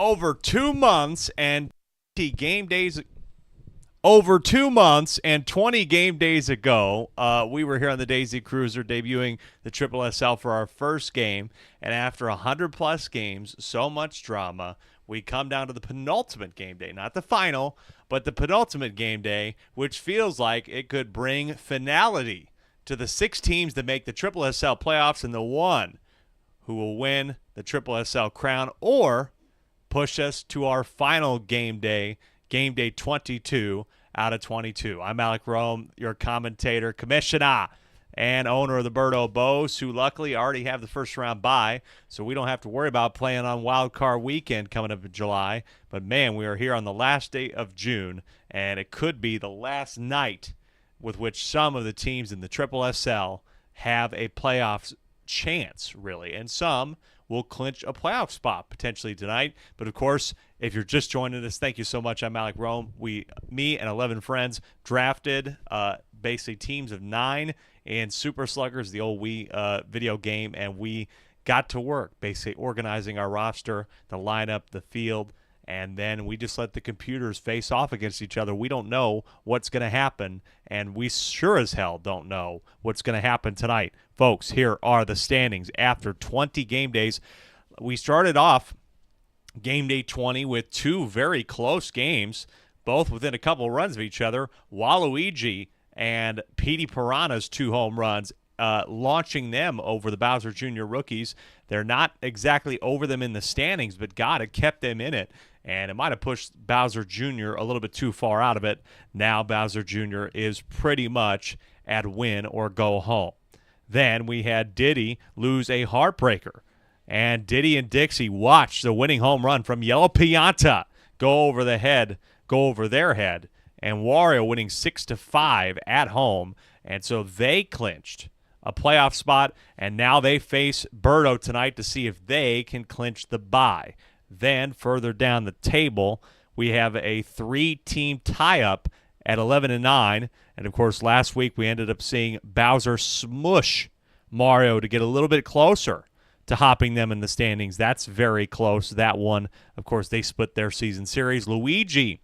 over 2 months and 20 game days. Over 2 months and 20 game days ago, we were here on the Daisy Cruiser debuting the Triple SL for our first game. And after 100-plus games, so much drama, we come down to the penultimate game day. Not the final, but the penultimate game day, which feels like it could bring finality to the 6 teams that make the Triple SL playoffs and the one who will win the Triple SL crown or push us to our final game day 22 out of 22. I'm Alec Rome, your commentator, commissioner, and owner of the Birdo Bows, who luckily already have the first round bye, so we don't have to worry about playing on Wild Card Weekend coming up in July. But, man, we are here on the last day of June, and it could be the last night with which some of the teams in the Triple SL have a playoffs chance, really, and some will clinch a playoff spot potentially tonight. But, of course, if you're just joining us, thank you so much. I'm Alec Rome. Me and 11 friends drafted basically teams of 9 in Super Sluggers, the old Wii video game, and we got to work basically organizing our roster, the lineup, the field, and then we just let the computers face off against each other. We don't know what's going to happen, and we sure as hell don't know what's going to happen tonight. Folks, here are the standings after 20 game days. We started off game day 20 with 2 very close games, both within a couple runs of each other. Waluigi and Petey Piranha's 2 home runs, launching them over the Bowser Jr. rookies. They're not exactly over them in the standings, but God, it kept them in it. And it might have pushed Bowser Jr. a little bit too far out of it. Now Bowser Jr. is pretty much at win or go home. Then we had Diddy lose a heartbreaker. And Diddy and Dixie watched the winning home run from Yellow Pianta go over their head. And Wario winning 6-5 at home. And so they clinched a playoff spot, and now they face Birdo tonight to see if they can clinch the bye. Then further down the table, we have a 3-team tie-up at 11-9. And, of course, last week we ended up seeing Bowser smush Mario to get a little bit closer to hopping them in the standings. That's very close. That one, of course, they split their season series. Luigi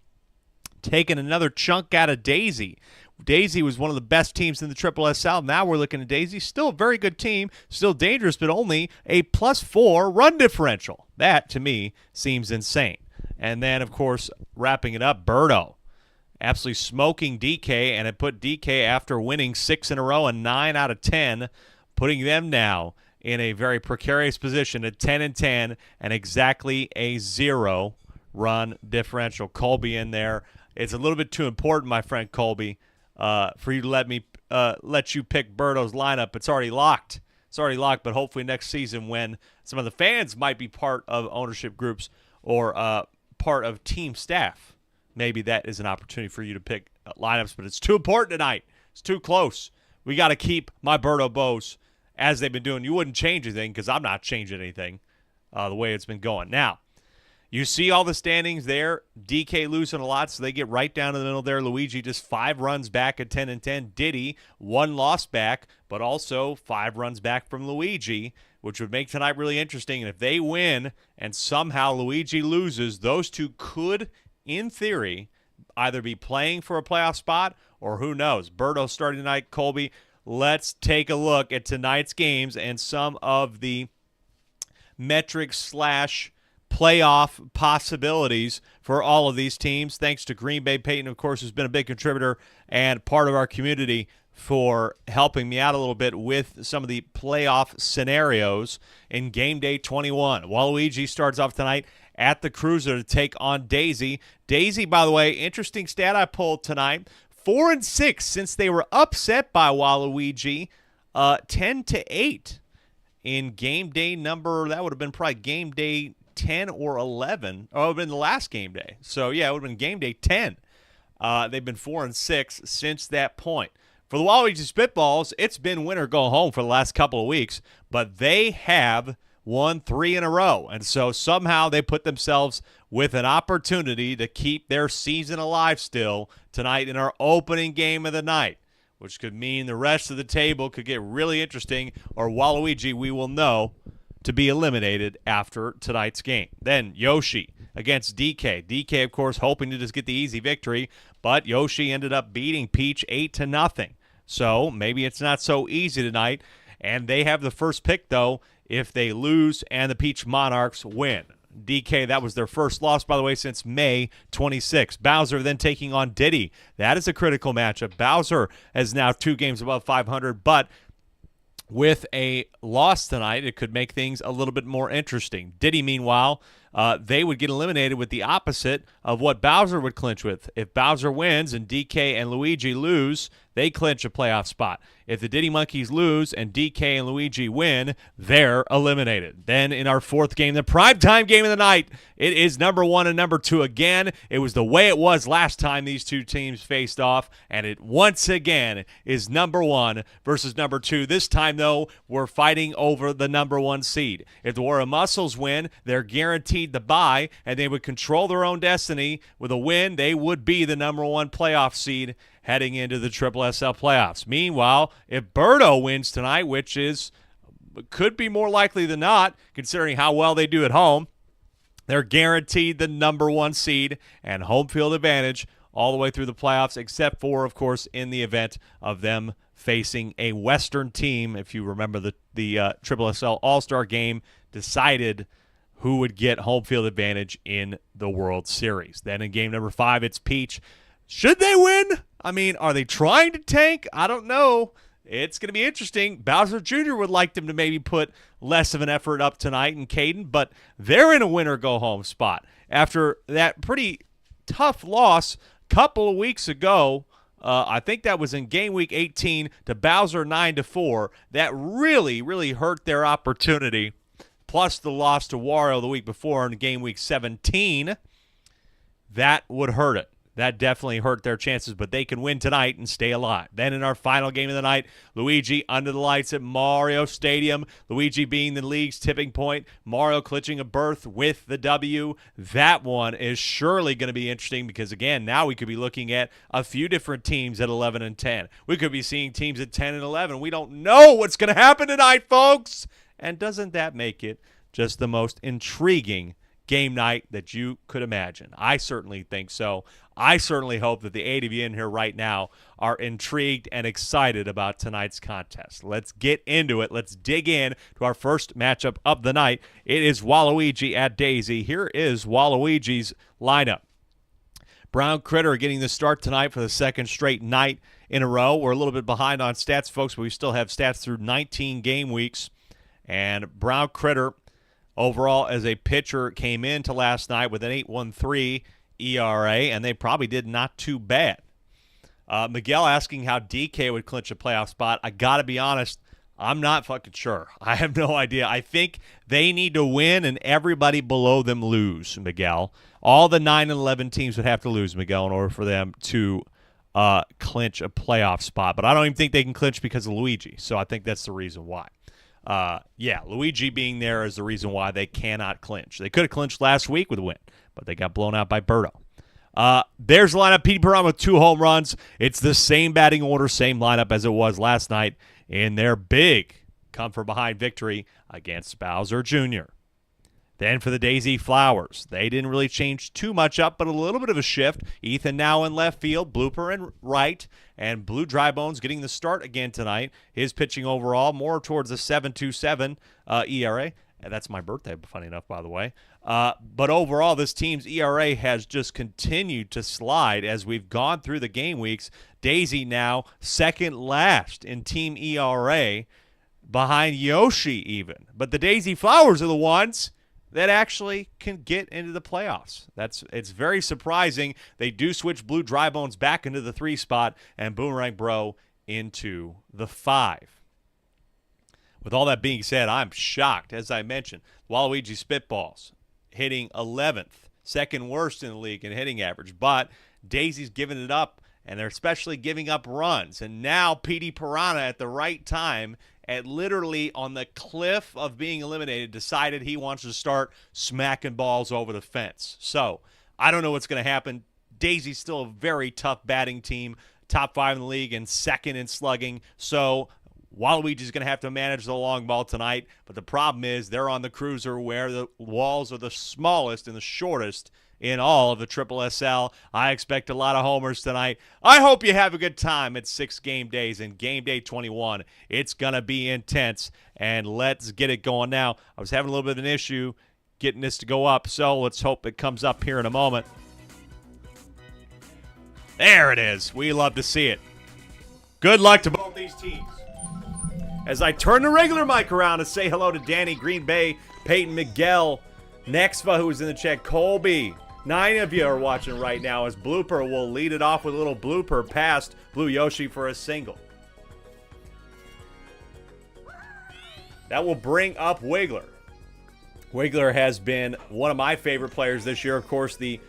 taking another chunk out of Daisy. Daisy was one of the best teams in the Triple SL. Now we're looking at Daisy. Still a very good team, still dangerous, but only a +4 run differential. That, to me, seems insane. And then, of course, wrapping it up, Birdo absolutely smoking DK, and it put DK after winning 6 in a row and 9 out of 10, putting them now in a very precarious position at 10-10 and exactly a 0 run differential. Colby in there. It's a little bit too important, my friend Colby, for you to let you pick Birdo's lineup. It's already locked. But hopefully next season, when some of the fans might be part of ownership groups or part of team staff, maybe that is an opportunity for you to pick lineups. But it's too important tonight. It's too close. We got to keep my Birdo Bows as they've been doing. You wouldn't change anything because I'm not changing anything the way it's been going. Now, you see all the standings there. DK losing a lot, so they get right down to the middle there. Luigi just 5 runs back at 10-10. Diddy 1 loss back, but also 5 runs back from Luigi, which would make tonight really interesting. And if they win and somehow Luigi loses, those two could, in theory, either be playing for a playoff spot or who knows. Birdo starting tonight. Colby, let's take a look at tonight's games and some of the metrics / playoff possibilities for all of these teams. Thanks to Green Bay Peyton, of course, who's been a big contributor and part of our community for helping me out a little bit with some of the playoff scenarios in game day 21. Waluigi starts off tonight at the Cruiser to take on Daisy. Daisy, by the way, interesting stat I pulled tonight, 4-6 since they were upset by Waluigi, 10-8 in game day number, that would have been probably game day 10 or 11. Oh, it would have been the last game day. So, yeah, it would have been game day 10. They've been 4-6 since that point. For the Waluigi Spitballs, it's been win or go home for the last couple of weeks, but they have won 3 in a row. And so somehow they put themselves with an opportunity to keep their season alive still tonight in our opening game of the night, which could mean the rest of the table could get really interesting, or Waluigi, we will know, to be eliminated after tonight's game. Then Yoshi against DK. DK, of course, hoping to just get the easy victory, but Yoshi ended up beating Peach 8-0. So maybe it's not so easy tonight. And they have the first pick, though, if they lose and the Peach Monarchs win. DK, that was their first loss, by the way, since May 26. Bowser then taking on Diddy. That is a critical matchup. Bowser is now 2 games above 500, but with a loss tonight, it could make things a little bit more interesting. Diddy, meanwhile, they would get eliminated with the opposite of what Bowser would clinch with. If Bowser wins and DK and Luigi lose, they clinch a playoff spot. If the Diddy Monkeys lose and DK and Luigi win, they're eliminated. Then in our 4th game, the primetime game of the night, it is number 1 and number 2 again. It was the way it was last time these two teams faced off, and it once again is number 1 versus number 2. This time, though, we're fighting over the number 1 seed. If the War of Muscles win, they're guaranteed the bye, and they would control their own destiny. With a win, they would be the number 1 playoff seed heading into the SSSL playoffs. Meanwhile, if Birdo wins tonight, which could be more likely than not, considering how well they do at home, they're guaranteed the number 1 seed and home field advantage all the way through the playoffs, except for, of course, in the event of them facing a Western team. If you remember, the SSSL All-Star game decided who would get home field advantage in the World Series. Then in game number 5, it's Peach. Should they win? I mean, are they trying to tank? I don't know. It's going to be interesting. Bowser Jr. would like them to maybe put less of an effort up tonight in Caden, but they're in a win-or-go-home spot. After that pretty tough loss a couple of weeks ago, I think that was in game week 18 to Bowser 9-4, that really, really hurt their opportunity. Plus the loss to Wario the week before in game week 17, that would hurt it. That definitely hurt their chances, but they can win tonight and stay alive. Then in our final game of the night, Luigi under the lights at Mario Stadium. Luigi being the league's tipping point. Mario clinching a berth with the W. That one is surely going to be interesting because, again, now we could be looking at a few different teams at 11-10. We could be seeing teams at 10-11. We don't know what's going to happen tonight, folks. And doesn't that make it just the most intriguing game night that you could imagine? I certainly think so. I certainly hope that the 8 of you in here right now are intrigued and excited about tonight's contest. Let's get into it. Let's dig in to our first matchup of the night. It is Waluigi at Daisy. Here is Waluigi's lineup. Brown Critter getting the start tonight for the 2nd straight night in a row. We're a little bit behind on stats, folks, but we still have stats through 19 game weeks. And Brown Critter, overall, as a pitcher, came into last night with an 8.13 ERA, and they probably did not too bad. Miguel asking how DK would clinch a playoff spot. I got to be honest, I'm not fucking sure. I have no idea. I think they need to win and everybody below them lose, Miguel. All the 9-11 teams would have to lose, Miguel, in order for them to clinch a playoff spot. But I don't even think they can clinch because of Luigi, so I think that's the reason why. Luigi being there is the reason why they cannot clinch. They could have clinched last week with a win, but they got blown out by Birdo. There's the lineup. Petey Piranha with 2 home runs. It's the same batting order, same lineup as it was last night in their big come-from-behind victory against Bowser Jr. Then for the Daisy Flowers, they didn't really change too much up, but a little bit of a shift. Ethan now in left field, Blooper in right, and Blue Drybones getting the start again tonight. His pitching overall more towards a 7.27 ERA. And that's my birthday, funny enough, by the way. But overall, this team's ERA has just continued to slide as we've gone through the game weeks. Daisy now second last in team ERA, behind Yoshi even. But the Daisy Flowers are the ones that actually can get into the playoffs. It's very surprising. They do switch Blue Drybones back into the 3 spot and Boomerang Bro into the 5. With all that being said, I'm shocked. As I mentioned, Waluigi Spitballs hitting 11th, second worst in the league in hitting average. But Daisy's giving it up, and they're especially giving up runs. And now Petey Piranha at the right time, at literally on the cliff of being eliminated, decided he wants to start smacking balls over the fence. So I don't know what's going to happen. Daisy's still a very tough batting team, top 5 in the league and second in slugging. So Waluigi's going to have to manage the long ball tonight, but the problem is they're on the cruiser where the walls are the smallest and the shortest in all of the Triple SL. I expect a lot of homers tonight. I hope you have a good time. It's 6 game days, and game day 21, it's going to be intense, and let's get it going now. I was having a little bit of an issue getting this to go up, so let's hope it comes up here in a moment. There it is. We love to see it. Good luck to both these teams. As I turn the regular mic around to say hello to Danny, Green Bay, Peyton, Miguel, Nexva, who's in the chat, Colby. 9 of you are watching right now as Blooper will lead it off with a little blooper past Blue Yoshi for a single. That will bring up Wiggler. Wiggler has been one of my favorite players this year. Of course, the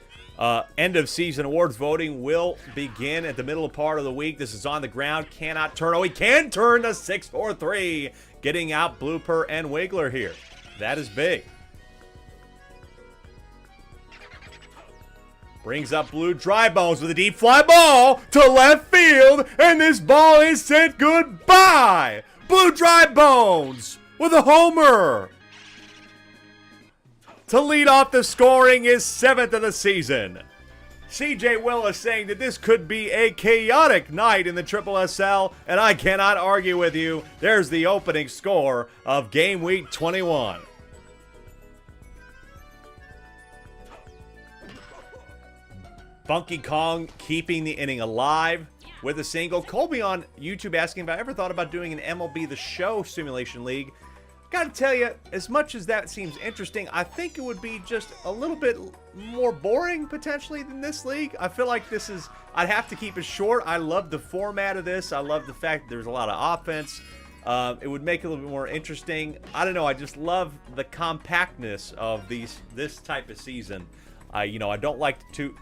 end of season awards voting will begin at the middle part of the week. This is on the ground. Cannot turn. Oh, he can turn to 6-4-3. Getting out Blooper and Wiggler here. That is big. Brings up Blue Dry Bones with a deep fly ball to left field. And this ball is sent goodbye. Blue Dry Bones with a homer to lead off the scoring, his 7th of the season. CJ Willis saying that this could be a chaotic night in the Triple SL, and I cannot argue with you. There's the opening score of game week 21. Funky Kong keeping the inning alive with a single. Colby on YouTube asking if I ever thought about doing an MLB The Show simulation league. Gotta tell you, as much as that seems interesting, I think it would be just a little bit more boring, potentially, than this league. I feel like this is, I'd have to keep it short. I love the format of this. I love the fact that there's a lot of offense. It would make it a little bit more interesting. I don't know, I just love the compactness of this type of season. I don't like to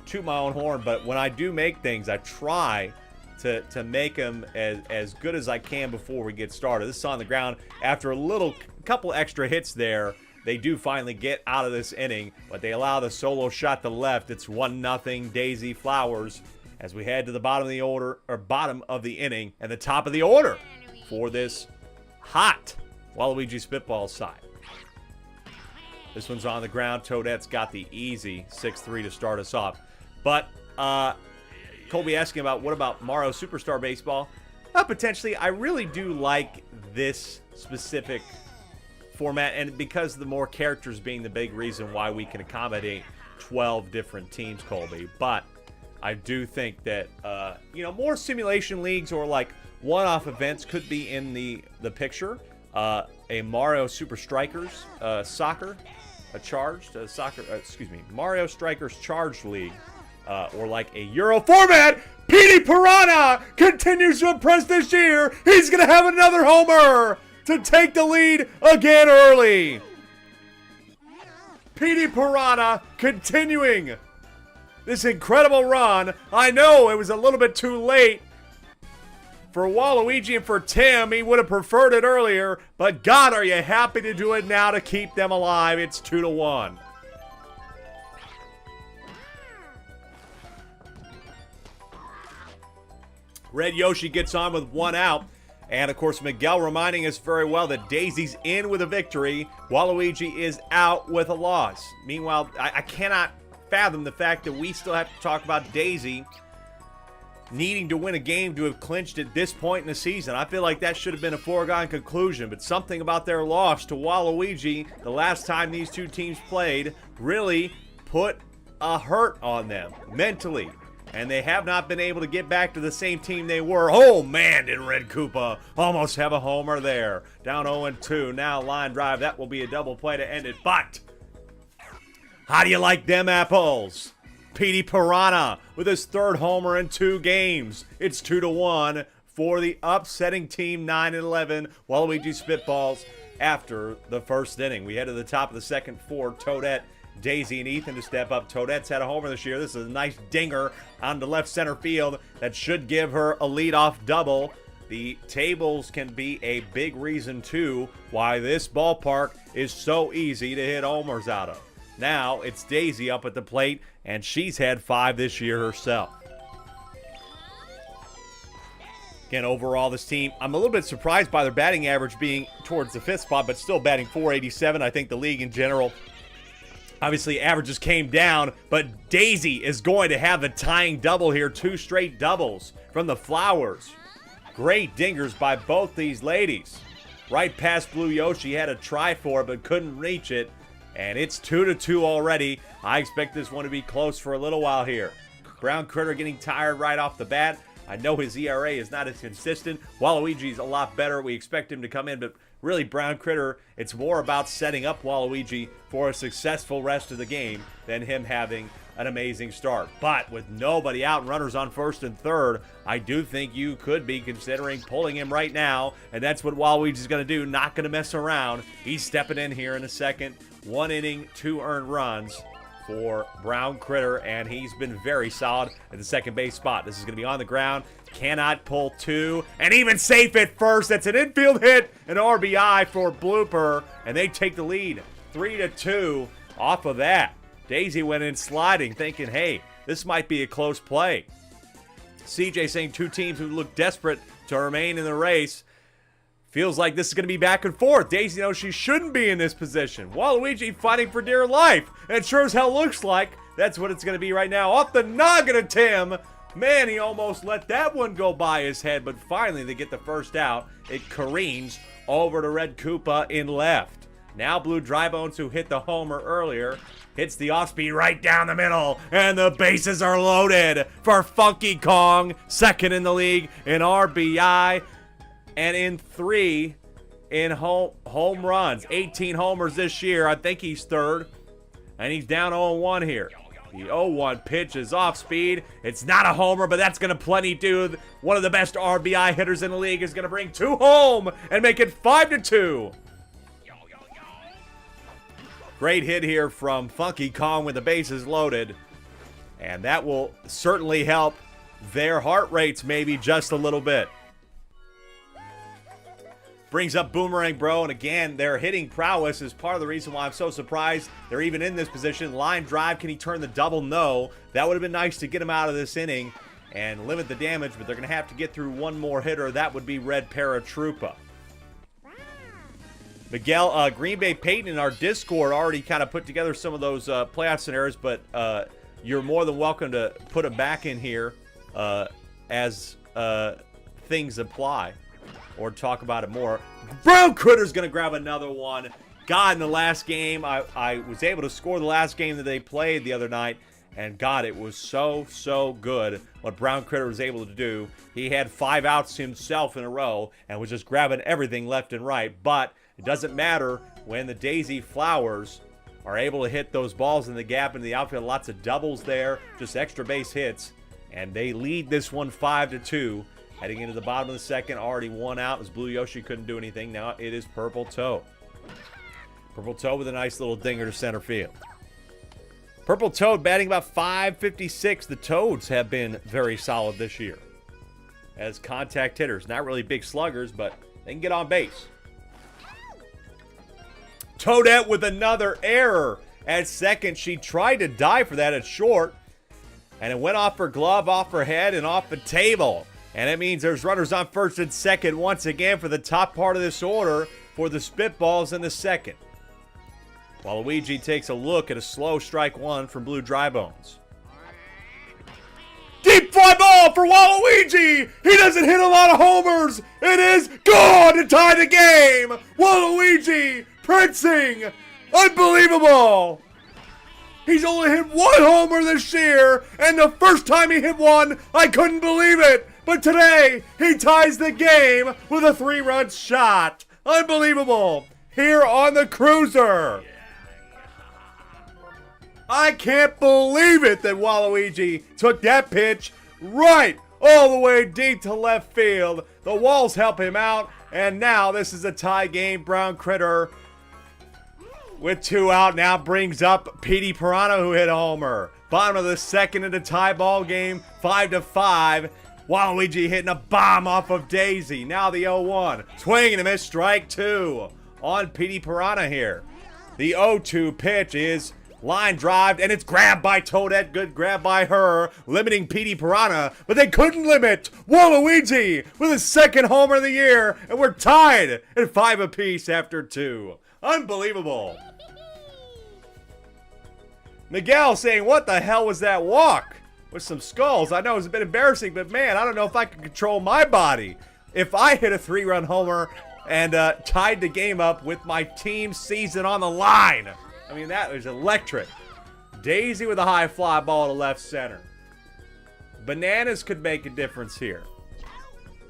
toot my own horn, but when I do make things, I try to make them as good as I can before we get started. This is on the ground. After a couple extra hits there, they do finally get out of this inning, but they allow the solo shot to left. It's 1-0 Daisy Flowers as we head to the bottom of the inning and the top of the order for this hot Waluigi Spitball side. This one's on the ground. Toadette's got the easy 6-3 to start us off. But Colby asking about what about Mario Superstar Baseball? Potentially, I really do like this specific format, and because the more characters being the big reason why we can accommodate 12 different teams, Colby. But I do think that more simulation leagues or like one-off events could be in the picture. A Mario Super Strikers Mario Strikers Charged League. Or like a Euro format. Petey Piranha continues to impress this year. He's going to have another homer to take the lead again early. Petey Piranha continuing this incredible run. I know it was a little bit too late for Waluigi and for Tim. He would have preferred it earlier, but God, are you happy to do it now to keep them alive? It's 2-1. Red Yoshi gets on with 1 out. And, of course, Miguel reminding us very well that Daisy's in with a victory. Waluigi is out with a loss. Meanwhile, I cannot fathom the fact that we still have to talk about Daisy needing to win a game to have clinched at this point in the season. I feel like that should have been a foregone conclusion. But something about their loss to Waluigi the last time these two teams played really put a hurt on them mentally. And they have not been able to get back to the same team they were. Oh, man, did Red Koopa almost have a homer there. Down 0-2. Now line drive. That will be a double play to end it. But how do you like them apples? Petey Piranha with his 3rd homer in 2 games. It's 2-1 for the upsetting team 9-11. Waluigi Spitballs after the first inning. We head to the top of the second for Toadette, Daisy, and Ethan to step up. Toadette's had a homer this year. This is a nice dinger on the left center field that should give her a leadoff double. The tables can be a big reason, too, why this ballpark is so easy to hit homers out of. Now it's Daisy up at the plate, and she's had 5 this year herself. Again, overall, this team, I'm a little bit surprised by their batting average being towards the 5th spot, but still batting .487. I think the league in general, obviously, averages came down, but Daisy is going to have a tying double here. 2 straight doubles from the Flowers. Great dingers by both these ladies. Right past Blue Yoshi, had a try for it, but couldn't reach it. And it's 2-2 already. I expect this one to be close for a little while here. Brown Critter getting tired right off the bat. I know his ERA is not as consistent. Waluigi's a lot better. We expect him to come in, but really, Brown Critter, it's more about setting up Waluigi for a successful rest of the game than him having an amazing start. But with nobody out and runners on 1st and 3rd, I do think you could be considering pulling him right now, and that's what Waluigi's going to do. Not going to mess around. He's stepping in here in a second. 1 inning, 2 earned runs for Brown Critter, and he's been very solid at the second base spot. This is going to be on the ground. Cannot pull 2, and even safe at first. That's an infield hit, an RBI for Blooper, and they take the lead 3-2 off of that. Daisy went in sliding, thinking, hey, this might be a close play. CJ saying 2 teams who look desperate to remain in the race. Feels like this is going to be back and forth. Daisy knows she shouldn't be in this position. Waluigi fighting for dear life. And sure as hell looks like that's what it's going to be right now. Off the noggin of Tim. Man, he almost let that one go by his head. But finally, they get the first out. It careens over to Red Koopa in left. Now Blue Drybones, who hit the homer earlier, hits the off-speed right down the middle. And the bases are loaded for Funky Kong. Second in the league in RBI. And in 3 in home runs. 18 homers this year. I think he's 3rd. And he's down 0-1 here. The 0-1 pitch is off speed. It's not a homer, but that's going to plenty do. One of the best RBI hitters in the league is going to bring 2 home and make it 5-2. Great hit here from Funky Kong with the bases loaded. And that will certainly help their heart rates maybe just a little bit. Brings up Boomerang Bro, and again, their hitting prowess is part of the reason why I'm so surprised they're even in this position. Line drive, can he turn the double? No. That would have been nice to get him out of this inning and limit the damage, but they're going to have to get through one more hitter. That would be Red Paratroopa. Miguel, Green Bay Peyton in our Discord already kind of put together some of those playoff scenarios, but you're more than welcome to put them back in here as things apply. Or talk about it more. Brown Critter's going to grab another one. God, in the last game, I was able to score the last game that they played the other night. And God, it was so good what Brown Critter was able to do. He had 5 outs himself in a row and was just grabbing everything left and right. But it doesn't matter when the Daisy Flowers are able to hit those balls in the gap into the outfield. Lots of doubles there, just extra base hits. And they lead this one 5-2. Heading into the bottom of the second, already 1 out as Blue Yoshi couldn't do anything. Now it is Purple Toad. Purple Toad with a nice little dinger to center field. Purple Toad batting about .556. The Toads have been very solid this year as contact hitters. Not really big sluggers, but they can get on base. Toadette with another error at second. She tried to dive for that at short, and it went off her glove, off her head, and off the table. And it means there's runners on 1st and 2nd once again for the top part of this order for the Spitballs in the 2nd. Waluigi takes a look at a slow strike 1 from Blue Drybones. Deep fly ball for Waluigi! He doesn't hit a lot of homers! It is gone to tie the game! Waluigi prancing! Unbelievable! He's only hit 1 homer this year, and the first time he hit one, I couldn't believe it! But today, he ties the game with a 3-run shot. Unbelievable. Here on the Cruiser. I can't believe it that Waluigi took that pitch right all the way deep to left field. The walls help him out, and now this is a tie game. Brown Critter with 2 out now brings up Petey Piranha, who hit a homer. Bottom of the 2nd in the tie ball game, 5-5. Waluigi hitting a bomb off of Daisy. Now the 0-1. Swing and a miss, strike 2 on Petey Piranha here. The 0-2 pitch is Line drive, and it's grabbed by Toadette. Good grab by her, limiting Petey Piranha, but they couldn't limit Waluigi with his second homer of the year, and we're tied at 5 apiece after 2. Unbelievable. Miguel saying, what the hell was that walk? With some skulls. I know it was a bit embarrassing, but man, I don't know if I could control my body. If I hit a 3-run homer and tied the game up with my team's season on the line. I mean, that was electric. Daisy with a high fly ball to left center. Bananas could make a difference here.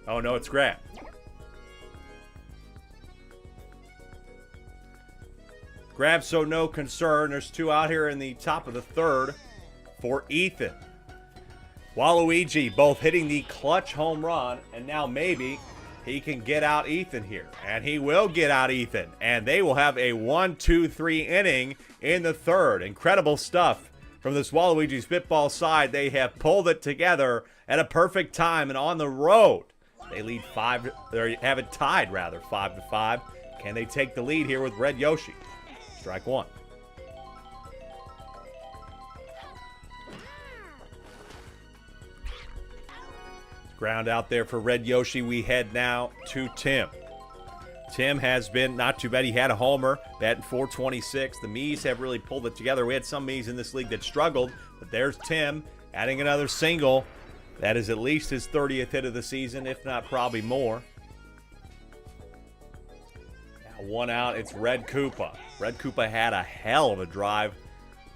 Oh, no, it's grabbed. Grab, so no concern. There's 2 out here in the top of the 3rd for Ethan. Waluigi both hitting the clutch home run, and now maybe he can get out Ethan here. And he will get out Ethan. And they will have a 1-2-3 inning in the 3rd. Incredible stuff from this Waluigi Spitball side. They have pulled it together at a perfect time and on the road. They lead 5, or have it tied rather, 5-5. Can they take the lead here with Red Yoshi? Strike 1. Ground out there for Red Yoshi. We head now to Tim. Tim has been not too bad. He had a homer, batting .426. The Mees have really pulled it together. We had some Mees in this league that struggled, but there's Tim adding another single. That is at least his 30th hit of the season, if not probably more. Now 1 out, it's Red Koopa. Red Koopa had a hell of a drive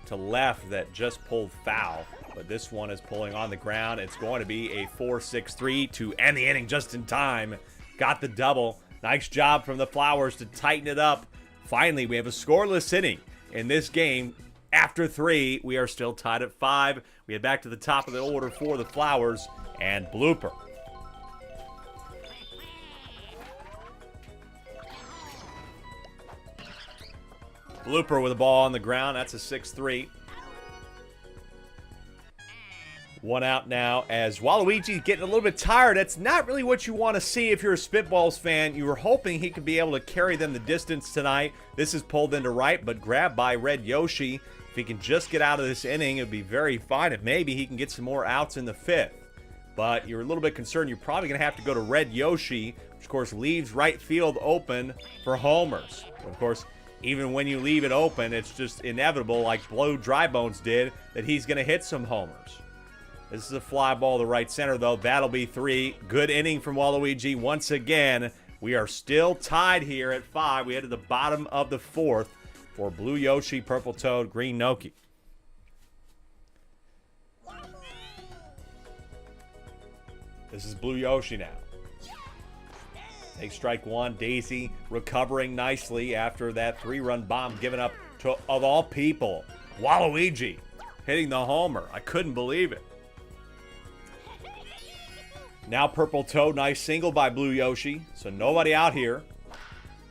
to left that just pulled foul. But this one is pulling on the ground. It's going to be a 4-6-3 to end the inning just in time. Got the double. Nice job from the Flowers to tighten it up. Finally, we have a scoreless inning in this game. After 3, we are still tied at 5. We head back to the top of the order for the Flowers and Blooper. Blooper with the ball on the ground. That's a 6-3. 1 out now as Waluigi's getting a little bit tired. That's not really what you want to see if you're a Spitballs fan. You were hoping he could be able to carry them the distance tonight. This is pulled into right, but grabbed by Red Yoshi. If he can just get out of this inning, it would be very fine if maybe he can get some more outs in the 5th. But you're a little bit concerned. You're probably going to have to go to Red Yoshi, which, of course, leaves right field open for homers. Of course, even when you leave it open, it's just inevitable, like Blue Drybones did, that he's going to hit some homers. This is a fly ball to right center, though. That'll be 3. Good inning from Waluigi. Once again, we are still tied here at 5. We head to the bottom of the 4th for Blue Yoshi, Purple Toad, Green Noki. This is Blue Yoshi now. Takes strike 1. Daisy recovering nicely after that 3-run bomb given up to, of all people, Waluigi hitting the homer. I couldn't believe it. Now Purple Toad, nice single by Blue Yoshi. So nobody out here.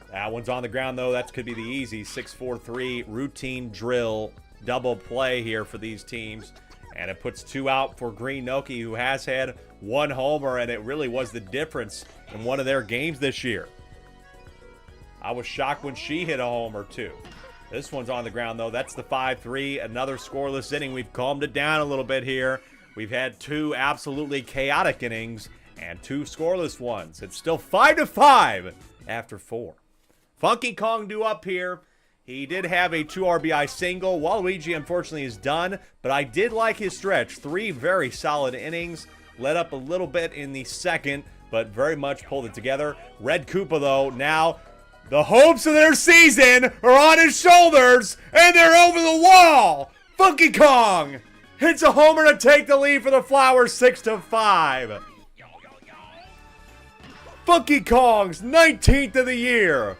That one's on the ground, though. That could be the easy 6-4-3 routine drill double play here for these teams. And it puts 2 out for Green Noki, who has had 1 homer, and it really was the difference in one of their games this year. I was shocked when she hit a homer, too. This one's on the ground, though. That's the 5-3. Another scoreless inning. We've calmed it down a little bit here. We've had 2 absolutely chaotic innings and 2 scoreless ones. It's still 5-5 after 4. Funky Kong due up here. He did have a 2 RBI single. Waluigi, unfortunately, is done, but I did like his stretch. 3 very solid innings. Let up a little bit in the 2nd, but very much pulled it together. Red Koopa, though, now the hopes of their season are on his shoulders, and they're over the wall. Funky Kong hits a homer to take the lead for the Flowers, 6-5. Funky Kong's 19th of the year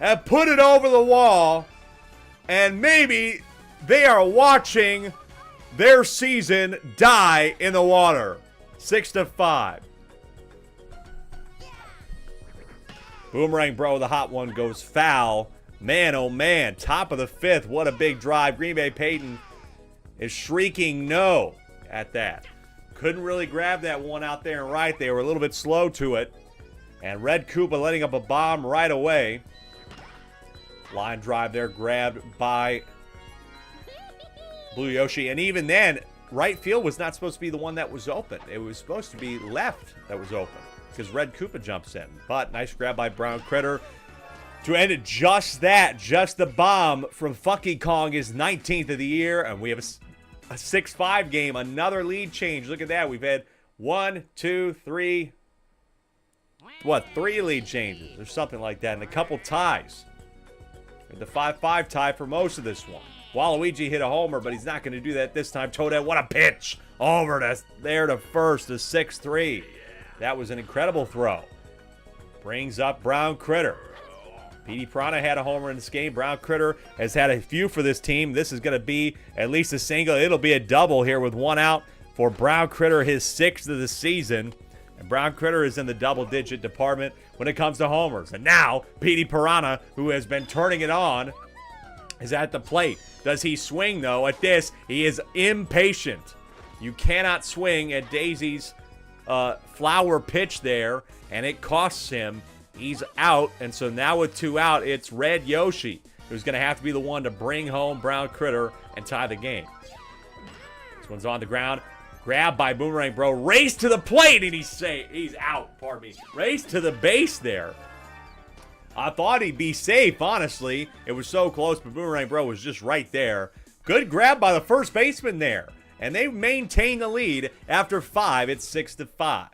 have put it over the wall, and maybe they are watching their season die in the water. 6-5. Boomerang Bro, the hot one, goes foul. Man, oh man, top of the 5th. What a big drive. Green Bay Peyton is shrieking no at that. Couldn't really grab that one out there and right. They were a little bit slow to it. And Red Koopa letting up a bomb right away. Line drive there grabbed by Blue Yoshi. And even then, right field was not supposed to be the one that was open. It was supposed to be left that was open because Red Koopa jumps in. But nice grab by Brown Critter to end it just that. Just the bomb from Funky Kong, his 19th of the year. And we have a 6-5 game. Another lead change. Look at that. We've had 1, 2, 3. What? 3 lead changes or something like that. And a couple ties. The 5-5 tie for most of this one. Waluigi hit a homer, but he's not going to do that this time. Toadette, what a pitch. Over to there to first, to 6-3. That was an incredible throw. Brings up Brown Critter. Petey Piranha had a homer in this game. Brown Critter has had a few for this team. This is going to be at least a single. It'll be a double here with 1 out for Brown Critter, his 6th of the season. And Brown Critter is in the double-digit department when it comes to homers. And now, Petey Piranha, who has been turning it on, is at the plate. Does he swing, though? At this, he is impatient. You cannot swing at Daisy's flower pitch there, and it costs him. He's out, and so now with 2 out, it's Red Yoshi, who's going to have to be the one to bring home Brown Critter and tie the game. This one's on the ground. Grab by Boomerang Bro. Race to the plate, and he's out. Pardon me. Race to the base there. I thought he'd be safe, honestly. It was so close, but Boomerang Bro was just right there. Good grab by the first baseman there. And they maintain the lead after 5. It's 6-5.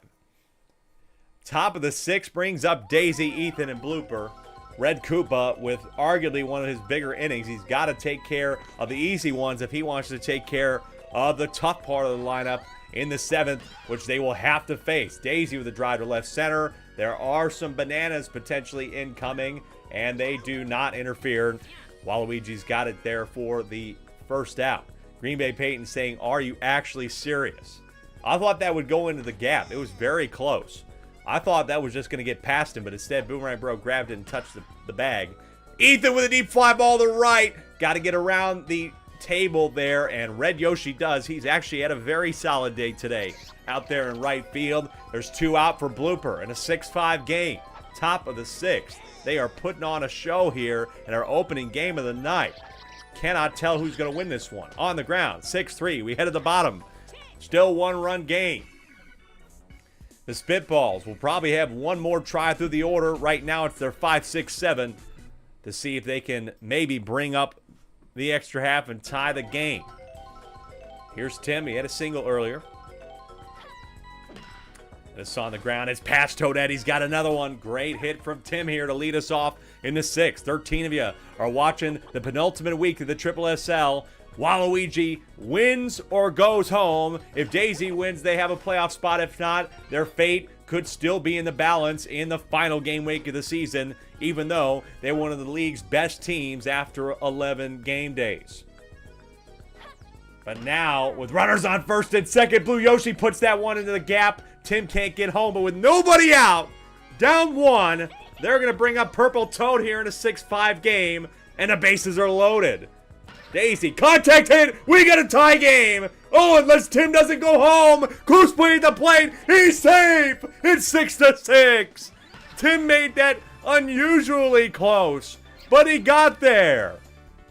Top of the 6 brings up Daisy, Ethan, and Blooper. Red Koopa with arguably one of his bigger innings. He's got to take care of the easy ones if he wants to take care of the tough part of the lineup in the 7th, which they will have to face. Daisy with a drive to left center. There are some bananas potentially incoming, and they do not interfere. Waluigi's got it there for the first out. Green Bay Peyton saying, "Are you actually serious?" I thought that would go into the gap. It was very close. I thought that was just going to get past him, but instead Boomerang Bro grabbed it and touched the bag. Ethan with a deep fly ball to right. Got to get around the table there, and Red Yoshi does. He's actually had a very solid day today out there in right field. There's 2 out for Blooper in a 6-5 game. Top of the 6th. They are putting on a show here in our opening game of the night. Cannot tell who's going to win this one. On the ground, 6-3. We head to the bottom. Still 1-run game. The Spitballs will probably have one more try through the order. Right now it's their 5, 6, 7 to see if they can maybe bring up the extra half and tie the game. Here's Tim. He had a single earlier. This on the ground. It's past Toadette. He's got another one. Great hit from Tim here to lead us off in the 6th. 13 of you are watching the penultimate week of the SSSL. Waluigi wins or goes home. If Daisy wins, they have a playoff spot. If not, their fate could still be in the balance in the final game week of the season, even though they're one of the league's best teams after 11 game days. But now, with runners on first and second, Blue Yoshi puts that one into the gap. Tim can't get home, but with nobody out, down 1, they're going to bring up Purple Toad here in a 6-5 game, and the bases are loaded. Daisy, contact hit, we got a tie game. Oh, unless Tim doesn't go home. Close play at the plate, he's safe. It's 6-6. Tim made that unusually close, but he got there.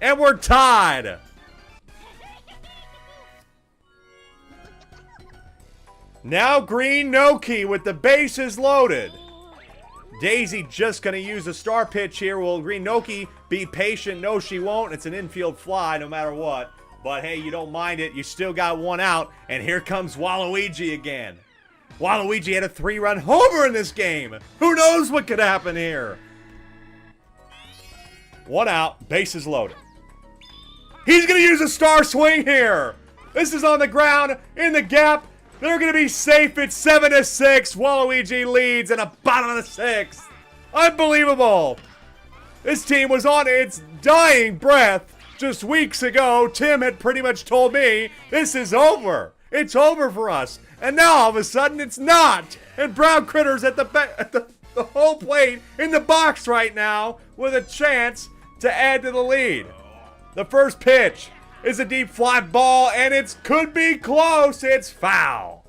And we're tied. Now Green Noki with the bases loaded. Daisy just going to use a star pitch here. Will Green Noki be patient? No, she won't. It's an infield fly no matter what. But hey, you don't mind it. You still got 1 out. And here comes Waluigi again. Waluigi had a 3-run homer in this game. Who knows what could happen here? 1 out. Bases loaded. He's going to use a star swing here. This is on the ground in the gap. They're going to be safe. It's 7-6. Waluigi leads in the bottom of the 6th. Unbelievable. This team was on its dying breath just weeks ago. Tim had pretty much told me, this is over. It's over for us. And now all of a sudden it's not. And Brown Critter's at the whole plate in the box right now with a chance to add to the lead. The first pitch is a deep fly ball, and it could be close. It's foul.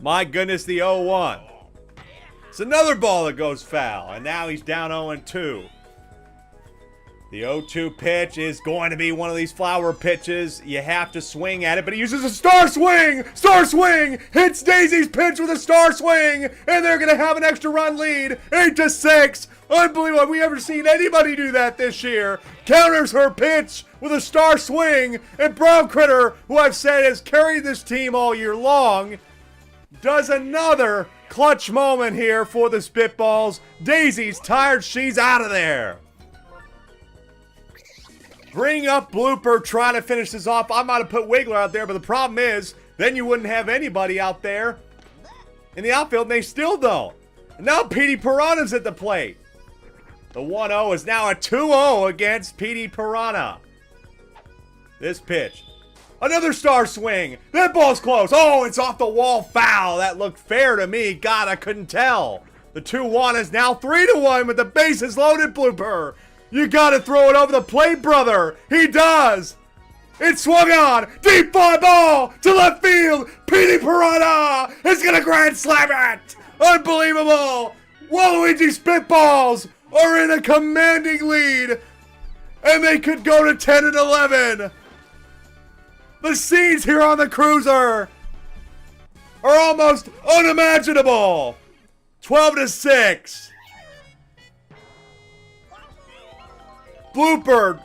My goodness, the 0-1. It's another ball that goes foul, and now he's down 0-2. The 0-2 pitch is going to be one of these flower pitches. You have to swing at it, but he uses a star swing! Star swing! Hits Daisy's pitch with a star swing! And they're going to have an extra run lead. 8-6. Unbelievable. Have we ever seen anybody do that this year? Counters her pitch with a star swing. And Brown Critter, who I've said has carried this team all year long, does another clutch moment here for the Spitballs. Daisy's tired. She's out of there. Bring up Blooper trying to finish this off. I might have put Wiggler out there, but the problem is then you wouldn't have anybody out there in the outfield, and they still don't. And now Petey Piranha's at the plate. The 1-0 is now a 2-0 against Petey Piranha. This pitch. Another star swing. That ball's close. Oh, it's off the wall foul. That looked fair to me. God, I couldn't tell. The 2-1 is now 3-1 with the bases loaded, Blooper. You gotta throw it over the plate, brother. He does. It swung on. Deep fly ball to left field. Petey Piranha is gonna grand slam it. Unbelievable. Waluigi Spitballs are in a commanding lead. And they could go to 10-11. The scenes here on the Cruiser are almost unimaginable. 12-6. Blooper,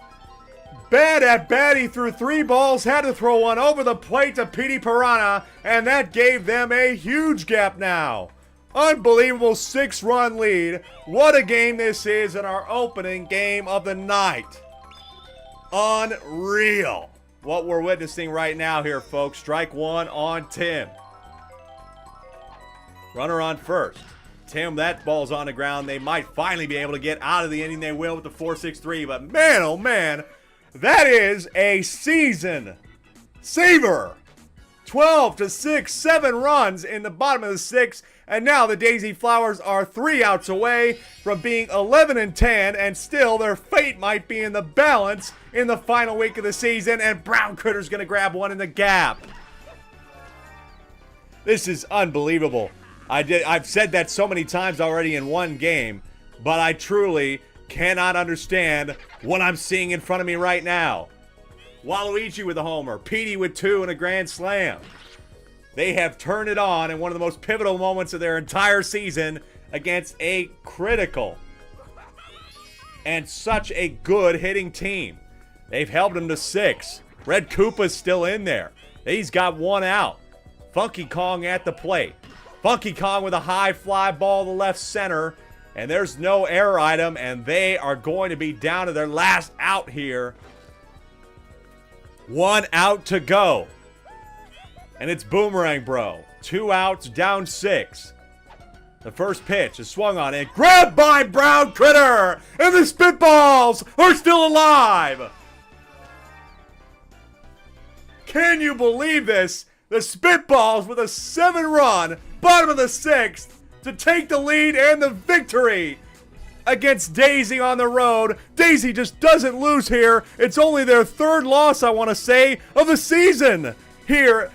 bad at bat. He threw 3 balls, had to throw one over the plate to Petey Piranha, and that gave them a huge gap now. Unbelievable 6-run lead. What a game this is in our opening game of the night. Unreal. What we're witnessing right now here, folks. Strike one on Tim. Runner on first. Tim, that ball's on the ground. They might finally be able to get out of the inning. They will with the 4-6-3. But man, oh man, that is a season saver. 12-6, 7 runs in the bottom of the 6th. And now the Daisy Flowers are 3 outs away from being 11-10. And still their fate might be in the balance in the final week of the season. And Brown Critter's going to grab one in the gap. This is unbelievable. I've said that so many times already in one game, but I truly cannot understand what I'm seeing in front of me right now. Waluigi with a homer, Petey with 2 and a grand slam. They have turned it on in one of the most pivotal moments of their entire season against a critical and such a good hitting team. They've held them to 6. Red Koopa's still in there. He's got 1 out. Funky Kong at the plate. Funky Kong with a high fly ball to left center. And there's no error item. And they are going to be down to their last out here. 1 out to go. And it's Boomerang Bro. 2 outs, down 6. The first pitch is swung on and grabbed by Brown Critter. And the Spitballs are still alive. Can you believe this? The Spitballs with a 7-run, bottom of the 6th, to take the lead and the victory against Daisy on the road. Daisy just doesn't lose here. It's only their 3rd loss, I want to say, of the season here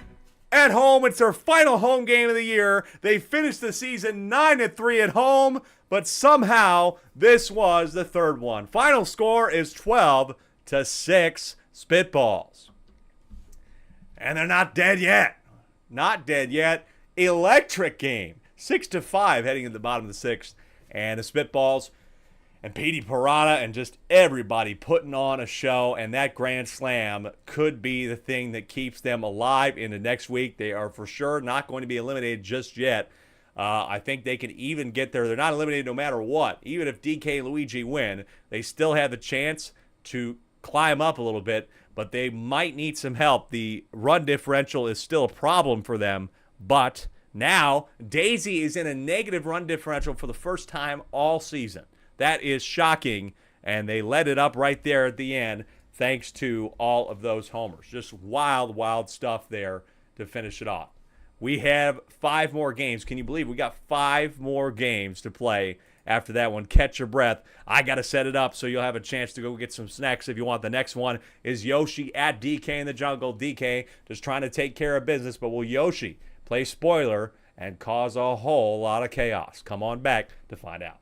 at home. It's their final home game of the year. They finished the season 9-3 at home, but somehow this was the 3rd one. Final score is 12-6 Spitballs. And they're not dead yet. Not dead yet. Electric game. 6-5 heading into the bottom of the 6th. And the Spitballs and Petey Piranha and just everybody putting on a show. And that grand slam could be the thing that keeps them alive into next week. They are for sure not going to be eliminated just yet. I think they can even get there. They're not eliminated no matter what. Even if DK and Luigi win, they still have the chance to climb up a little bit. But they might need some help. The run differential is still a problem for them. But now Daisy is in a negative run differential for the first time all season. That is shocking. And they let it up right there at the end thanks to all of those homers. Just wild, wild stuff there to finish it off. We have 5 more games. Can you believe we got 5 more games to play after that one? Catch your breath. I got to set it up so you'll have a chance to go get some snacks if you want. The next one is Yoshi at DK in the jungle. DK just trying to take care of business, but will Yoshi play spoiler and cause a whole lot of chaos? Come on back to find out.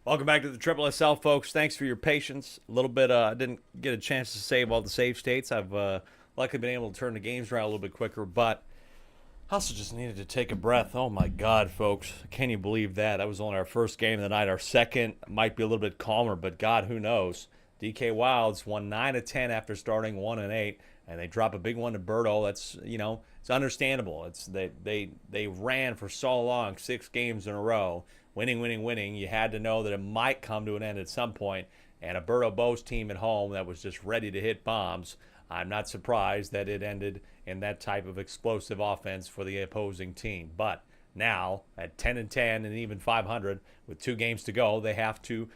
Welcome back to the Triple SL, folks. Thanks for your patience. A little bit, I didn't get a chance to save all the save states. I've luckily been able to turn the games around a little bit quicker, but I also just needed to take a breath. Oh my God, folks. Can you believe that? That was only our first game of the night. Our second might be a little bit calmer, but God, who knows? DK Wilds won 9 of 10 after starting 1 and 8, and they drop a big one to Berto. That's, it's understandable. It's they ran for so long, 6 games in a row, winning. You had to know that it might come to an end at some point, and a Berto Bo's team at home that was just ready to hit bombs. I'm not surprised that it ended in that type of explosive offense for the opposing team. But now, at 10 and 10 and even 500 with 2 games to go, they have to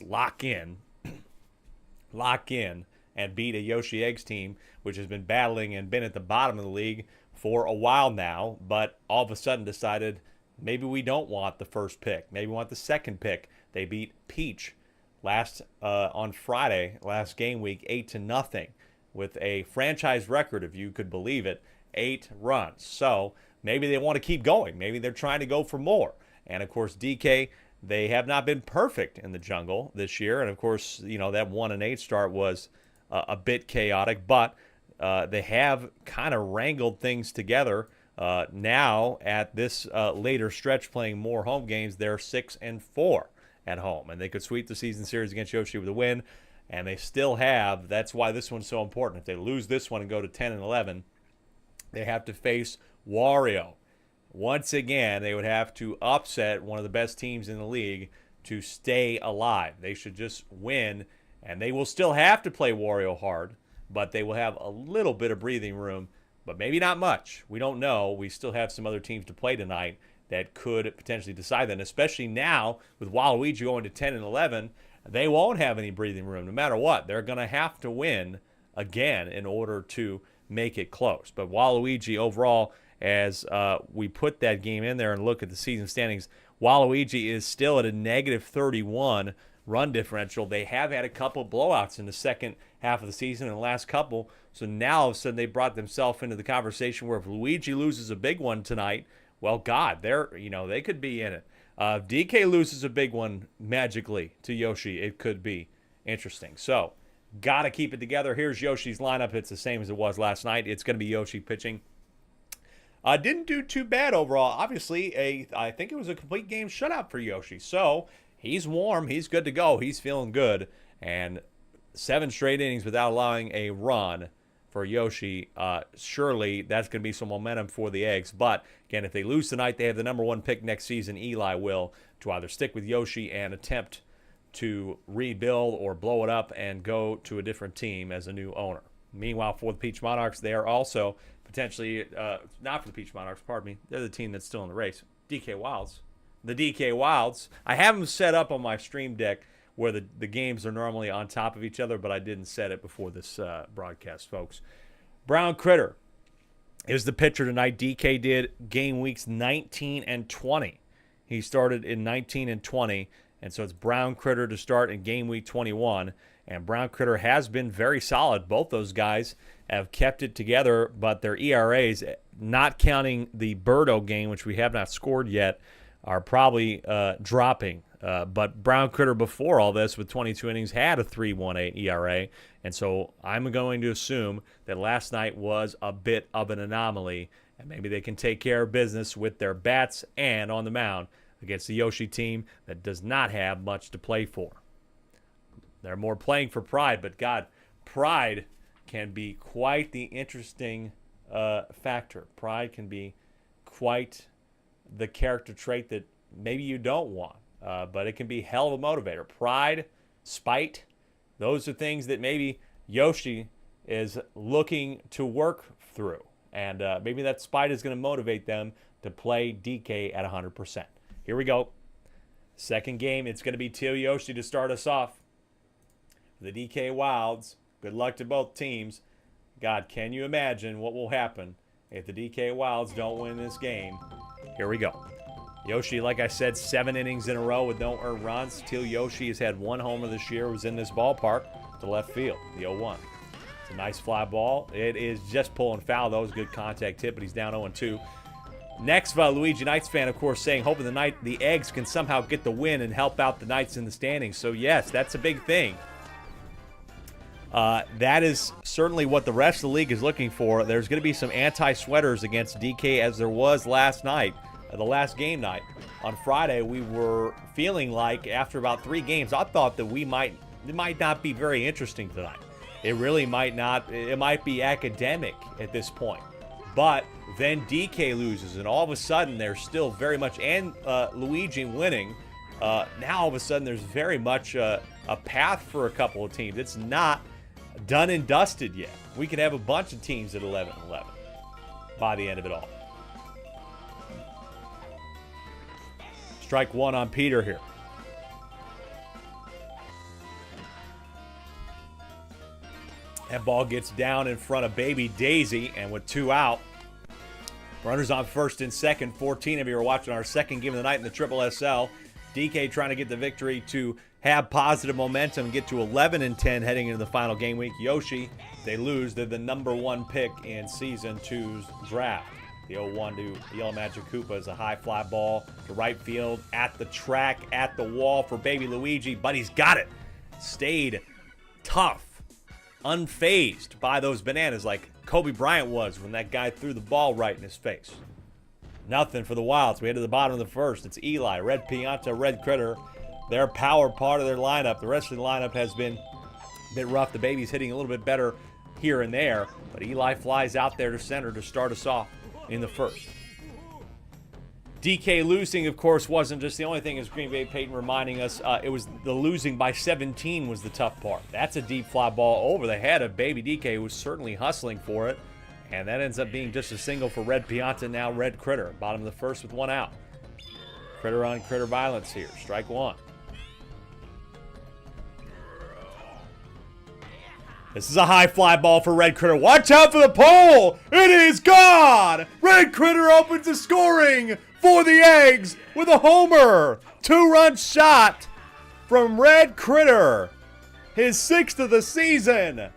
lock in and beat a Yoshi Eggs team, which has been battling and been at the bottom of the league for a while now, but all of a sudden decided maybe we don't want the first pick. Maybe we want the second pick. They beat Peach on Friday, last game week, 8-0, with a franchise record, if you could believe it, 8 runs. So maybe they want to keep going. Maybe they're trying to go for more. And, of course, DK, they have not been perfect in the jungle this year. And, of course, that 1 and 8 start was a bit chaotic. But they have kind of wrangled things together. Now, at this later stretch, playing more home games, they're 6 and 4 at home. And they could sweep the season series against Yoshi with a win. And they still have, that's why this one's so important. If they lose this one and go to 10 and 11, they have to face Wario. Once again, they would have to upset one of the best teams in the league to stay alive. They should just win, and they will still have to play Wario hard, but they will have a little bit of breathing room, but maybe not much. We don't know. We still have some other teams to play tonight that could potentially decide that, and especially now with Waluigi going to 10 and 11, they won't have any breathing room no matter what. They're going to have to win again in order to make it close. But Waluigi overall, as we put that game in there and look at the season standings, Waluigi is still at a negative 31 run differential. They have had a couple blowouts in the second half of the season and the last couple. So now all of a sudden they brought themselves into the conversation where if Luigi loses a big one tonight, well, God, they could be in it. If DK loses a big one magically to Yoshi, it could be interesting. So, got to keep it together. Here's Yoshi's lineup. It's the same as it was last night. It's going to be Yoshi pitching. Didn't do too bad overall. Obviously, I think it was a complete game shutout for Yoshi. So, he's warm. He's good to go. He's feeling good. And 7 straight innings without allowing a run for Yoshi. Surely that's going to be some momentum for the Eggs. But, again, if they lose tonight, they have the number 1 pick next season. Eli will, to either stick with Yoshi and attempt to rebuild or blow it up and go to a different team as a new owner. Meanwhile, for the Peach Monarchs, they are also potentially, not for the Peach Monarchs, pardon me, they're the team that's still in the race. DK Wilds. The DK Wilds. I have them set up on my stream deck where the games are normally on top of each other, but I didn't set it before this broadcast, folks. Brown Critter is the pitcher tonight. DK did game weeks 19 and 20. He started in 19 and 20, and so it's Brown Critter to start in game week 21. And Brown Critter has been very solid. Both those guys have kept it together, but their ERAs, not counting the Birdo game, which we have not scored yet, are probably dropping. But Brown Critter before all this with 22 innings had a 3.18 ERA. And so I'm going to assume that last night was a bit of an anomaly. And maybe they can take care of business with their bats and on the mound against the Yoshi team that does not have much to play for. They're more playing for pride, but God, pride can be quite the interesting factor. Pride can be quite the character trait that maybe you don't want, but it can be hell of a motivator. Pride, spite, those are things that maybe Yoshi is looking to work through, and maybe that spite is going to motivate them to play DK at 100%. Here we go. Second game, it's going to be Teal Yoshi to start us off. The DK Wilds, good luck to both teams. God, can you imagine what will happen if the DK Wilds don't win this game? Here we go. Yoshi, like I said, 7 innings in a row with no earned runs. Teal Yoshi has had 1 homer this year. Was in this ballpark to left field, the 0-1. It's a nice fly ball. It is just pulling foul. That was a good contact hit, but he's down 0-2. Next, Luigi Knights fan, of course, saying hoping the Eggs can somehow get the win and help out the Knights in the standings. So, yes, that's a big thing. That is certainly what the rest of the league is looking for. There's going to be some anti-sweaters against DK as there was last night, the last game night. On Friday, we were feeling like after about 3 games, I thought that it might not be very interesting tonight. It really might not. It might be academic at this point. But then DK loses, and all of a sudden there's still very much, and Luigi winning. Now all of a sudden there's very much a path for a couple of teams. It's not done and dusted yet. We could have a bunch of teams at 11-11 by the end of it all. Strike one on Peter here. That ball gets down in front of Baby Daisy, and with 2 out, runners on first and second. 14 of you are watching our second game of the night in the Triple SL. DK trying to get the victory to have positive momentum, get to 11-10 heading into the final game week. Yoshi, they lose. They're the #1 pick in Season 2's draft. The 0-1 to Yellow Magic Koopa is a high fly ball to right field, at the track, at the wall for Baby Luigi, but he's got it. Stayed tough, unfazed by those bananas like Kobe Bryant was when that guy threw the ball right in his face. Nothing for the Wilds. We head to the bottom of the first. It's Eli, Red Pianta, Red Critter. Their power part of their lineup. The rest of the lineup has been a bit rough. The Baby's hitting a little bit better here and there, but Eli flies out there to center to start us off in the first. DK losing, of course, wasn't just the only thing, as Green Bay Peyton reminding us. It was the losing by 17 was the tough part. That's a deep fly ball over the head of Baby DK, who was certainly hustling for it. And that ends up being just a single for Red Pianta, now Red Critter. Bottom of the first with 1 out. Critter on critter violence here. Strike one. This is a high fly ball for Red Critter. Watch out for the pole. It is gone. Red Critter opens the scoring for the Eggs with a homer. 2-run shot from Red Critter. His 6th of the season.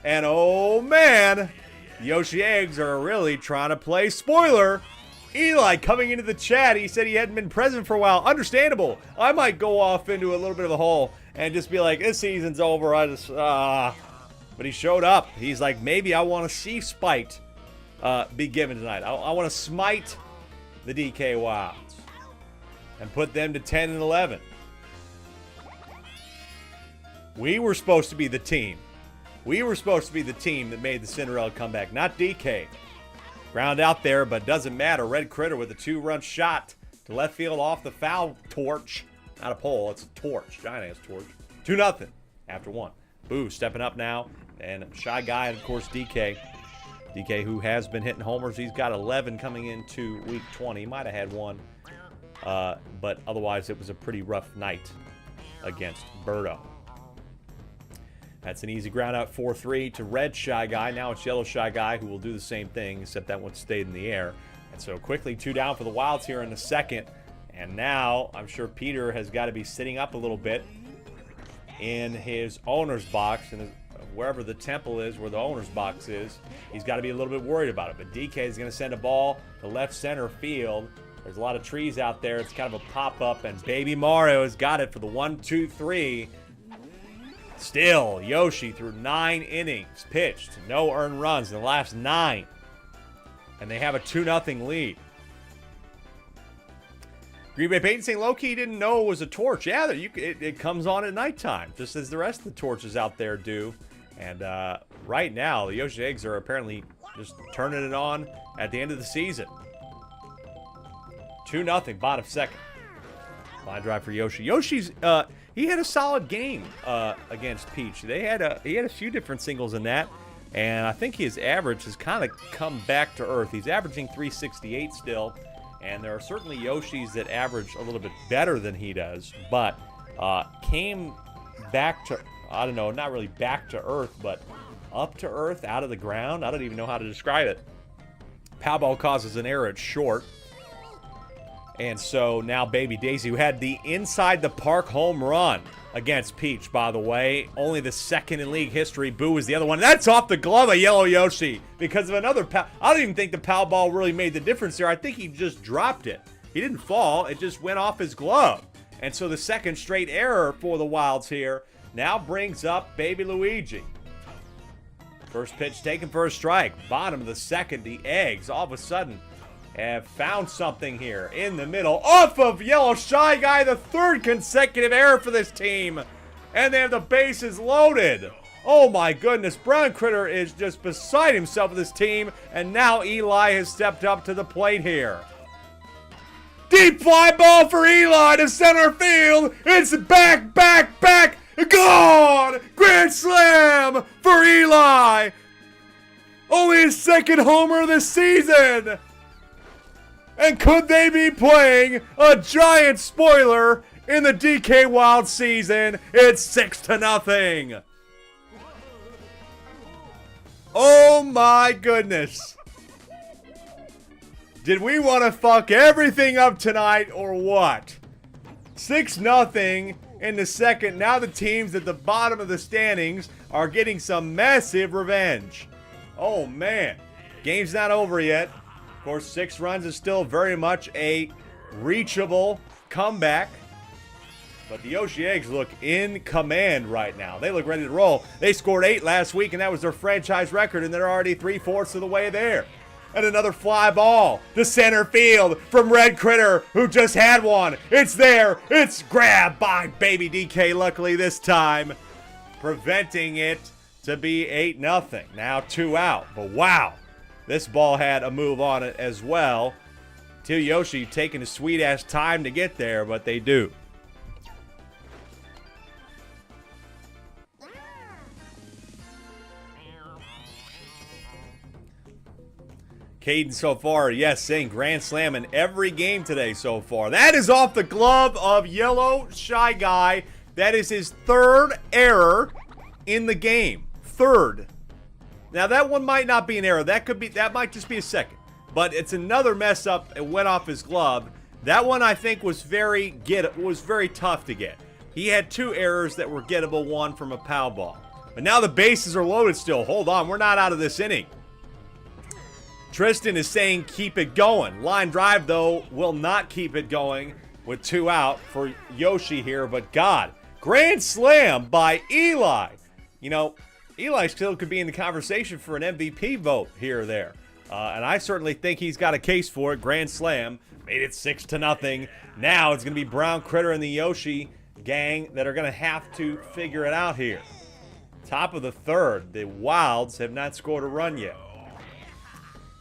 And oh man, the Yoshi Eggs are really trying to play spoiler. Eli coming into the chat. He said he hadn't been present for a while. Understandable. I might go off into a little bit of a hole and just be like, this season's over. But he showed up. He's like, maybe I want to see Spite be given tonight. I want to smite the DK Wilds and put them to 10-11. We were supposed to be the team. We were supposed to be the team that made the Cinderella comeback, not DK. Ground out there, but doesn't matter. Red Critter with a 2-run shot to left field off the foul torch. Not a pole, it's a torch. Giant ass torch. 2-0 after 1. Boo stepping up now. And Shy Guy, and of course, DK. DK, who has been hitting homers. He's got 11 coming into week 20. He might have had 1. But otherwise, it was a pretty rough night against Birdo. That's an easy ground out 4-3 to Red Shy Guy. Now it's Yellow Shy Guy, who will do the same thing, except that one stayed in the air. And so quickly 2 down for the Wilds here in the second. And now I'm sure Peter has got to be sitting up a little bit in his owner's box. And wherever the temple is, where the owner's box is, he's got to be a little bit worried about it. But DK is going to send a ball to left center field. There's a lot of trees out there. It's kind of a pop-up, and Baby Mario has got it for the 1-2-3. Still, Yoshi through 9 innings pitched, no earned runs in the last 9. And they have a 2-0 lead. Green Bay Peyton saying low-key didn't know it was a torch. Yeah, it comes on at nighttime, just as the rest of the torches out there do. And right now, the Yoshi Eggs are apparently just turning it on at the end of the season. 2-0, bottom second. Line drive for Yoshi. Yoshi's he had a solid game against Peach. He had a few different singles in that, and I think his average has kind of come back to earth. He's averaging 368 still, and there are certainly Yoshis that average a little bit better than he does, but came back to, I don't know, not really back to earth, but up to earth, out of the ground. I don't even know how to describe it. Powerball causes an error at short. And so now Baby Daisy, who had the inside the park home run against Peach, by the way. Only the second in league history. Boo is the other one. That's off the glove of Yellow Yoshi because of another pow. I don't even think the pow ball really made the difference there. I think he just dropped it. He didn't fall. It just went off his glove. And so the second straight error for the Wilds here now brings up Baby Luigi. First pitch taken for a strike. Bottom of the second, the Eggs all of a sudden have found something here in the middle. Off of Yellow Shy Guy, the third consecutive error for this team. And they have the bases loaded. Oh my goodness, Brown Critter is just beside himself with this team. And now Eli has stepped up to the plate here. Deep fly ball for Eli to center field. It's back, gone! Grand slam for Eli. Only his second homer of the season. And could they be playing a giant spoiler in the DK Wild season? It's 6-0. Oh my goodness. Did we want to fuck everything up tonight or what? 6-0 in the second. Now the teams at the bottom of the standings are getting some massive revenge. Oh man. Game's not over yet. Of course, 6 runs is still very much a reachable comeback. But the Yoshi Eggs look in command right now. They look ready to roll. They scored 8 last week, and that was their franchise record, and they're already 3/4 of the way there. And another fly ball to center field from Red Critter, who just had one. It's there. It's grabbed by Baby DK, luckily this time, preventing it to be 8-0. Now 2 out. But wow. This ball had a move on it as well. Teal Yoshi taking a sweet-ass time to get there, but they do. Caden so far, yes, saying grand slam in every game today so far. That is off the glove of Yellow Shy Guy. That is his 3rd error in the game. 3rd. Now that one might not be an error. That might just be a second. But it's another mess up. It went off his glove. That one I think was very tough to get. He had 2 errors that were gettable, one from a pow ball. But now the bases are loaded still. Hold on, we're not out of this inning. Tristan is saying keep it going. Line drive though will not keep it going with 2 out for Yoshi here. But God, grand slam by Eli. You know, Eli still could be in the conversation for an MVP vote here or there. And I certainly think he's got a case for it. Grand slam. Made it 6-0. Now it's going to be Brown Critter and the Yoshi gang that are going to have to figure it out here. Top of the 3rd. The Wilds have not scored a run yet.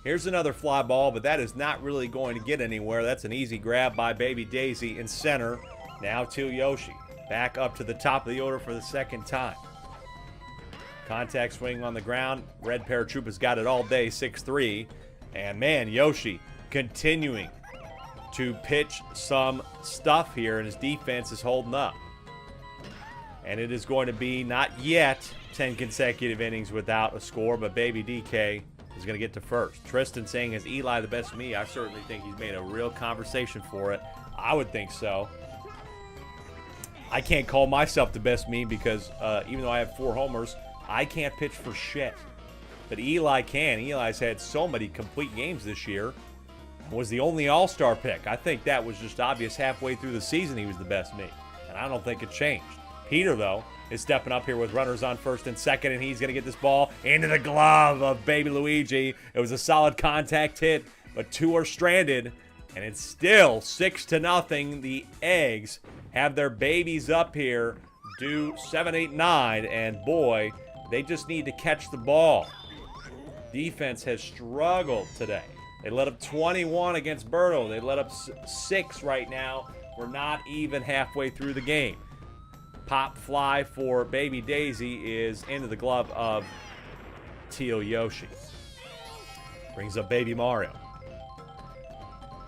Here's another fly ball, but that is not really going to get anywhere. That's an easy grab by Baby Daisy in center. Now Teal Yoshi. Back up to the top of the order for the second time. Contact swing on the ground. Red Paratroopa's got it all day, 6-3. And man, Yoshi continuing to pitch some stuff here, and his defense is holding up. And it is going to be not yet 10 consecutive innings without a score, but Baby DK is going to get to first. Tristan saying, is Eli the best me? I certainly think he's made a real conversation for it. I would think so. I can't call myself the best me because even though I have 4 homers, I can't pitch for shit. But Eli can. Eli's had so many complete games this year. Was the only all-star pick. I think that was just obvious halfway through the season he was the best me. And I don't think it changed. Peter, though, is stepping up here with runners on first and second, and he's going to get this ball into the glove of Baby Luigi. It was a solid contact hit, but 2 are stranded, and it's still 6-0. The Eggs have their babies up here, do 7, 8, 9, and boy, they just need to catch the ball. Defense has struggled today. They let up 21 against Berto. They let up 6 right now. We're not even halfway through the game. Pop fly for Baby Daisy is into the glove of Teal Yoshi. Brings up Baby Mario.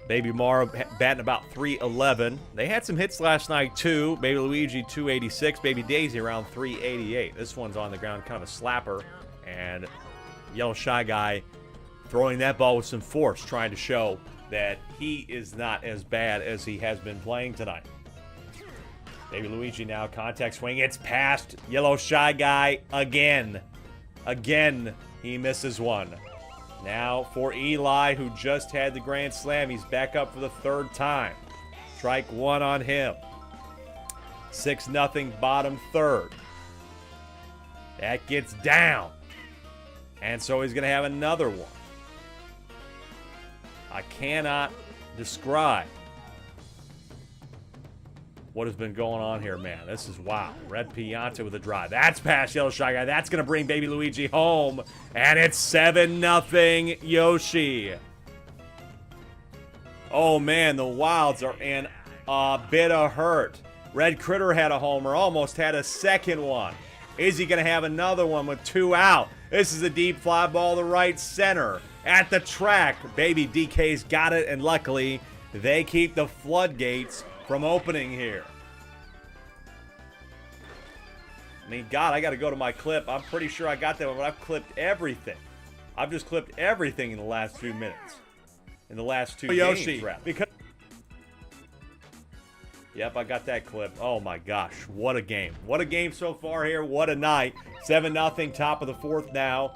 Baby Mario batting about 311. They had some hits last night too. Baby Luigi 286. Baby Daisy around 388. This one's on the ground, kind of a slapper. And Yellow Shy Guy throwing that ball with some force, trying to show that he is not as bad as he has been playing tonight. Baby Luigi now, contact swing. It's past Yellow Shy Guy again. Again, he misses one. Now for Eli, who just had the grand slam. He's back up for the third time. Strike one on him. 6-0 bottom third. That gets down. And so he's going to have another one. I cannot describe what has been going on here, man. This is wow. Red Pianta with a drive. That's past Yellow Shy Guy. That's going to bring Baby Luigi home. And it's 7-0 Yoshi. Oh, man, the Wilds are in a bit of hurt. Red Critter had a homer, almost had a second one. Is he going to have another one with 2 out? This is a deep fly ball to right center. At the track, Baby DK's got it, and luckily, they keep the floodgates from opening here. I mean, God, I got to go to my clip. I'm pretty sure I got that one, but I've clipped everything. I've just clipped everything in the last few minutes. In the last 2 Yoshi, games, because yep, I got that clip. Oh my gosh, what a game. What a game so far here. What a night. 7-0, top of the fourth now.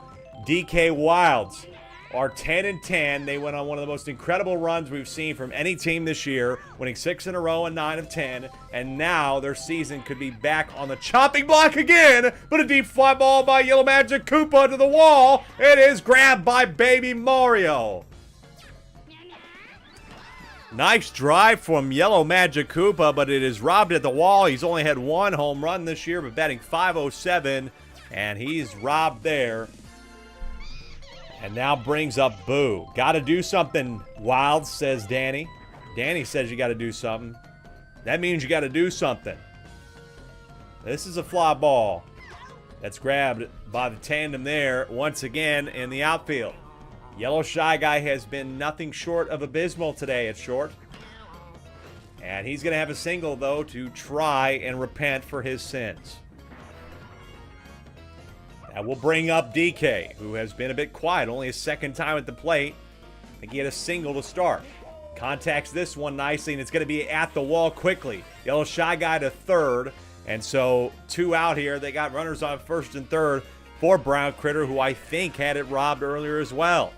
DK Wilds are 10-10. They went on one of the most incredible runs we've seen from any team this year, winning 6 in a row and 9 of 10. And now their season could be back on the chopping block again. But a deep fly ball by Yellow Magic Koopa to the wall. It is grabbed by Baby Mario. Nice drive from Yellow Magic Koopa, but it is robbed at the wall. He's only had 1 home run this year, but batting .507, and he's robbed there. And now brings up Boo. Got to do something, Wild, says Danny. Danny says you got to do something. That means you got to do something. This is a fly ball that's grabbed by the tandem there once again in the outfield. Yellow Shy Guy has been nothing short of abysmal today at short. And he's going to have a single, though, to try and repent for his sins. That will bring up DK, who has been a bit quiet, only his second time at the plate. I think he had a single to start. Contacts this one nicely, and it's going to be at the wall quickly. Yellow Shy Guy to third. And so 2 out here. They got runners on first and third for Brown Critter, who I think had it robbed earlier as well.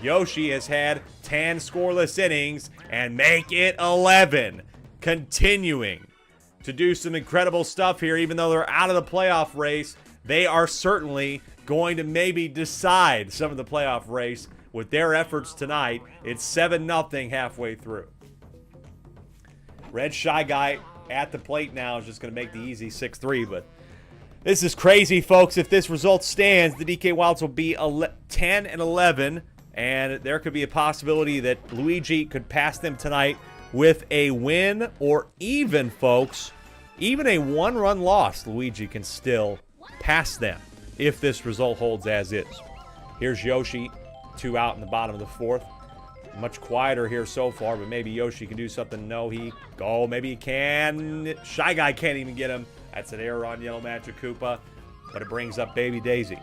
Yoshi has had 10 scoreless innings and make it 11. Continuing to do some incredible stuff here. Even though they're out of the playoff race, they are certainly going to maybe decide some of the playoff race with their efforts tonight. It's 7-0 halfway through. Red Shy Guy at the plate now is just going to make the easy 6-3, but this is crazy, folks. If this result stands, the DK Wilds will be 10-11. And there could be a possibility that Luigi could pass them tonight with a win, or even, folks, even a 1-run loss. Luigi can still pass them if this result holds as is. Here's Yoshi, 2 out in the bottom of the fourth. Much quieter here so far, but maybe Yoshi can do something. No, maybe he can. Shy Guy can't even get him. That's an error on Yellow Magic Koopa, but it brings up Baby Daisy.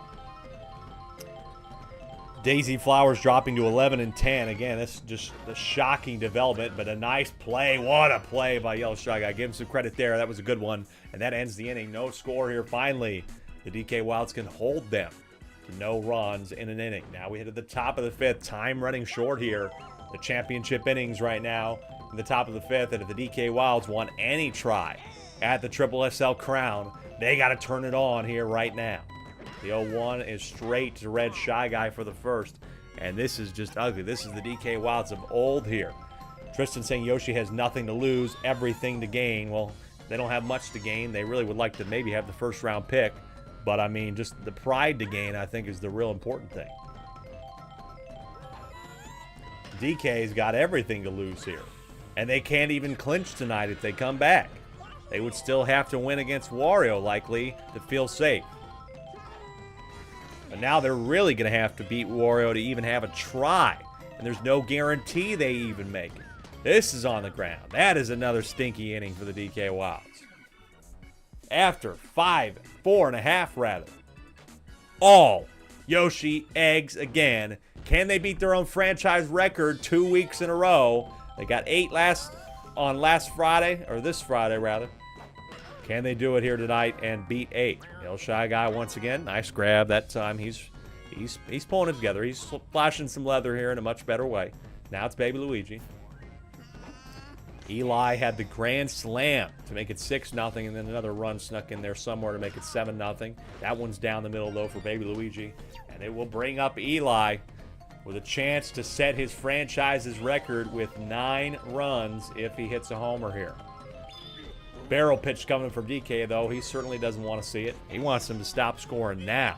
Daisy Flowers dropping to 11-10. Again, this is just a shocking development, but a nice play. What a play by Yellow Shy Guy. Give him some credit there. That was a good one. And that ends the inning. No score here. Finally, the DK Wilds can hold them to no runs in an inning. Now we hit at the top of the fifth. Time running short here. The championship innings right now in the top of the fifth. And if the DK Wilds want any try at the SSSL crown, they got to turn it on here right now. The 0-1 is straight to Red Shy Guy for the first. And this is just ugly. This is the DK Wilds of old here. Tristan saying Yoshi has nothing to lose, everything to gain. Well, they don't have much to gain. They really would like to maybe have the first-round pick. But, I mean, just the pride to gain, I think, is the real important thing. DK's got everything to lose here. And they can't even clinch tonight if they come back. They would still have to win against Wario, likely, to feel safe. But now they're really going to have to beat Wario to even have a try. And there's no guarantee they even make it. This is on the ground. That is another stinky inning for the DK Wilds. After 4.5 rather. All Yoshi eggs again. Can they beat their own franchise record 2 weeks in a row? They got 8 last on last Friday, or this Friday rather. Can they do it here tonight and beat 8? El Shy Guy once again. Nice grab that time. He's pulling it together. He's flashing some leather here in a much better way. Now it's Baby Luigi. Eli had the grand slam to make it 6-0, and then another run snuck in there somewhere to make it 7-0. That one's down the middle, though, for Baby Luigi. And it will bring up Eli with a chance to set his franchise's record with 9 runs if he hits a homer here. Barrel pitch coming from DK, though. He certainly doesn't want to see it. He wants him to stop scoring now.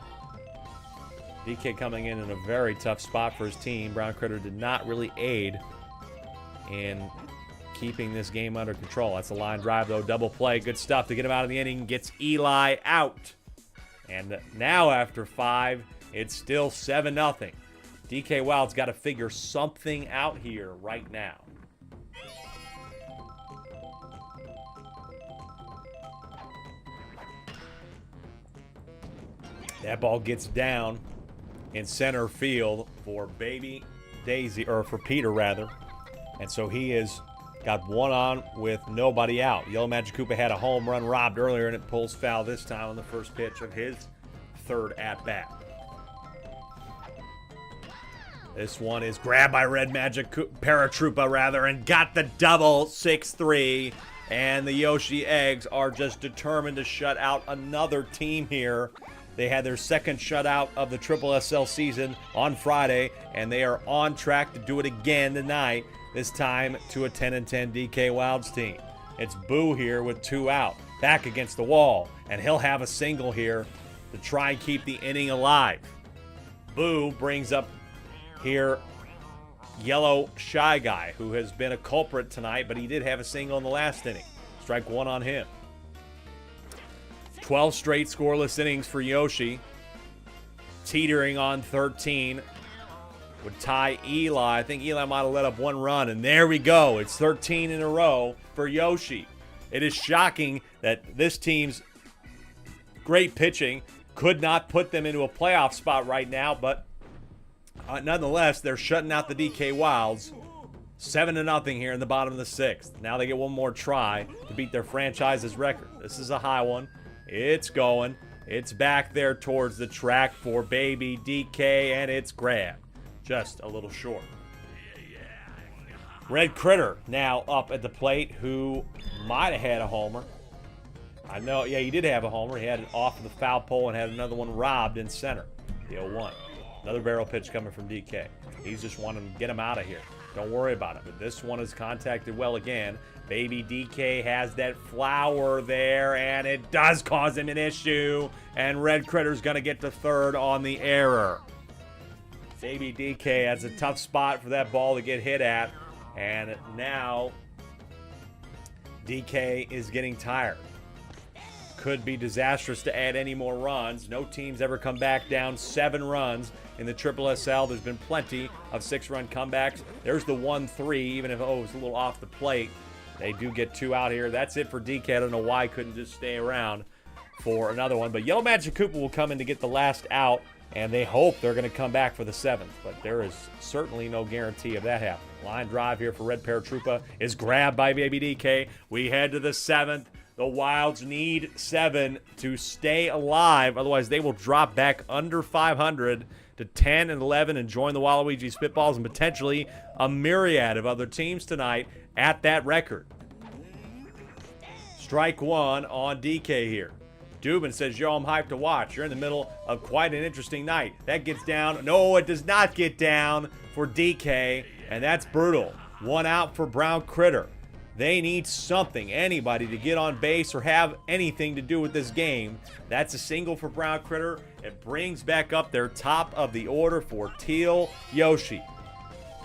DK coming in a very tough spot for his team. Brown Critter did not really aid in keeping this game under control. That's a line drive, though. Double play. Good stuff to get him out of the inning. Gets Eli out. And now after 5, it's still 7-0. DK Wild's got to figure something out here right now. That ball gets down in center field for Baby Daisy, or for Peter rather. And so he is got one on with nobody out. Yellow Magic Koopa had a home run robbed earlier, and it pulls foul this time on the first pitch of his 3rd at-bat. This one is grabbed by Red Magic Paratroopa, rather, and got the double 6-3. And the Yoshi Eggs are just determined to shut out another team here. They had their 2nd shutout of the SSSL season on Friday, and they are on track to do it again tonight, this time to a 10-10 DK Wilds team. It's Boo here with 2 out, back against the wall, and he'll have a single here to try and keep the inning alive. Boo brings up here Yellow Shy Guy, who has been a culprit tonight, but he did have a single in the last inning. Strike 1 on him. 12 straight scoreless innings for Yoshi. Teetering on 13 would tie Eli. I think Eli might have let up 1 run, and there we go. It's 13 in a row for Yoshi. It is shocking that this team's great pitching could not put them into a playoff spot right now, but nonetheless, they're shutting out the DK Wilds. 7-0 here in the bottom of the 6th. Now they get one more try to beat their franchise's record. This is a high one. It's going. It's back there towards the track for Baby DK, and it's grabbed. Just a little short. Red Critter now up at the plate, who might have had a homer. I know, yeah, he did have a homer. He had it off of the foul pole and had another one robbed in center. The 0-1. Another barrel pitch coming from DK. He's just wanting to get him out of here. Don't worry about it. But this one is contacted well again. Baby DK has that flower there, and it does cause him an issue. And Red Critter's going to get to 3rd on the error. Baby DK has a tough spot for that ball to get hit at. And now DK is getting tired. Could be disastrous to add any more runs. No team's ever come back down 7 runs in the SSSL. There's been plenty of 6-run comebacks. There's the 1-3, even if it was a little off the plate. They do get 2 out here. That's it for DK. I don't know why he couldn't just stay around for another one. But Yellow Magic Koopa will come in to get the last out, and they hope they're going to come back for the 7th. But there is certainly no guarantee of that happening. Line drive here for Red Paratroopa is grabbed by Baby DK. We head to the 7th. The Wilds need 7 to stay alive. Otherwise, they will drop back under 500 to 10-11 and join the Waluigi Spitballs and potentially a myriad of other teams tonight at that record. Strike 1 on DK here. Dubin says, yo, I'm hyped to watch. You're in the middle of quite an interesting night. That gets down. No, it does not get down for DK, and that's brutal. 1 out for Brown Critter. They need something, anybody, to get on base or have anything to do with this game. That's a single for Brown Critter. It brings back up their top of the order for Teal Yoshi.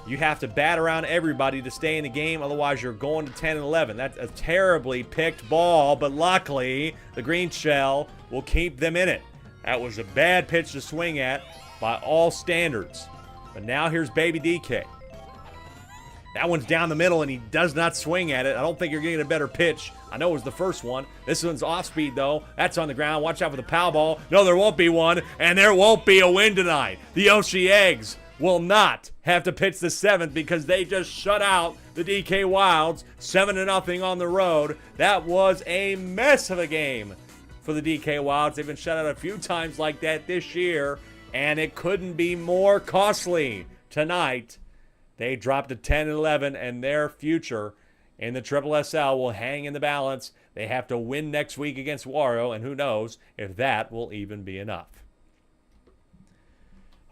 You have to bat around everybody to stay in the game, otherwise you're going to 10-11. That's a terribly picked ball, but luckily the green shell will keep them in it. That was a bad pitch to swing at by all standards. But now here's Baby DK. That one's down the middle, and he does not swing at it. I don't think you're getting a better pitch. I know it was the first one. This one's off speed, though. That's on the ground. Watch out for the foul ball. No, there won't be one, and there won't be a win tonight. The Yoshi Eggs will not have to pitch the 7th because they just shut out the DK Wilds 7-0 on the road. That was a mess of a game for the DK Wilds. They've been shut out a few times like that this year, and it couldn't be more costly. Tonight, they dropped to 10-11, and their future in the SSSL will hang in the balance. They have to win next week against Wario, and who knows if that will even be enough.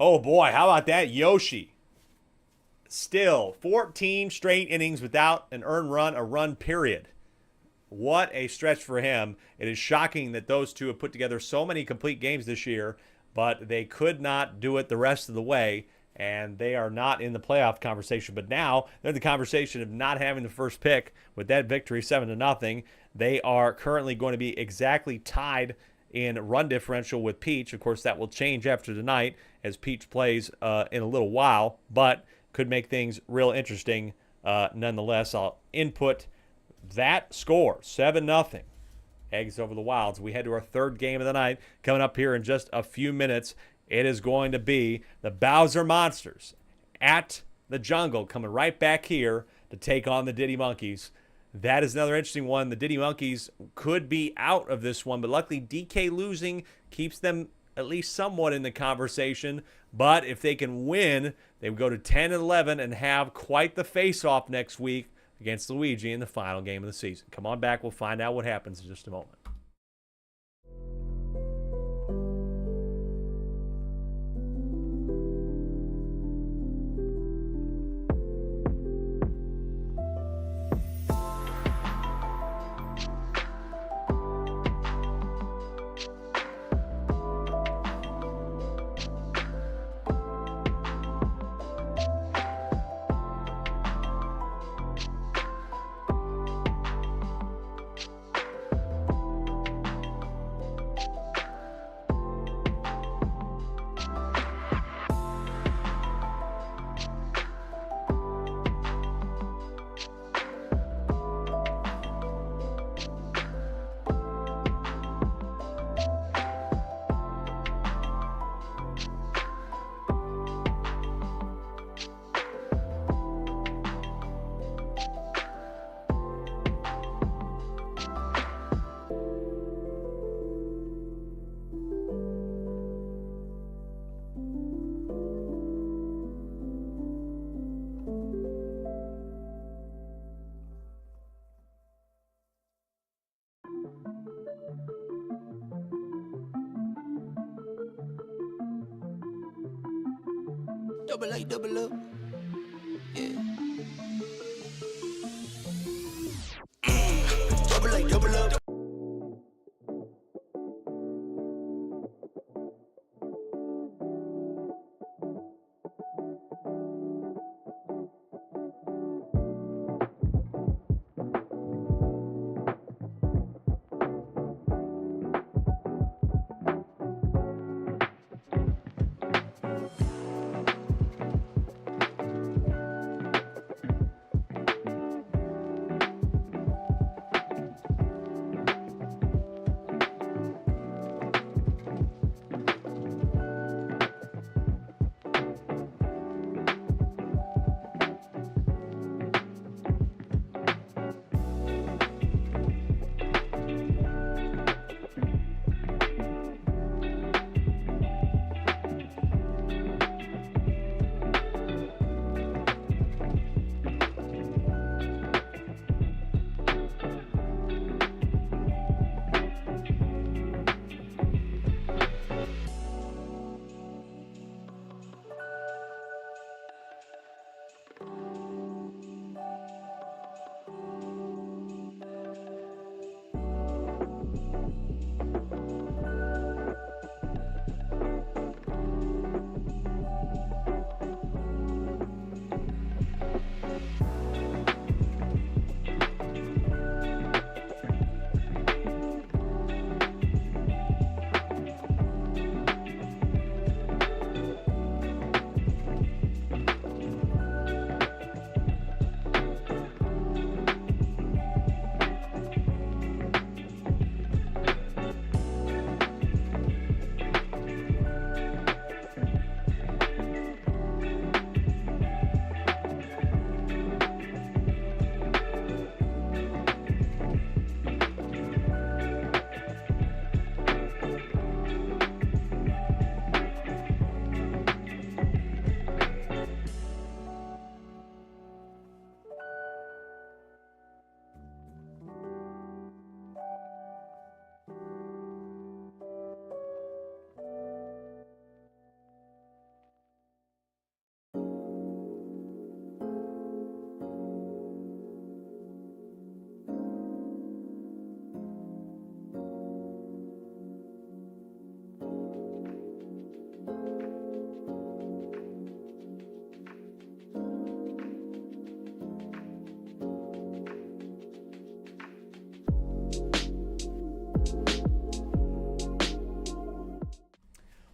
Oh boy, how about that Yoshi? Still, 14 straight innings without an earned run, a run period. What a stretch for him. It is shocking that those two have put together so many complete games this year, but they could not do it the rest of the way, and they are not in the playoff conversation. But now they're in the conversation of not having the first pick with that victory, 7-0. They are currently going to be exactly tied in run differential with Peach. Of course, that will change after tonight as Peach plays in a little while, but could make things real interesting nonetheless. I'll input that score, 7-0. Eggs over the Wilds. We head to our third game of the night coming up here in just a few minutes. It is going to be the Bowser Monsters at the Jungle coming right back here to take on the Diddy Monkeys. That is another interesting one. The Diddy Monkeys could be out of this one, but luckily DK losing keeps them at least somewhat in the conversation. But if they can win, they would go to 10-11 and have quite the face-off next week against Luigi in the final game of the season. Come on back. We'll find out what happens in just a moment. Double A, double up. Yeah. Double A, double up.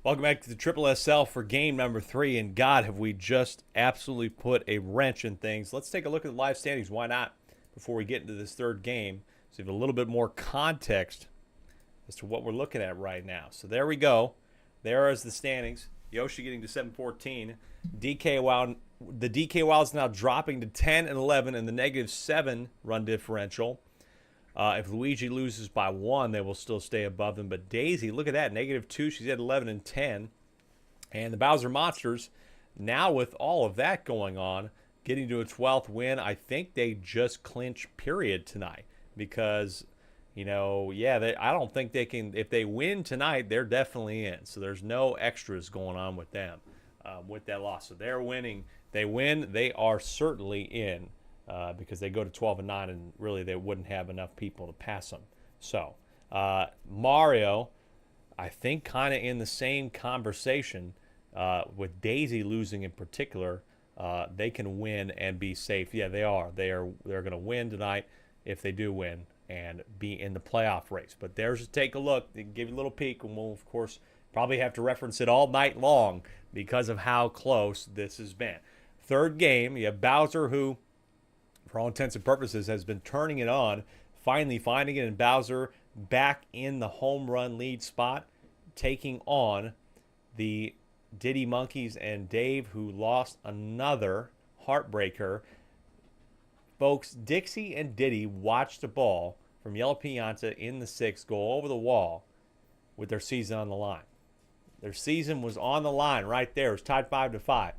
Welcome back to the Triple SL for game number 3. And God, have we just absolutely put a wrench in things. Let's take a look at the live standings. Why not? Before we get into this third game, so you have a little bit more context as to what we're looking at right now. So there we go. There is the standings. Yoshi getting to 7-14. DK Wild, the DK Wild is now dropping to 10 and 11 in the -7 run differential. If Luigi loses by 1, they will still stay above them. But Daisy, look at that, -2. She's at 11 and 10. And the Bowser Monsters, now with all of that going on, getting to a 12th win. I think they just clinch period tonight because, you know, yeah, I don't think they can. If they win tonight, they're definitely in. So there's no extras going on with them with that loss. So they're winning. They win. They are certainly in. Because they go to 12 and 9, and really they wouldn't have enough people to pass them. So Mario, I think, kind of in the same conversation with Daisy losing in particular. They can win and be safe. Yeah, they are. They're going to win tonight if they do win and be in the playoff race. But there's a take a look. They can give you a little peek, and we'll of course probably have to reference it all night long because of how close this has been. Third game, you have Bowser, who, for all intents and purposes, has been turning it on, finally finding it, and Bowser back in the home run lead spot, taking on the Diddy Monkeys and Dave, who lost another heartbreaker. Folks, Dixie and Diddy watched the ball from Yellow Pianta in the 6th go over the wall with their season on the line. Their season was on the line right there. It was tied 5-5.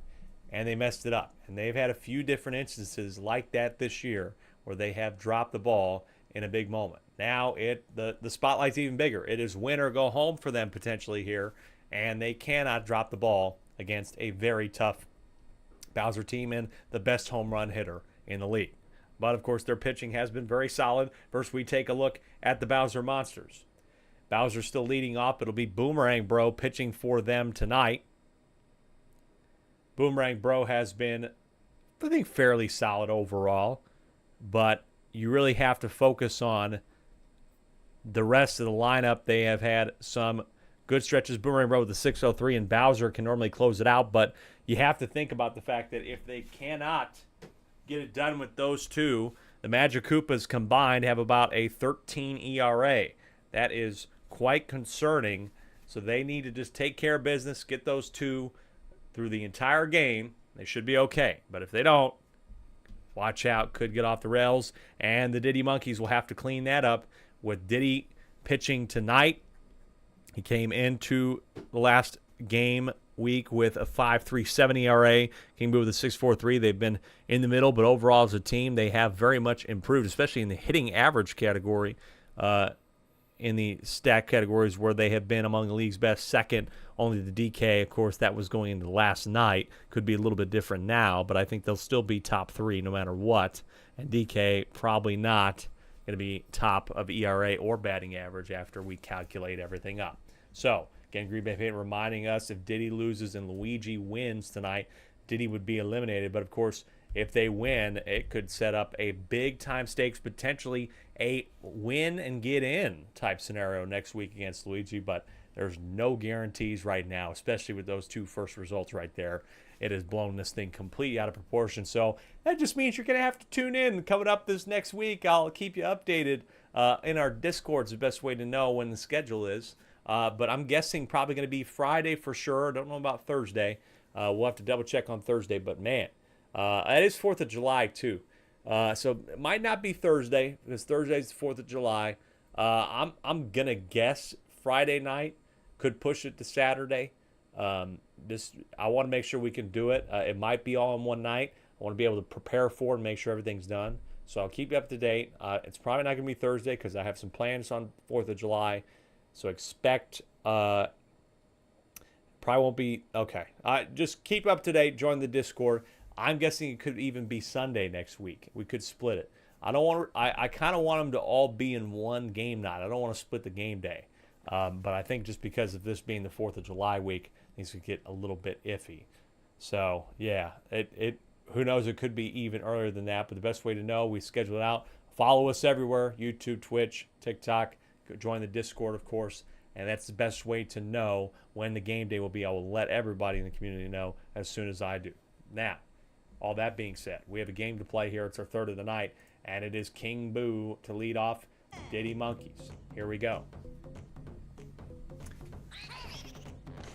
And they messed it up. And they've had a few different instances like that this year where they have dropped the ball in a big moment. Now the spotlight's even bigger. It is win or go home for them potentially here, and they cannot drop the ball against a very tough Bowser team and the best home run hitter in the league. But, of course, their pitching has been very solid. First, we take a look at the Bowser Monsters. Bowser's still leading off. It'll be Boomerang Bro pitching for them tonight. Boomerang Bro has been, I think, fairly solid overall, but you really have to focus on the rest of the lineup. They have had some good stretches. Boomerang Bro with the 603, and Bowser can normally close it out, but you have to think about the fact that if they cannot get it done with those two, the Magic Koopas combined have about a 13 ERA. That is quite concerning, so they need to just take care of business, get those two through the entire game. They should be okay. But if they don't, watch out, could get off the rails. And the Diddy Monkeys will have to clean that up with Diddy pitching tonight. He came into the last game week with a 5.37 ERA. Came with a 6.43. They've been in the middle, but overall as a team, they have very much improved, especially in the hitting average category. In the stat categories where they have been among the league's best, second only the DK. Of course, that was going into last night. Could be a little bit different now, but I think they'll still be top 3 no matter what. And DK probably not going to be top of ERA or batting average after we calculate everything up. So, again, Green Bay Paint reminding us if Diddy loses and Luigi wins tonight, Diddy would be eliminated. But, of course, if they win, it could set up a big-time stakes, potentially a win and get in type scenario next week against Luigi. But there's no guarantees right now, especially with those two first results right there. It has blown this thing completely out of proportion. So that just means you're going to have to tune in. Coming up this next week, I'll keep you updated in our Discord. It's the best way to know when the schedule is. But I'm guessing probably going to be Friday for sure. Don't know about Thursday. We'll have to double-check on Thursday. But, man, it is 4th of July, too. So it might not be Thursday because Thursday's the 4th of July. I'm going to guess Friday night. Could push it to Saturday. I want to make sure we can do it. It might be all in one night. I want to be able to prepare for it and make sure everything's done. So I'll keep you up to date. It's probably not going to be Thursday because I have some plans on 4th of July. So expect probably won't be okay. Just keep up to date. Join the Discord. I'm guessing it could even be Sunday next week. We could split it. I don't want. I kind of want them to all be in one game night. I don't want to split the game day. But I think just because of this being the 4th of July week, things could get a little bit iffy. So yeah, who knows? It could be even earlier than that. But the best way to know, we schedule it out. Follow us everywhere: YouTube, Twitch, TikTok. Join the Discord, of course, and that's the best way to know when the game day will be. I will let everybody in the community know as soon as I do. Now, all that being said, we have a game to play here. It's our third of the night, and it is King Boo to lead off Diddy Monkeys. Here we go.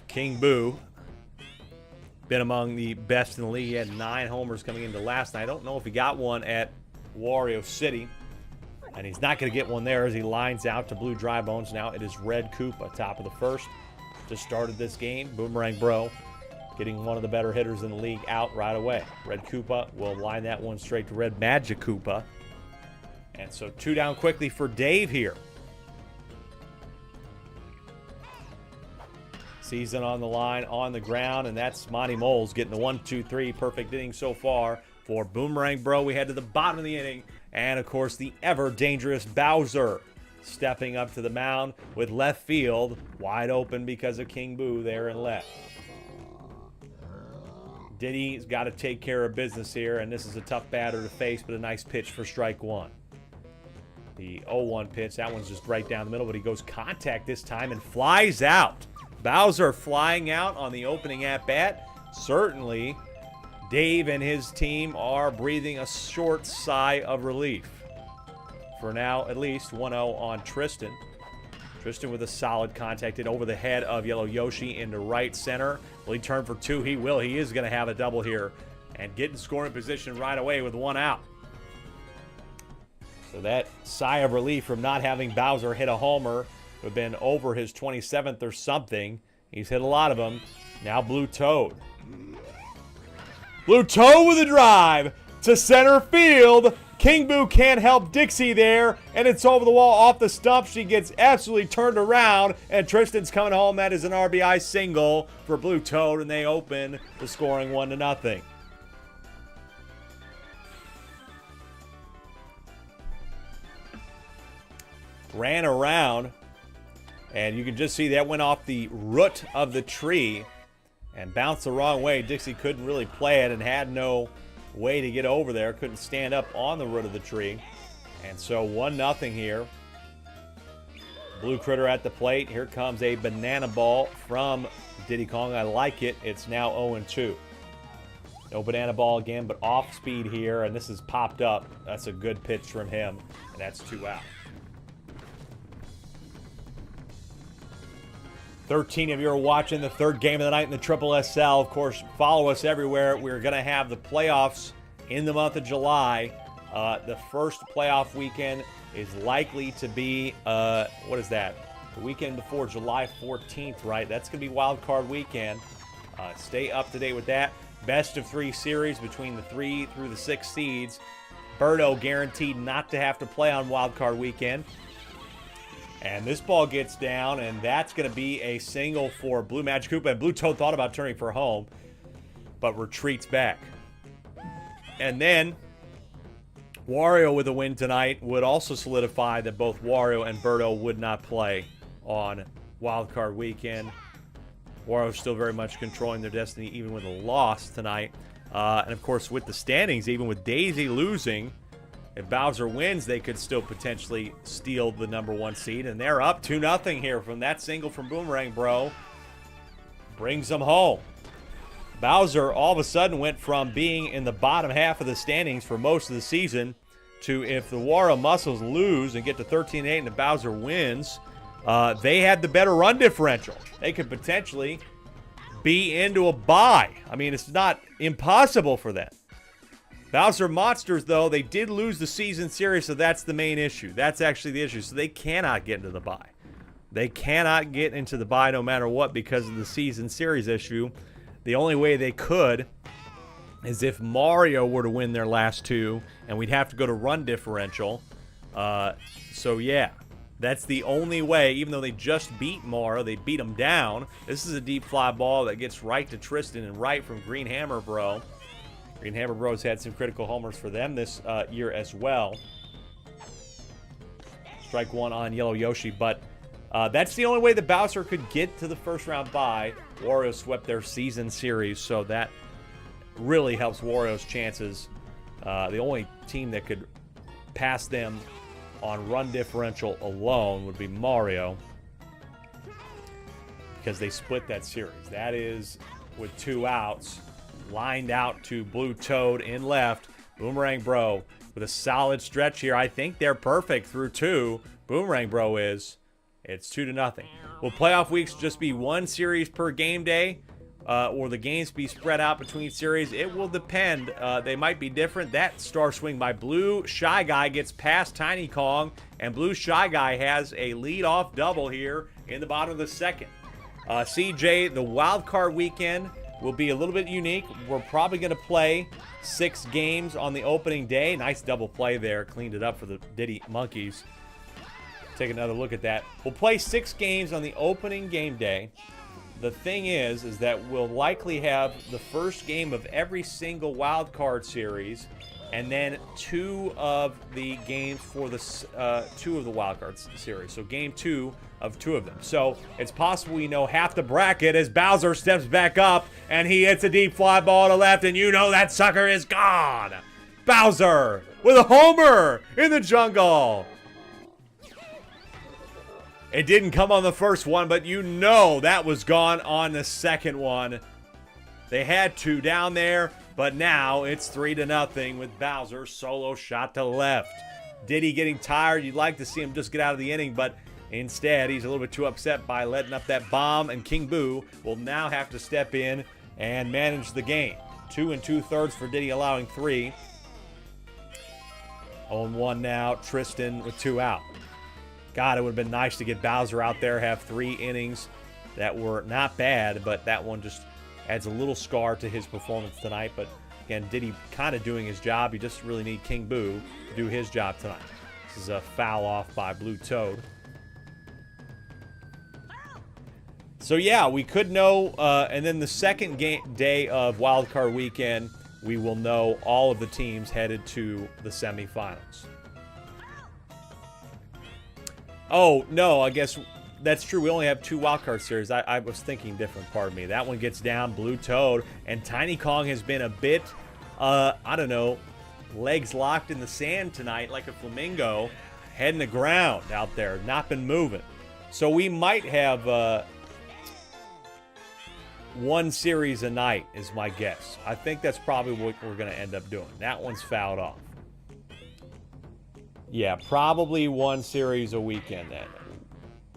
King Boo, been among the best in the league. He had 9 homers coming into last night. I don't know if he got one at Wario City, and he's not going to get one there as he lines out to Blue Dry Bones. Now it is Red Koopa, top of the first. Just started this game. Boomerang Bro getting one of the better hitters in the league out right away. Red Koopa will line that one straight to Red Magic Koopa. And so 2 down quickly for Dave here. Season on the line, on the ground, and that's Monty Moles getting the 1-2-3 perfect inning so far for Boomerang Bro. We head to the bottom of the inning, and of course the ever dangerous Bowser stepping up to the mound with left field wide open because of King Boo there in left. Diddy's got to take care of business here, and this is a tough batter to face, but a nice pitch for strike one. The 0-1 pitch, that one's just right down the middle, but he goes contact this time and flies out. Bowser flying out on the opening at-bat. Certainly, Dave and his team are breathing a short sigh of relief. For now, at least 1-0 on Tristan. Tristan with a solid contact hit over the head of Yellow Yoshi into right center. Will he turn for 2? He will. He is going to have a double here and get in scoring position right away with 1 out. So that sigh of relief from not having Bowser hit a homer would have been over his 27th or something. He's hit a lot of them. Now Blue Toad. Blue Toad with a drive to center field. King Boo can't help Dixie there, and it's over the wall off the stump. She gets absolutely turned around, and Tristan's coming home. That is an RBI single for Blue Toad, and they open the scoring 1-0. Ran around, and you can just see that went off the root of the tree and bounced the wrong way. Dixie couldn't really play it and had no way to get over there. Couldn't stand up on the root of the tree. And so 1-0 here. Blue Critter at the plate. Here comes a banana ball from Diddy Kong. I like it. It's now 0-2. No banana ball again, but off speed here, and this is popped up. That's a good pitch from him, and that's 2 out. 13 of you are watching the third game of the night in the Triple SL. Of course, follow us everywhere. We're going to have the playoffs in the month of July. The first playoff weekend is likely to be, what is that? The weekend before July 14th, right? That's going to be Wild Card Weekend. Stay up to date with that. Best of 3 series between the 3 through the 6 seeds. Birdo guaranteed not to have to play on Wild Card Weekend. And this ball gets down, and that's going to be a single for Blue Magic Koopa. And Blue Toad thought about turning for home, but retreats back. And then Wario with a win tonight would also solidify that both Wario and Birdo would not play on Wild Card Weekend. Wario's still very much controlling their destiny, even with a loss tonight. And, of course, with the standings, even with Daisy losing, if Bowser wins, they could still potentially steal the #1 seed. And they're up 2-0 here from that single from Boomerang Bro. Brings them home. Bowser all of a sudden went from being in the bottom half of the standings for most of the season to, if the Wario Muscles lose and get to 13-8 and the Bowser wins, they had the better run differential. They could potentially be into a bye. I mean, it's not impossible for them. Bowser Monsters, though, they did lose the season series, so that's the main issue. That's actually the issue. So they cannot get into the bye. They cannot get into the bye no matter what because of the season series issue. The only way they could is if Mario were to win their last 2, and we'd have to go to run differential. So, yeah, that's the only way. Even though they just beat Mario, they beat him down. This is a deep fly ball that gets right to Tristan and right from Green Hammer Bro. Green Hammer Bros had some critical homers for them this year as well. Strike 1 on Yellow Yoshi, but that's the only way the Bowser could get to the first round bye. Wario swept their season series, so that really helps Wario's chances. The only team that could pass them on run differential alone would be Mario. because they split that series. That is with 2 outs, lined out to Blue Toad in left. Boomerang Bro with a solid stretch here. I think they're perfect through 2. Boomerang Bro is. It's 2-0. Will playoff weeks just be 1 series per game day? Or the games be spread out between series? It will depend. They might be different. That star swing by Blue Shy Guy gets past Tiny Kong, and Blue Shy Guy has a lead-off double here in the bottom of the second. CJ, the wild card weekend will be a little bit unique. We're probably going to play 6 games on the opening day. Nice double play there. Cleaned it up for the Diddy Monkeys. Take another look at that. We'll play 6 games on the opening game day. The thing is that we'll likely have the first game of every single wild card series, and then 2 of the games for the 2 of the wild card series. So game 2 of 2 of them. So it's possible we know half the bracket as Bowser steps back up and he hits a deep fly ball to left, and you know that sucker is gone. Bowser with a homer in the jungle. It didn't come on the first one, but you know that was gone on the second one. They had 2 down there, but now it's 3-0 with Bowser solo shot to left. Diddy getting tired. You'd like to see him just get out of the inning, but instead he's a little bit too upset by letting up that bomb, and King Boo will now have to step in and manage the game. 2 2/3 for Diddy, allowing 3. 0-1 now. Tristan with 2 out. God, it would have been nice to get Bowser out there, have 3 innings that were not bad, but that one just adds a little scar to his performance tonight. But again, Diddy kind of doing his job. You just really need King Boo to do his job tonight. This is a foul off by Blue Toad. So yeah, we could know, and then the second day of Wild Card Weekend, we will know all of the teams headed to the semifinals. Oh, no, I guess that's true. We only have 2 wildcard series. I was thinking different, pardon me. That one gets down, Blue Toad, and Tiny Kong has been a bit, I don't know, legs locked in the sand tonight like a flamingo, head in the ground out there, not been moving. So we might have 1 series a night is my guess. I think that's probably what we're going to end up doing. That one's fouled off. Yeah, probably 1 series a weekend then.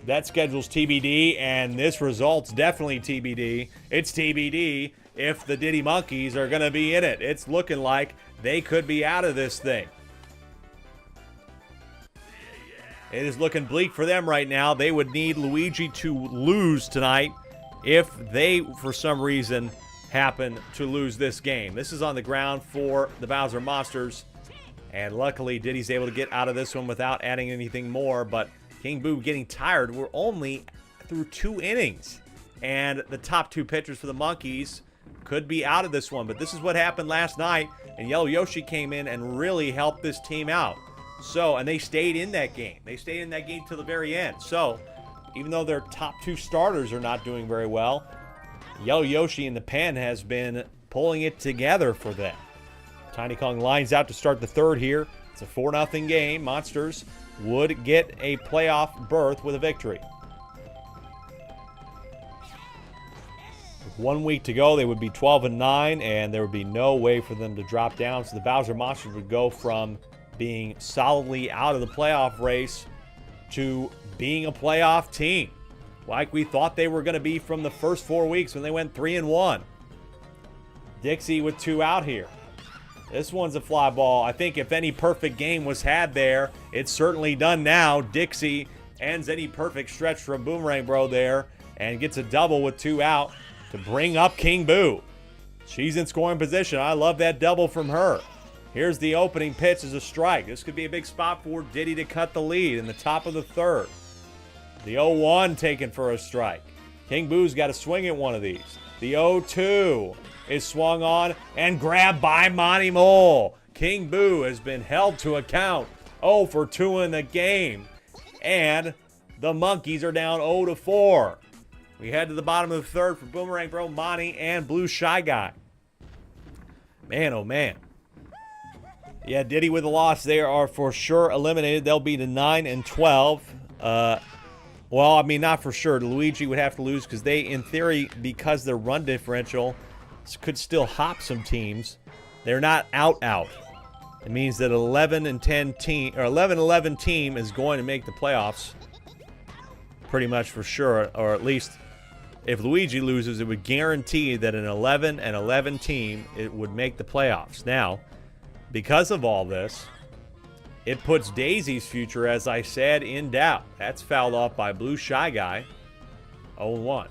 That schedule's TBD, and this result's definitely TBD. It's TBD if the Diddy Monkeys are going to be in it. It's looking like they could be out of this thing. It is looking bleak for them right now. They would need Luigi to lose tonight if they, for some reason, happen to lose this game. This is on the ground for the Bowser Monsters. And luckily, Diddy's able to get out of this one without adding anything more. But King Boo getting tired. We're only through 2 innings. And the top 2 pitchers for the Monkeys could be out of this one. But this is what happened last night. And Yellow Yoshi came in and really helped this team out. So, and they stayed in that game. They stayed in that game till the very end. So, even though their top 2 starters are not doing very well, Yellow Yoshi in the pen has been pulling it together for them. Tiny Kong lines out to start the 3rd here. It's a 4-0 game. Monsters would get a playoff berth with a victory. With 1 week to go, they would be 12-9, and there would be no way for them to drop down. So the Bowser Monsters would go from being solidly out of the playoff race to being a playoff team, like we thought they were going to be from the first 4 weeks when they went 3-1. Dixie with 2 out here. This one's a fly ball. I think if any perfect game was had there, it's certainly done now. Dixie ends any perfect stretch from Boomerang Bro there and gets a double with 2 out to bring up King Boo. She's in scoring position. I love that double from her. Here's the opening pitch as a strike. This could be a big spot for Diddy to cut the lead in the top of the 3rd. The 0-1 taken for a strike. King Boo's got to swing at one of these. The 0-2 is swung on and grabbed by Monty Mole. King Boo has been held to account. 0 for 2 in the game. And the Monkeys are down 0-4. We head to the bottom of the 3rd for Boomerang Bro, Monty, and Blue Shy Guy. Man, oh man. Yeah, Diddy with a loss. They are for sure eliminated. They'll be to 9-12. Well, I mean, not for sure. Luigi would have to lose because they, in theory, because their run differential could still hop some teams. They're not out. It means that 11-10 team or 11-11 team is going to make the playoffs, pretty much for sure. Or at least, if Luigi loses, it would guarantee that an 11-11 team it would make the playoffs. Now, because of all this, it puts Daisy's future, as I said, in doubt. That's fouled off by Blue Shy Guy. 0-1.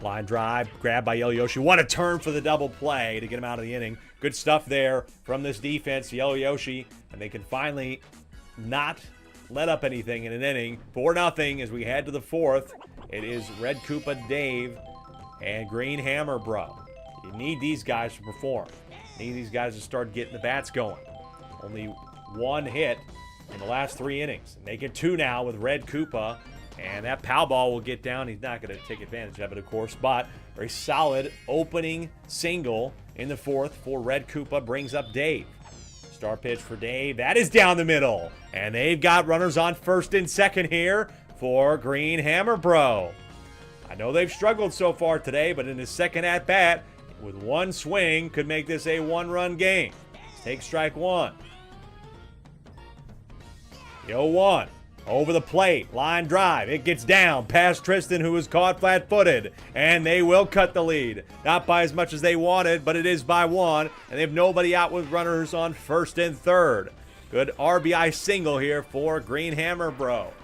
Line drive, grab by Yellow Yoshi. What a turn for the double play to get him out of the inning. Good stuff there from this defense, Yellow Yoshi. And they can finally not let up anything in an inning. 4-0 as we head to the fourth. It is Red Koopa Dave and Green Hammer Bro. You need these guys to perform. You need these guys to start getting the bats going. Only one hit in the last 3 innings. Make it 2 now with Red Koopa. And that pow ball will get down. He's not going to take advantage of it, of course. But very solid opening single in the fourth for Red Koopa. Brings up Dave. Star pitch for Dave. That is down the middle. And they've got runners on first and second here for Green Hammer Bro. I know they've struggled so far today, but in his second at-bat, with one swing, could make this a 1-run game. Let's take strike one. The 0-1. Over the plate. Line drive. It gets down past Tristan, who was caught flat-footed. And they will cut the lead. Not by as much as they wanted, but it is by 1. And they have nobody out with runners on first and third. Good RBI single here for Green Hammer Bro.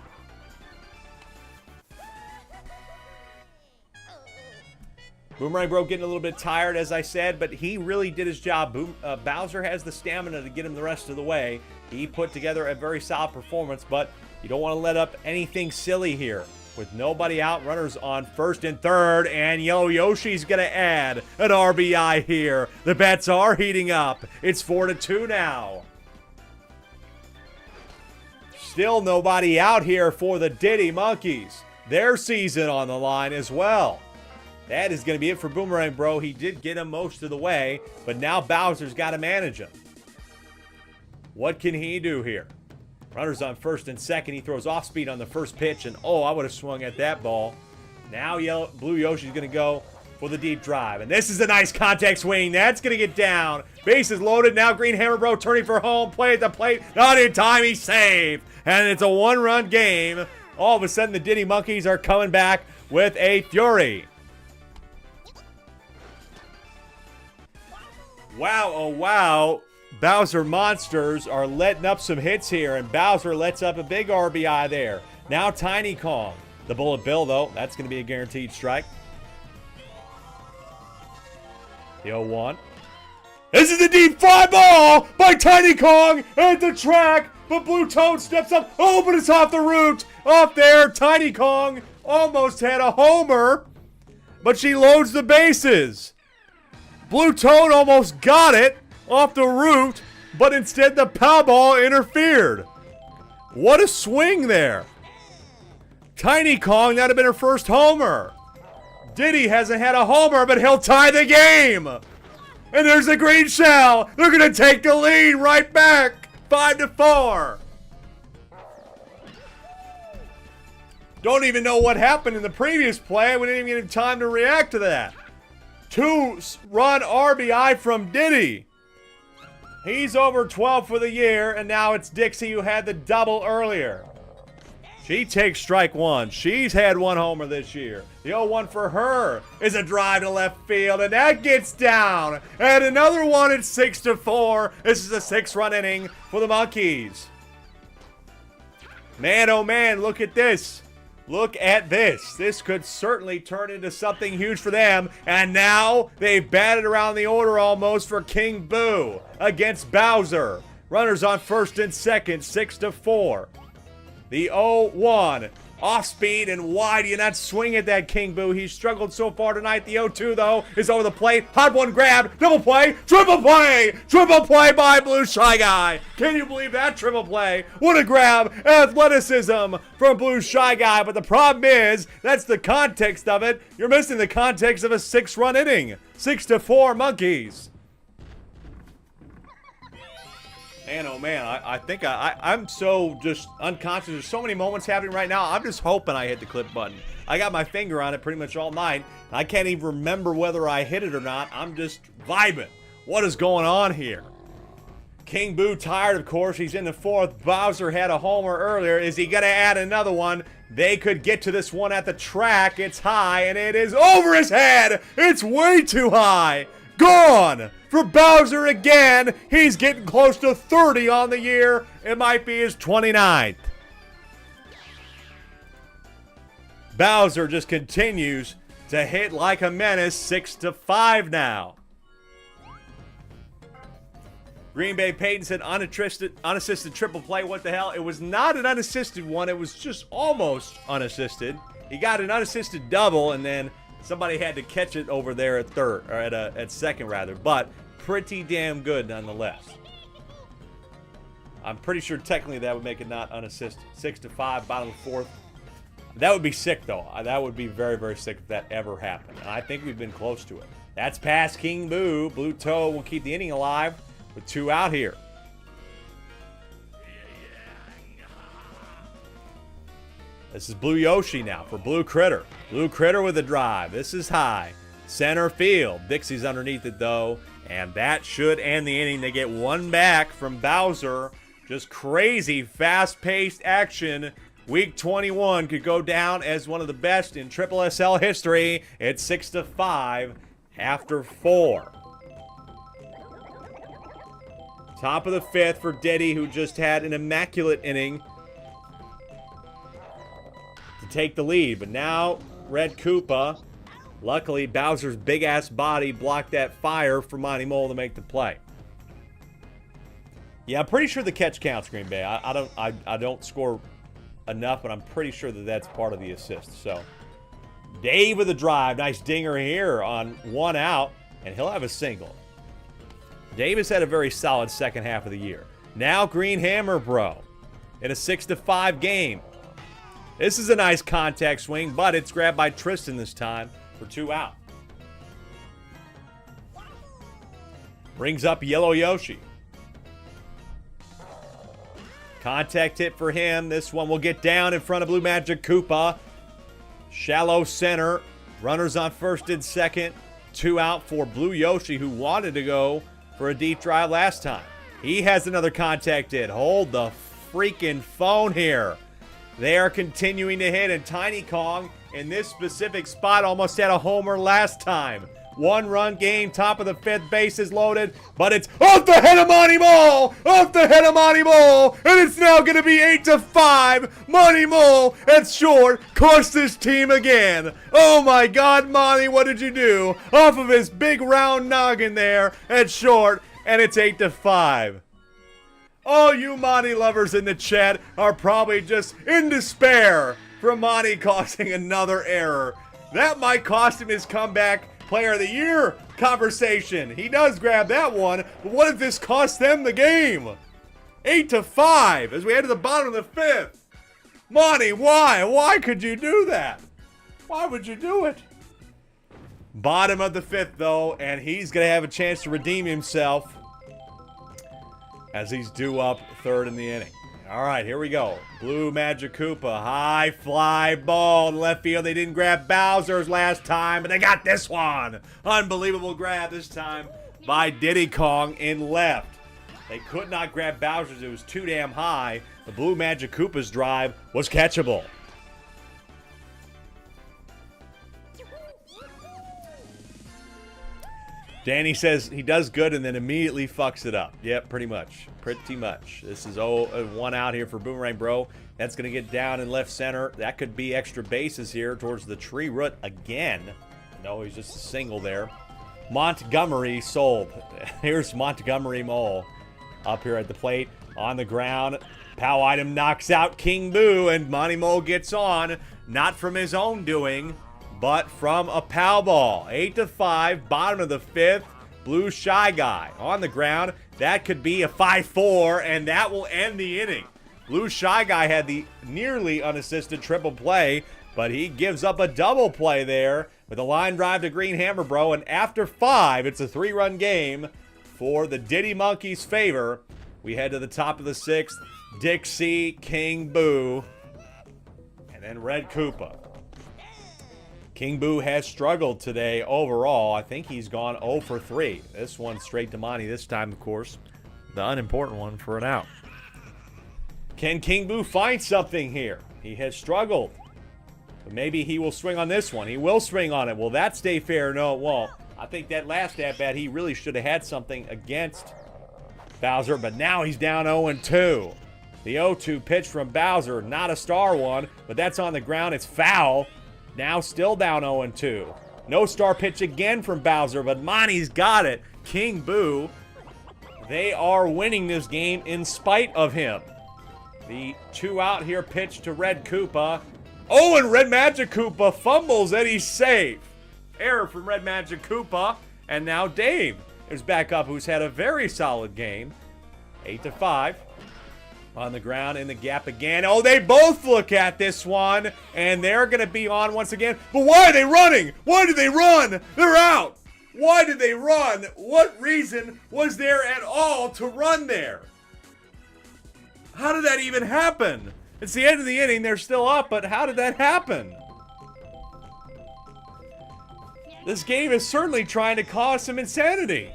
Boomerang Bro getting a little bit tired, as I said, but he really did his job. Bowser has the stamina to get him the rest of the way. He put together a very solid performance, but you don't want to let up anything silly here. With nobody out, runners on first and third, and Yellow Yoshi's going to add an RBI here. The bats are heating up. It's 4-2 now. Still nobody out here for the Diddy Monkeys. Their season on the line as well. That is going to be it for Boomerang Bro. He did get him most of the way, but now Bowser's got to manage him. What can he do here? Runners on first and second. He throws off speed on the first pitch, and oh, I would have swung at that ball. Now Blue Yoshi's going to go for the deep drive, and this is a nice contact swing. That's going to get down. Bases loaded. Now Green Hammer Bro turning for home. Play at the plate. Not in time. He's saved, and it's a 1-run game. All of a sudden, the Diddy Monkeys are coming back with a fury. Wow, oh wow. Bowser Monsters are letting up some hits here, and Bowser lets up a big RBI there. Now Tiny Kong. The Bullet Bill, though, that's going to be a guaranteed strike. The 0-1. This is a deep fly ball by Tiny Kong at the track, but Blue Toad steps up. Oh, but it's off the root. Off there, Tiny Kong almost had a homer, but she loads the bases. Blue Toad almost got it off the root, but instead the pow ball interfered. What a swing there. Tiny Kong, that would have been her first homer. Diddy hasn't had a homer, but he'll tie the game. And there's a green shell. They're going to take the lead right back. 5-4. Don't even know what happened in the previous play. We didn't even get time to react to that. 2-run RBI from Diddy. He's over 12 for the year, and now it's Dixie who had the double earlier. She takes strike one. She's had 1 homer this year. The 0-1 for her is a drive to left field, and that gets down. And another one at 6-4. This is a 6-run inning for the Monkeys. Man, oh man, look at this. Look at this. This could certainly turn into something huge for them. And now they've batted around the order almost for King Boo against Bowser. Runners on first and second, 6-4. The 0-1. Off speed and wide. You not swing at that King Boo. He's struggled so far tonight. The 0-2, though, is over the plate. Hot one grab. Double play. Triple play. Triple play by Blue Shy Guy. Can you believe that triple play? What a grab. Athleticism from Blue Shy Guy. But the problem is, that's the context of it. You're missing the context of a 6-run inning. 6-4 Monkeys. Man, oh man, I think I'm so just unconscious. There's so many moments happening right now. I'm just hoping I hit the clip button. I got my finger on it pretty much all night. I can't even remember whether I hit it or not. I'm just vibing. What is going on here? King Boo tired, of course. He's in the fourth. Bowser had a homer earlier. Is he going to add another one? They could get to this one at the track. It's high, and it is over his head. It's way too high. Gone for Bowser again. He's getting close to 30 on the year. It might be his 29th. Bowser just continues to hit like a menace. 6-5 now. Green Bay Peyton said unassisted triple play. What the hell? It was not an unassisted one. It was just almost unassisted. He got an unassisted double, and then somebody had to catch it over there at third, or at second rather. But pretty damn good nonetheless. I'm pretty sure technically that would make it not unassisted. 6-5, bottom of the fourth. That would be sick though. That would be very, very sick if that ever happened. And I think we've been close to it. That's past King Boo. Blue Toe will keep the inning alive with 2 out here. This is Blue Yoshi now for Blue Critter. Blue Critter with a drive. This is high. Center field. Dixie's underneath it though. And that should end the inning. They get one back from Bowser. Just crazy fast-paced action. Week 21 could go down as one of the best in SSSL history. It's 6-5 after 4. Top of the 5th for Diddy, who just had an immaculate inning to take the lead. But now, Red Koopa, luckily Bowser's big-ass body blocked that fire for Monty Mole to make the play. Yeah, I'm pretty sure the catch counts, Green Bay. I don't score enough, but I'm pretty sure that that's part of the assist. So, Dave with a drive. Nice dinger here on 1 out, and he'll have a single. Davis had a very solid second half of the year. Now Green Hammer Bro in a 6-5 game. This is a nice contact swing, but it's grabbed by Tristan this time for 2 out. Brings up Yellow Yoshi. Contact hit for him. This one will get down in front of Blue Magic Koopa. Shallow center. Runners on first and second. 2 out for Blue Yoshi, who wanted to go for a deep drive last time. He has another contact hit. Hold the freaking phone here. They are continuing to hit, and Tiny Kong in this specific spot almost had a homer last time. 1-run game, top of the 5th, bases loaded, but it's off the head of Monty Mole! Off the head of Monty Mole! And it's now going to be 8-5. Monty Mole at short cost this team again. Oh my God, Monty, what did you do? Off of his big round noggin there at short, and it's 8-5. All you Monty lovers in the chat are probably just in despair for Monty causing another error. That might cost him his comeback Player of the Year conversation. He does grab that one, but what if this costs them the game? 8-5 as we head to the bottom of the 5th. Monty, why? Why could you do that? Why would you do it? Bottom of the 5th, though, and he's going to have a chance to redeem himself as he's due up 3rd in the inning. All right, here we go. Blue Magic Koopa, high fly ball in left field. They didn't grab Bowser's last time, but they got this one. Unbelievable grab this time by Diddy Kong in left. They could not grab Bowser's. It was too damn high. The Blue Magic Koopa's drive was catchable. Danny says he does good and then immediately fucks it up. Yep, pretty much. Pretty much. This is 1 out here for Boomerang Bro. That's going to get down in left center. That could be extra bases here towards the tree root again. No, he's just a single there. Montgomery sold. Here's Montgomery Mole up here at the plate on the ground. Pow item knocks out King Boo, and Monty Mole gets on. Not from his own doing, but from a pow ball. 8-5, bottom of the 5th. Blue Shy Guy on the ground. That could be a 5-4, and that will end the inning. Blue Shy Guy had the nearly unassisted triple play, but he gives up a double play there with a line drive to Green Hammer Bro. And after 5, it's a 3-run game for the Diddy Monkeys' favor. We head to the top of the 6th. Dixie, King Boo, and then Red Koopa. King Boo has struggled today overall. I think he's gone 0 for 3. This one straight to Monty this time, of course. The unimportant one for an out. Can King Boo find something here? He has struggled. But maybe he will swing on this one. He will swing on it. Will that stay fair? No, it won't. I think that last at-bat, he really should have had something against Bowser, but now he's down 0-2. The 0-2 pitch from Bowser, not a star one, but that's on the ground. It's foul. Now still down 0-2. No star pitch again from Bowser, but Monty's got it. King Boo, they are winning this game in spite of him. The 2-out here pitch to Red Koopa. Oh, and Red Magic Koopa fumbles and he's safe. Error from Red Magic Koopa. And now Dave is back up, who's had a very solid game. 8-5. On the ground, in the gap again. Oh, they both look at this one, and they're going to be on once again. But why are they running? Why did they run? They're out. Why did they run? What reason was there at all to run there? How did that even happen? It's the end of the inning. They're still up, but how did that happen? This game is certainly trying to cause some insanity.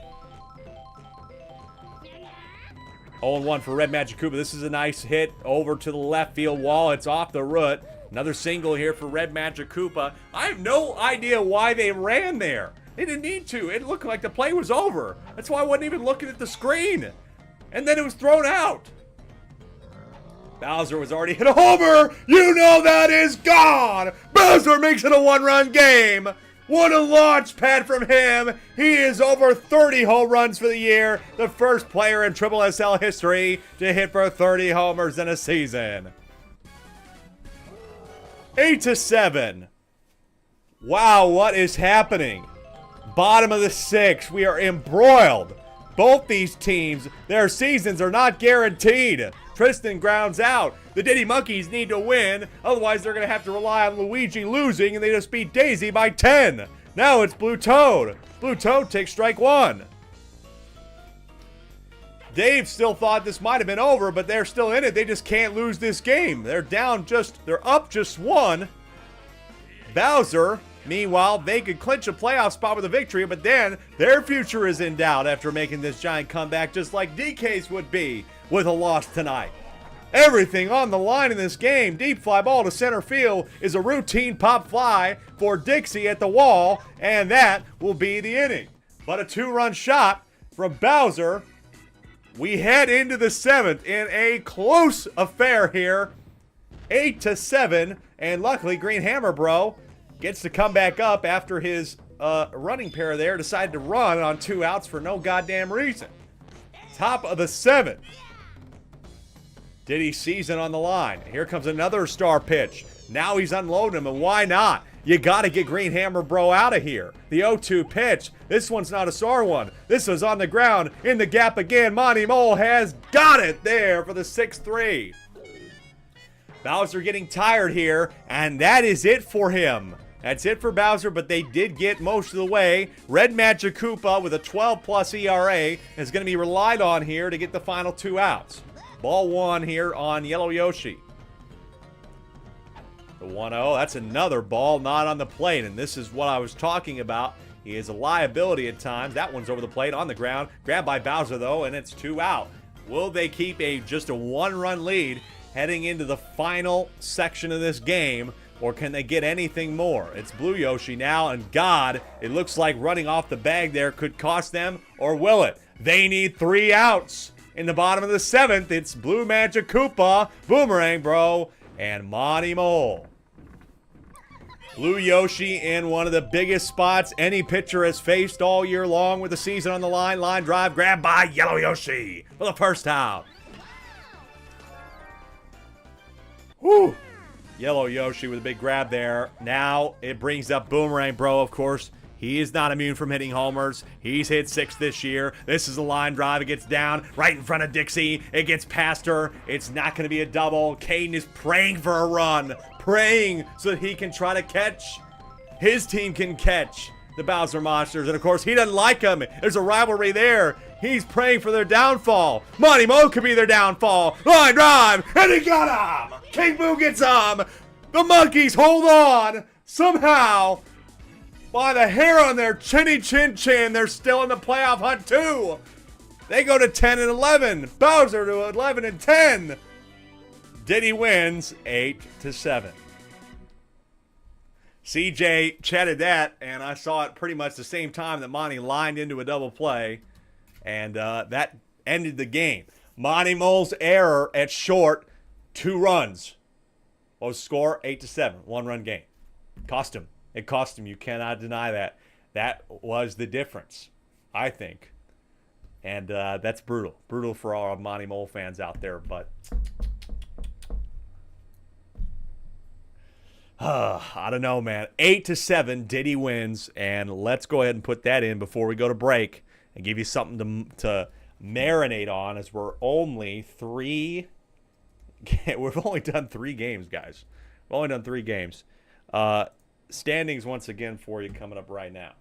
0-1 for Red Magic Koopa. This is a nice hit over to the left field wall. It's off the root. Another single here for Red Magic Koopa. I have no idea why they ran there. They didn't need to. It looked like the play was over. That's why I wasn't even looking at the screen. And then it was thrown out. Bowser was already hit a homer. You know that is gone. Bowser makes it a one-run game. What a launch pad from him. He is over 30 home runs for the year. The first player in SSSL history to hit for 30 homers in a season. 8-7. Wow, what is happening? Bottom of the 6th. We are embroiled. Both these teams, their seasons are not guaranteed. Tristan grounds out. The Diddy Monkeys need to win. Otherwise, they're going to have to rely on Luigi losing, and they just beat Daisy by 10. Now it's Blue Toad. Blue Toad takes strike 1. Dave still thought this might have been over, but they're still in it. They just can't lose this game. They're up just 1. Bowser, meanwhile, they could clinch a playoff spot with a victory, but then their future is in doubt after making this giant comeback, just like DK's would be with a loss tonight. Everything on the line in this game. Deep fly ball to center field is a routine pop fly for Dixie at the wall, and that will be the inning. But a 2-run shot from Bowser. We head into the 7th in a close affair here. 8-7, and luckily Green Hammer Bro gets to come back up after his running pair there decided to run on 2 outs for no goddamn reason. Top of the 7th. Diddy's season on the line. Here comes another star pitch. Now he's unloading him, and why not? You got to get Green Hammer Bro out of here. The 0-2 pitch. This one's not a star one. This is on the ground. In the gap again. Monty Mole has got it there for the 6-3. Bowser getting tired here, and that is it for him. That's it for Bowser, but they did get most of the way. Red Magic Koopa with a 12+ ERA is going to be relied on here to get the final 2 outs. Ball 1 here on Yellow Yoshi. The 1-0, that's another ball not on the plate, and this is what I was talking about. He is a liability at times. That one's over the plate on the ground. Grabbed by Bowser, though, and it's 2 out. Will they keep just a 1-run lead heading into the final section of this game, or can they get anything more? It's Blue Yoshi now, and God, it looks like running off the bag there could cost them, or will it? They need 3 outs. In the bottom of the 7th, it's Blue Magic Koopa, Boomerang Bro, and Monty Mole. Blue Yoshi in one of the biggest spots any pitcher has faced all year long with the season on the line. Line drive grabbed by Yellow Yoshi for the first out. Whew. Yellow Yoshi with a big grab there. Now it brings up Boomerang Bro, of course. He is not immune from hitting homers. He's hit 6 this year. This is a line drive. It gets down right in front of Dixie. It gets past her. It's not going to be a double. Caden is praying for a run. Praying so that he can try to catch. His team can catch. the Bowser Monsters. And, of course, he doesn't like them. There's a rivalry there. He's praying for their downfall. Monty Mo could be their downfall. Line drive, and he got him. King Boo gets him. The Monkeys hold on. Somehow, by the hair on their chinny chin chin, they're still in the playoff hunt, too. They go to 10-11. Bowser to 11-10. Diddy wins 8-7. CJ chatted that, and I saw it pretty much the same time that Monty lined into a double play, and that ended the game. Monty Mole's error at short, 2 runs. What was the score? 8-7. 1-run game. Cost him. It cost him. You cannot deny that. That was the difference, I think. And that's brutal. Brutal for all Monty Mole fans out there, but I don't know, man. 8-7, Diddy wins, and let's go ahead and put that in before we go to break and give you something to marinate on, as we're only we've only done 3 games, guys. We've only done 3 games. Standings once again for you coming up right now.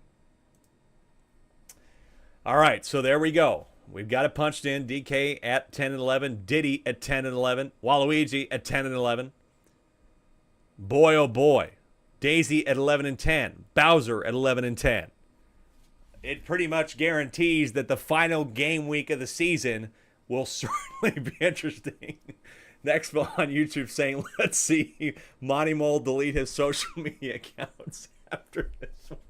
All right, so there we go. We've got it punched in. DK at 10-11, Diddy at 10-11, Waluigi at 10-11. Boy, oh boy. Daisy at 11-10. Bowser at 11-10. It pretty much guarantees that the final game week of the season will certainly be interesting. Next on YouTube saying, let's see Monty Mole delete his social media accounts after this one.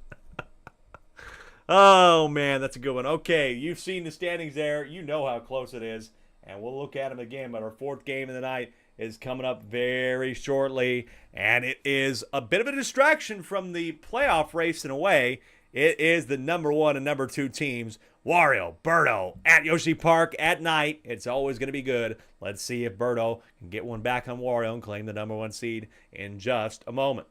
Oh, man, that's a good one. Okay, you've seen the standings there. You know how close it is. And we'll look at them again, but our 4th game of the night is coming up very shortly, and it is a bit of a distraction from the playoff race in a way. It is the number 1 and number 2 teams, Wario, Birdo, at Yoshi Park at night. It's always going to be good. Let's see if Birdo can get one back on Wario and claim the number 1 seed in just a moment.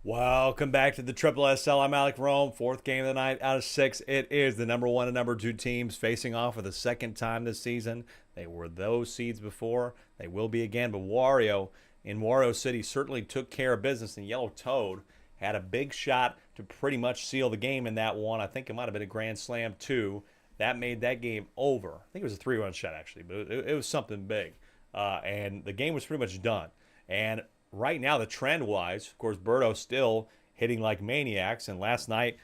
Welcome back to the Triple SL. I'm Alec Rome. Fourth game of the night out of 6. It is the number 1 and number 2 teams facing off for the second time this season. They were those seeds before. They will be again. But Wario in Wario City certainly took care of business. And Yellow Toad had a big shot to pretty much seal the game in that one. I think it might have been a grand slam too. That made that game over. I think it was a 3-run shot actually, but it was something big. And the game was pretty much done. And right now, the trend-wise, of course, Birdo still hitting like maniacs. And last night,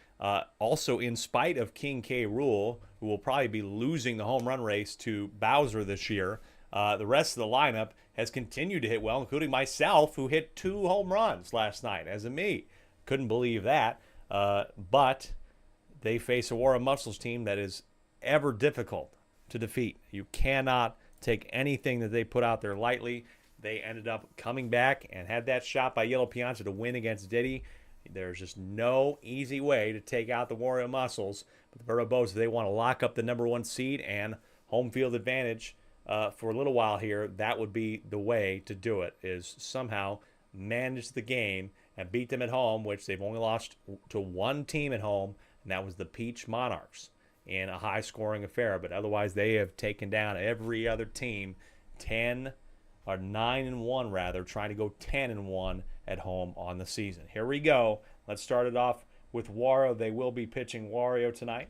also in spite of King K. Rool, who will probably be losing the home run race to Bowser this year, the rest of the lineup has continued to hit well, including myself, who hit 2 home runs last night, as a me. Couldn't believe that. But they face a Wario Muscles team that is ever difficult to defeat. You cannot take anything that they put out there lightly. They ended up coming back and had that shot by Yellow Pianza to win against Diddy. There's just no easy way to take out the Wario Muscles. But the Birdo Bows, they want to lock up the number 1 seed and home field advantage for a little while here. That would be the way to do it, is somehow manage the game and beat them at home, which they've only lost to 1 team at home, and that was the Peach Monarchs in a high-scoring affair. But otherwise, they have taken down every other team 9-1 rather, trying to go 10-1 at home on the season. Here we go. Let's start it off with Wario. They will be pitching Wario tonight.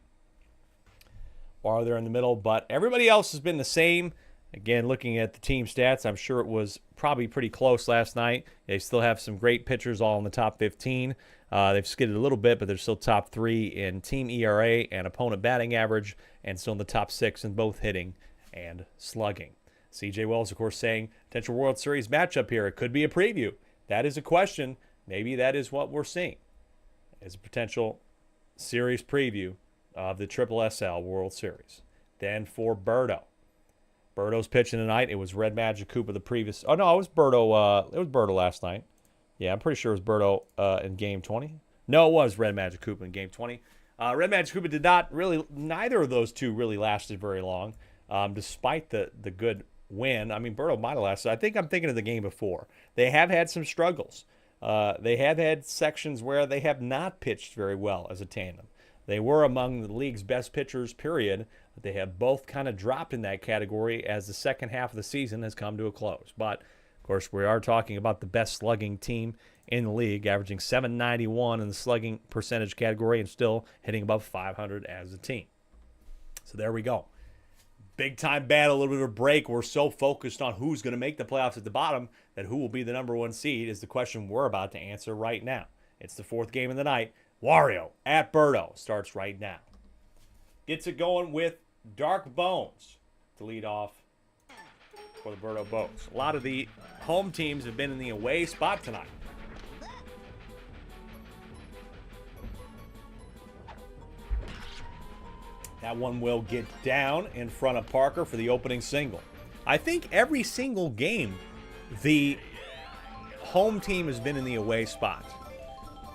Wario there in the middle, but everybody else has been the same. Again, looking at the team stats, I'm sure it was probably pretty close last night. They still have some great pitchers all in the top 15. They've skidded a little bit, but they're still top 3 in team ERA and opponent batting average, and still in the top 6 in both hitting and slugging. CJ Wells, of course, saying potential World Series matchup here. It could be a preview. That is a question. Maybe that is what we're seeing as a potential series preview of the Triple SL World Series. Then for Birdo. Birdo's pitching tonight. It was Red Magic Koopa the previous. Oh, no, it was Birdo. It was Birdo last night. Yeah, I'm pretty sure it was Birdo in Game 20. No, it was Red Magic Koopa in Game 20. Red Magic Koopa did not really, neither of those two really lasted very long, despite the good win. I mean, Birdo might have lasted. I think I'm thinking of the game before. They have had some struggles. They have had sections where they have not pitched very well as a tandem. They were among the league's best pitchers, period. But they have both kind of dropped in that category as the second half of the season has come to a close. But, of course, we are talking about the best slugging team in the league, averaging .791 in the slugging percentage category and still hitting above 500 as a team. So there we go. Big time battle, a little bit of a break. We're so focused on who's going to make the playoffs at the bottom that who will be the number 1 seed is the question we're about to answer right now. It's the 4th game of the night. Wario at Birdo starts right now. Gets it going with Dark Bones to lead off for the Birdo Bows. A lot of the home teams have been in the away spot tonight. That one will get down in front of Parker for the opening single. I think every single game, the home team has been in the away spot.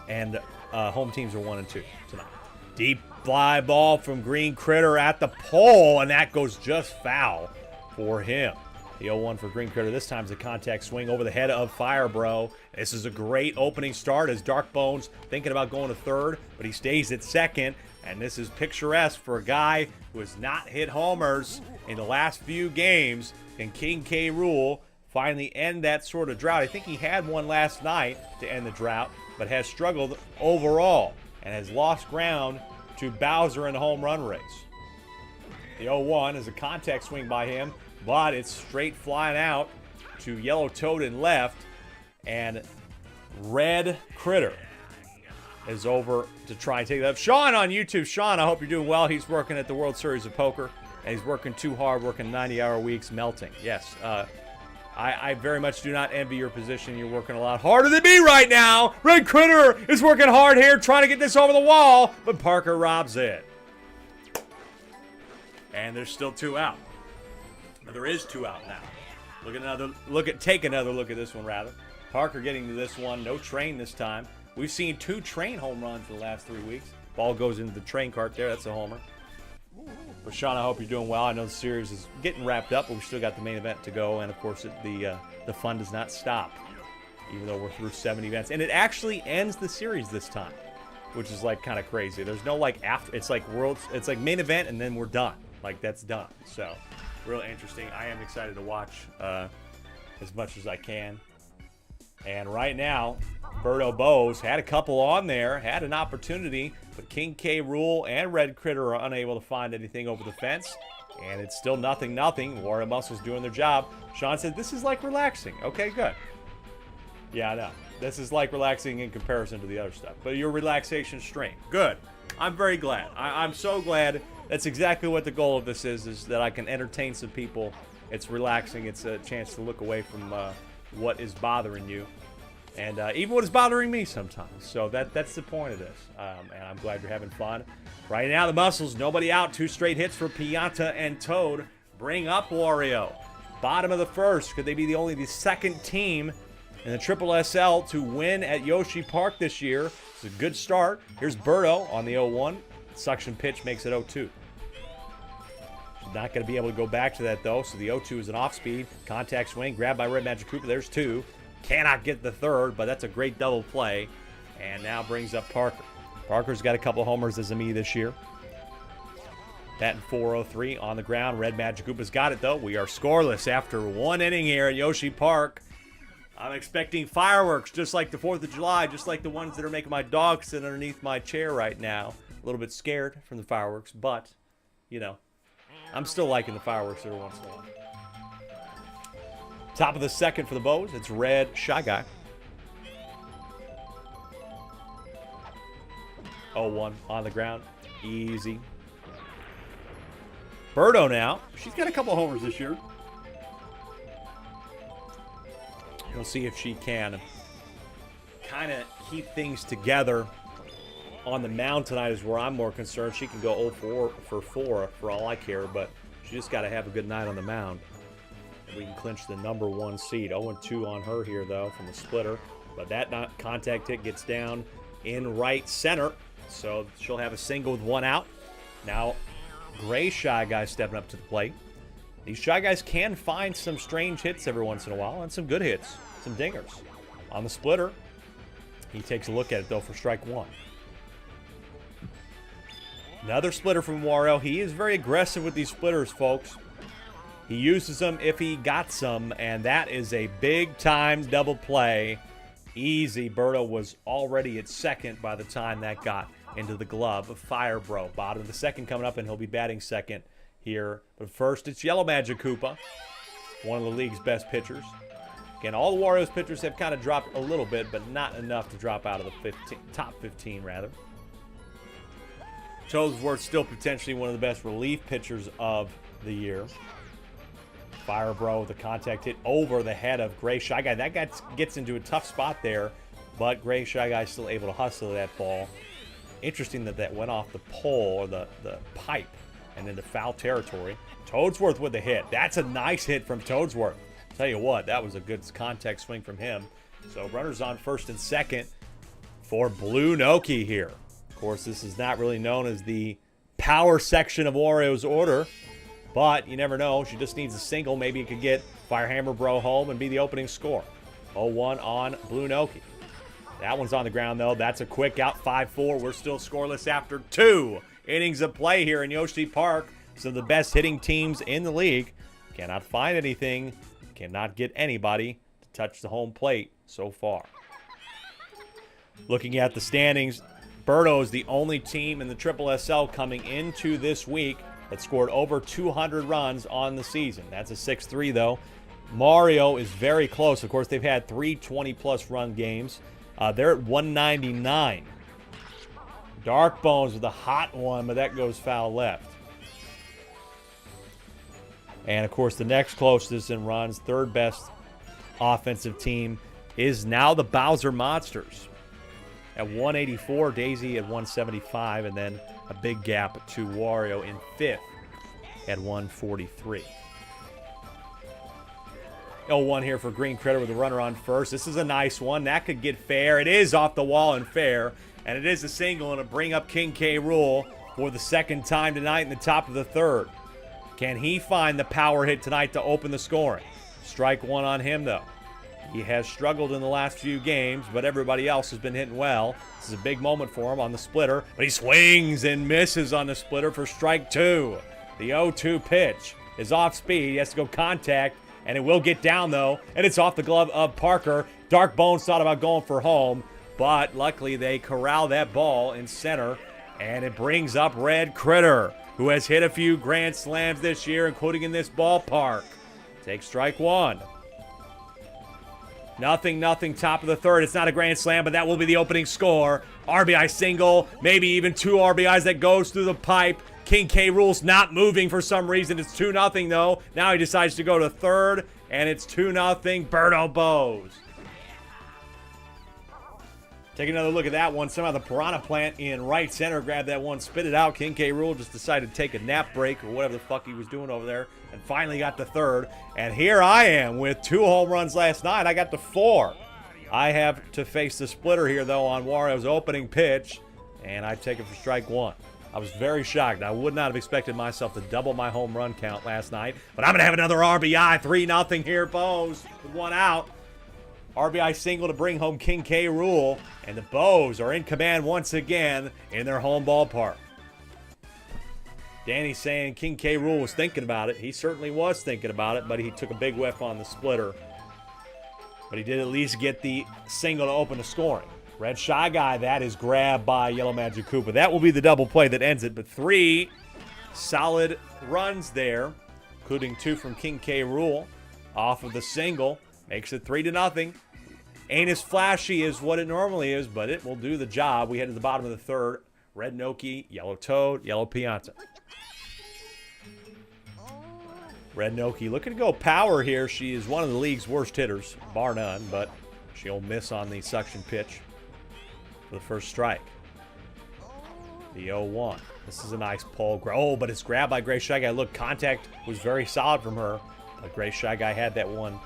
And home teams are 1 and 2 tonight. Deep fly ball from Green Critter at the pole, and that goes just foul for him. The 0-1 for Green Critter. This time is a contact swing over the head of Fire Bro. This is a great opening start as Dark Bones thinking about going to third, but he stays at second. And this is picturesque for a guy who has not hit homers in the last few games. And King K. Rool finally end that sort of drought. I think he had one last night to end the drought, but has struggled overall and has lost ground to Bowser in the home run race. The 0-1 is a contact swing by him, but it's straight flying out to Yellow Toad in left, and Red Critter is over to try and take that up. Sean on YouTube. Sean, I hope you're doing well. He's working at the World Series of Poker, and he's working too hard, working 90-hour weeks, melting. Yes, I very much do not envy your position. You're working a lot harder than me right now. Red Critter is working hard here, trying to get this over the wall, but Parker robs it. And there's still 2 out. There is 2 out now. Take another look at this one, rather. Parker getting to this one. No train this time. We've seen 2 train home runs in the last 3 weeks. Ball goes into the train cart there. That's a homer. But Sean, I hope you're doing well. I know the series is getting wrapped up, but we still got the main event to go, and of course, the fun does not stop. even though we're through 7 events. And it actually ends the series this time, which is like kind of crazy. There's no like after, it's like it's like main event and then we're done. Like that's done. So real interesting. I am excited to watch as much as I can. And right now, Birdo Bose had a couple on there, had an opportunity, but King K. Rool and Red Critter are unable to find anything over the fence. And it's still nothing. Warrior Muscle's doing their job. Sean said, this is like relaxing. Okay, good. Yeah, I know. This is like relaxing in comparison to the other stuff. But your relaxation stream. Good. I'm very glad. I'm so glad. That's exactly what the goal of this is that I can entertain some people. It's relaxing. It's a chance to look away from what is bothering you. And even what is bothering me sometimes. So that's the point of this. And I'm glad you're having fun. Right now, the Muscles, nobody out. 2 straight hits for Pianta and Toad. Bring up Wario. Bottom of the first. Could they be only the second team in the SSSL to win at Yoshi Park this year? It's a good start. Here's Birdo on the 0-1. Suction pitch makes it 0-2. Not going to be able to go back to that, though. So the 0-2 is an off-speed. Contact swing. Grabbed by Red Magic Cooper. There's 2. Cannot get the third, but that's a great double play. And now brings up Parker. Parker's got a couple homers as a me this year. Batting .403 on the ground. Red Magic Koopa's got it, though. We are scoreless after 1 inning here at Yoshi Park. I'm expecting fireworks just like the 4th of July, just like the ones that are making my dog sit underneath my chair right now. A little bit scared from the fireworks, but, you know, I'm still liking the fireworks every once in a while. Top of the second for the Bows. It's Red Shy Guy. 0-1 on the ground. Easy. Birdo now. She's got a couple homers this year. We'll see if she can kind of keep things together on the mound tonight is where I'm more concerned. She can go 0-4 for 4 for all I care, but she just got to have a good night on the mound. And we can clinch the #1 seed. 0-2 on her here, though, from the splitter. But that contact hit gets down in right center. So she'll have a single with 1 out. Now, Gray Shy Guy stepping up to the plate. These Shy Guys can find some strange hits every once in a while and some good hits, some dingers. On the splitter, he takes a look at it, though, for strike 1. Another splitter from Wario. He is very aggressive with these splitters, folks. He uses them if he got some, and that is a big-time double play. Easy. Birdo was already at second by the time that got into the glove of Fire Bro. Bottom of the second coming up, and he'll be batting second here. But first, it's Yellow Magic Koopa, one of the league's best pitchers. Again, all the Wario's pitchers have kind of dropped a little bit, but not enough to drop out of the top 15, rather. Toadsworth still potentially one of the best relief pitchers of the year. Fire Bro with a contact hit over the head of Gray Shy Guy. That guy gets into a tough spot there, but Gray Shy Guy is still able to hustle that ball. Interesting that went off the pole or the pipe and into foul territory. Toadsworth with a hit. That's a nice hit from Toadsworth. Tell you what, that was a good contact swing from him. So runners on first and second for Blue Noki here. Of course, this is not really known as the power section of Wario's order, but you never know. She just needs a single. Maybe it could get Firehammer Bro home and be the opening score. 0-1 on Blue Noki. That one's on the ground, though. That's a quick out, 5-4. We're still scoreless after 2 innings of play here in Yoshi Park. Some of the best hitting teams in the league cannot find anything, cannot get anybody to touch the home plate so far. Looking at the standings, Birdo is the only team in the SSSL coming into this week that scored over 200 runs on the season. That's a 6-3, though. Mario is very close. Of course, they've had 3 20-plus run games. They're at 199. Dark Bones with a hot one, but that goes foul left. And, of course, the next closest in runs, third best offensive team, is now the Bowser Monsters. At 184, Daisy at 175, and then a big gap to Wario in 5th at 143. 0-1 here for Green Critter with a runner on first. This is a nice one. That could get fair. It is off the wall and fair. And it is a single, and it'll bring up King K. Rool for the second time tonight in the top of the third. Can he find the power hit tonight to open the scoring? Strike 1 on him, though. He has struggled in the last few games, but everybody else has been hitting well. This is a big moment for him on the splitter, but he swings and misses on the splitter for strike 2. The 0-2 pitch is off speed. He has to go contact, and it will get down, though, and it's off the glove of Parker. Dark Bones thought about going for home, but luckily they corral that ball in center, and it brings up Red Critter, who has hit a few grand slams this year, including in this ballpark. Takes strike 1. Nothing, top of the third. It's not a grand slam, but that will be the opening score. RBI single, maybe even 2 RBIs that goes through the pipe. King K. Rool's not moving for some reason. It's 2-0 though. Now he decides to go to third, and it's 2-0 Berto Bose. Take another look at that one. Somehow the Piranha Plant in right center grabbed that one, spit it out. King K. Rool just decided to take a nap break or whatever the fuck he was doing over there, and finally got to third. And here I am with 2 home runs last night. I got to 4. I have to face the splitter here, though, on Wario's opening pitch, and I take it for strike 1. I was very shocked. I would not have expected myself to double my home run count last night, but I'm going to have another RBI. 3-0 here, Bose, with 1 out. RBI single to bring home King K. Rool, and the Bows are in command once again in their home ballpark. Danny's saying King K. Rool was thinking about it. He certainly was thinking about it, but he took a big whiff on the splitter. But he did at least get the single to open the scoring. Red Shy Guy, that is grabbed by Yellow Magic Koopa. That will be the double play that ends it, but 3 solid runs there, including 2 from King K. Rool off of the single. Makes it 3-0. Ain't as flashy as what it normally is, but it will do the job. We head to the bottom of the third. Red Noki, Yellow Toad, Yellow Pianta. Red Noki looking to go power here. She is one of the league's worst hitters, bar none, but she'll miss on the suction pitch for the first strike. The 0-1. This is a nice pull. Oh, but it's grabbed by Gray Shy Guy. Look, contact was very solid from her, but Gray Shy Guy had that one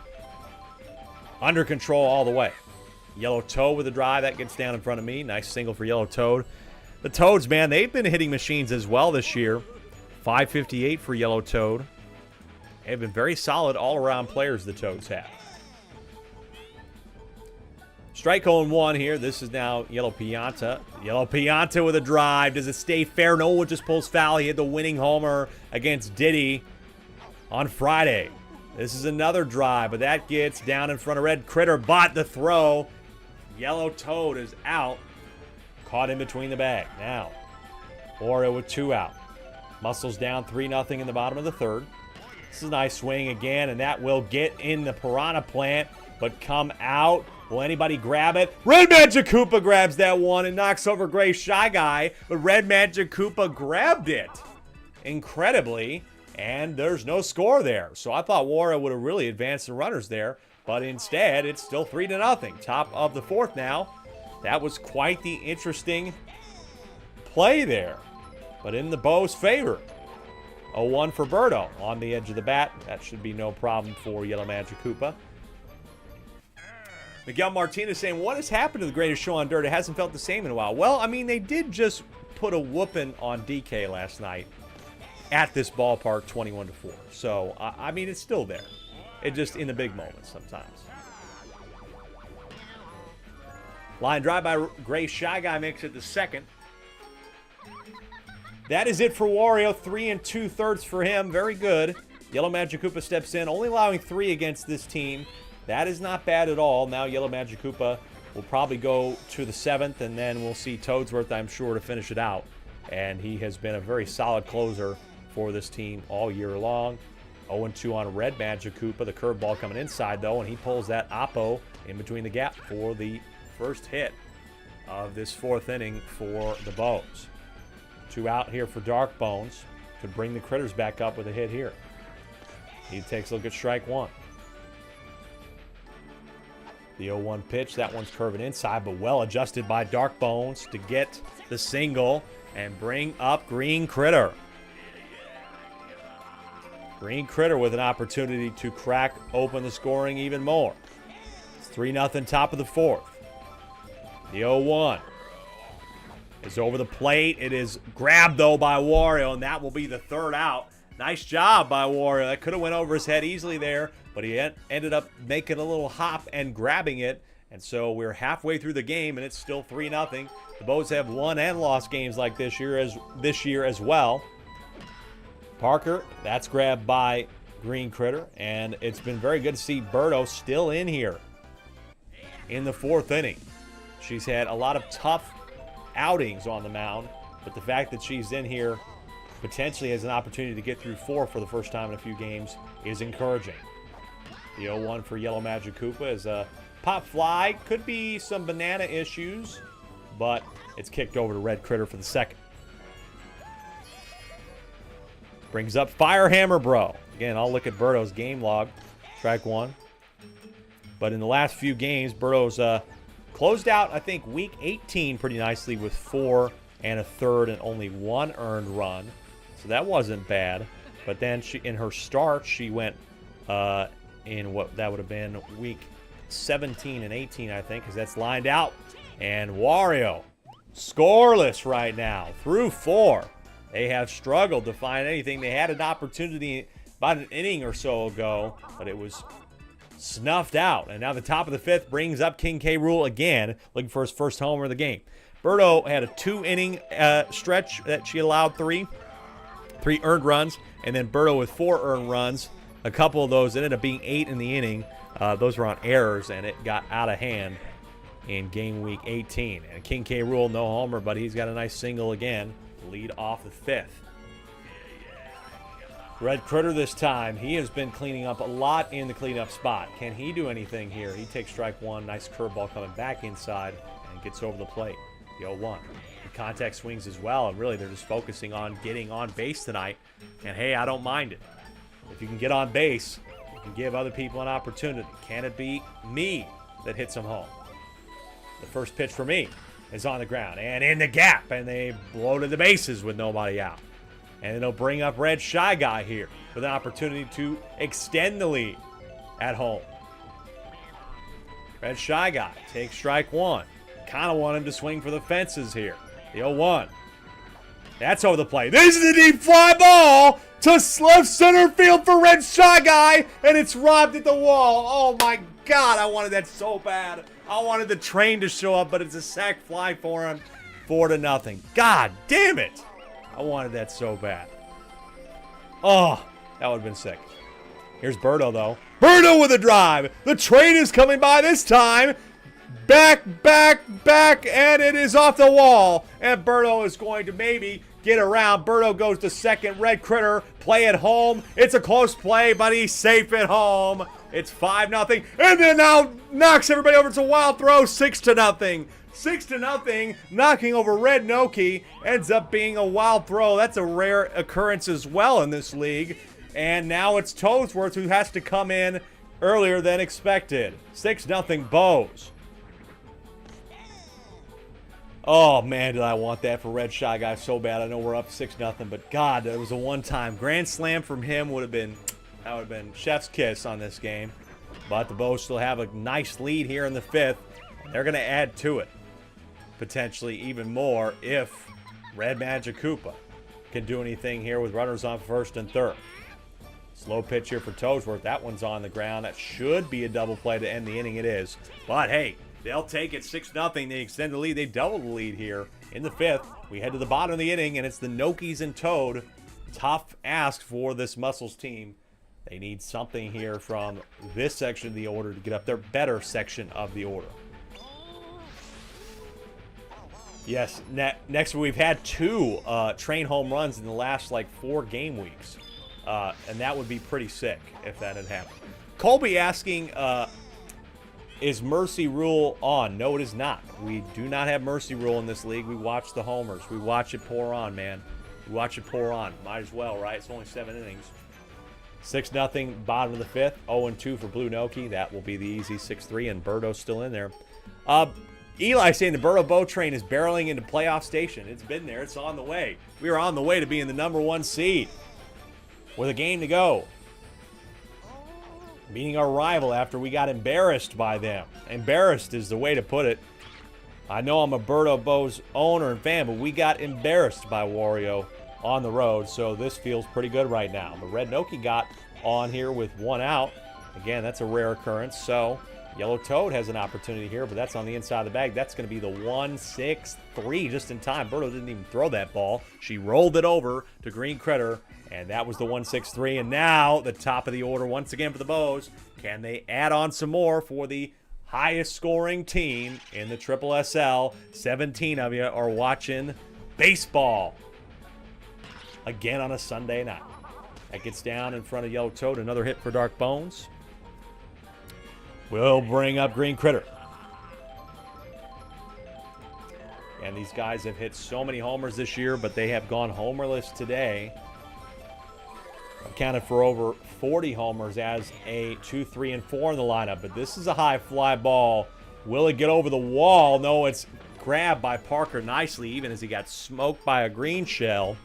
under control all the way. Yellow Toad with a drive. That gets down in front of me. Nice single for Yellow Toad. The Toads, man, they've been hitting machines as well this year. 558 for Yellow Toad. They've been very solid all-around players, the Toads have. Strike 0-1 here. This is now Yellow Pianta. Yellow Pianta with a drive. Does it stay fair? Noah just pulls foul. He had the winning homer against Diddy on Friday. This is another drive, but that gets down in front of Red Critter. But the throw, Yellow Toad is out. Caught in between the bag. Now, Oreo with 2 out. Muscles down 3-0 in the bottom of the third. This is a nice swing again, and that will get in the Piranha Plant, but come out. Will anybody grab it? Red Magic Koopa grabs that one and knocks over Gray Shy Guy, but Red Magic Koopa grabbed it incredibly. And there's no score there. So I thought Wario would have really advanced the runners there. But instead, it's still 3-0. Top of the fourth now. That was quite the interesting play there. But in the Bows' favor. 0-1 for Berto on the edge of the bat. That should be no problem for Yellow Magic Koopa. Miguel Martinez saying, what has happened to the greatest show on dirt? It hasn't felt the same in a while. Well, I mean, they did just put a whooping on DK last night at this ballpark, 21-4. So, I mean, it's still there. It just in the big moments sometimes. Line drive by Gray Shy Guy makes it the second. That is it for Wario. 3 2/3 for him. Very good. Yellow Magic Koopa steps in, only allowing 3 against this team. That is not bad at all. Now Yellow Magic Koopa will probably go to the 7th, and then we'll see Toadsworth, I'm sure, to finish it out. And he has been a very solid closer for this team all year long. 0-2 on Red Magic Koopa. The curveball coming inside, though, and he pulls that oppo in between the gap for the first hit of this 4th inning for the Bows. 2 out here for Dark Bones. Could bring the Critters back up with a hit here. He takes a look at strike 1. The 0-1 pitch. That one's curving inside, but well adjusted by Dark Bones to get the single and bring up Green Critter. Green Critter with an opportunity to crack open the scoring even more. It's 3-0 top of the 4th. The 0-1 is over the plate. It is grabbed, though, by Wario, and that will be the 3rd out. Nice job by Wario. That could have went over his head easily there, but he ended up making a little hop and grabbing it. And so we're halfway through the game, and it's still 3-0. The Bows have won and lost games like this year as well. Parker, that's grabbed by Green Critter, and it's been very good to see Birdo still in here in the 4th inning. She's had a lot of tough outings on the mound, but the fact that she's in here potentially has an opportunity to get through 4 for the first time in a few games is encouraging. The 0-1 for Yellow Magic Koopa is a pop fly. Could be some banana issues, but it's kicked over to Red Critter for the second. Brings up Firehammer Bro. Again, I'll look at Birdo's game log. Strike 1. But in the last few games, Birdo's closed out, I think, week 18 pretty nicely with 4 1/3 and only 1 earned run. So that wasn't bad. But then in her start, she went in what that would have been week 17 and 18, I think, because that's lined out. And Wario, scoreless right now, through 4. They have struggled to find anything. They had an opportunity about an inning or so ago, but it was snuffed out. And now the top of the 5th brings up King K. Rool again, looking for his first homer of the game. Birdo had a 2-inning stretch that she allowed 3 earned runs, and then Birdo with 4 earned runs. A couple of those ended up being 8 in the inning. Those were on errors, and it got out of hand in game week 18. And King K. Rool, no homer, but he's got a nice single again. Lead off the 5th. Red Critter this time. He has been cleaning up a lot in the cleanup spot. Can he do anything here? He takes strike 1. Nice curveball coming back inside and gets over the plate. The 0-1. The contact swings as well, and really they're just focusing on getting on base tonight. And hey, I don't mind it. If you can get on base, you can give other people an opportunity. Can it be me that hits them home? The first pitch for me is on the ground and in the gap, and they bloated the bases with nobody out. And it'll bring up Red Shy Guy here with an opportunity to extend the lead at home. Red Shy Guy takes strike 1. Kind of want him to swing for the fences here. The 0-1. That's over the plate. This is a deep fly ball to left center field for Red Shy Guy, and it's robbed at the wall. Oh my God, I wanted that so bad. I wanted the train to show up, but it's a sac fly for him. 4-0. God damn it. I wanted that so bad. Oh, that would have been sick. Here's Birdo, though. Birdo with a drive. The train is coming by this time. Back, and it is off the wall. And Birdo is going to maybe get around. Birdo goes to second. Red Critter, play at home. It's a close play, but he's safe at home. It's 5-0. And then now knocks everybody over. It's a wild throw. 6-0. 6-0, knocking over Red Noki. Ends up being a wild throw. That's a rare occurrence as well in this league. And now it's Toadsworth who has to come in earlier than expected. 6-0 Bows. Oh, man, did I want that for Red Shy Guy so bad. I know we're up 6-0, but God, that was a one-time grand slam from him. That would have been chef's kiss on this game. But the Bows still have a nice lead here in the 5th. They're going to add to it, potentially even more, if Red Magic Koopa can do anything here with runners on first and third. Slow pitch here for Toadsworth. That one's on the ground. That should be a double play to end the inning. It is. But, hey, they'll take it 6-0. They extend the lead. They double the lead here in the 5th. We head to the bottom of the inning, and it's the Nokis and Toad. Tough ask for this Muscles team. They need something here from this section of the order to get up their better section of the order. Yes, next we've had 2 train home runs in the last, 4 game weeks. And that would be pretty sick if that had happened. Colby asking, is Mercy Rule on? No, it is not. We do not have Mercy Rule in this league. We watch the homers. We watch it pour on, man. We watch it pour on. Might as well, right? It's only 7 innings. 6-0, bottom of the 5th. 0-2 for Blue Noki. That will be the easy 6-3, and Birdo's still in there. Eli saying the Birdo Bow train is barreling into playoff station. It's been there. It's on the way. We are on the way to being the #1 seed with a game to go. Meeting our rival after we got embarrassed by them. Embarrassed is the way to put it. I know I'm a Birdo Bows owner and fan, but we got embarrassed by Wario on the road, so this feels pretty good right now. But Red Noki got on here with 1 out. Again, that's a rare occurrence, so Yellow Toad has an opportunity here, but that's on the inside of the bag. That's going to be the 1-6-3 just in time. Berto didn't even throw that ball. She rolled it over to Green Critter, and that was the 1-6-3. And now the top of the order once again for the Bows. Can they add on some more for the highest scoring team in the Triple SL? 17 of you are watching baseball again on a Sunday night. That gets down in front of Yellow Toad. Another hit for Dark Bones. We'll bring up Green Critter. And these guys have hit so many homers this year, but they have gone homerless today. Accounted for over 40 homers as a 2, 3, and 4 in the lineup. But this is a high fly ball. Will it get over the wall? No, it's grabbed by Parker nicely, even as he got smoked by a green shell.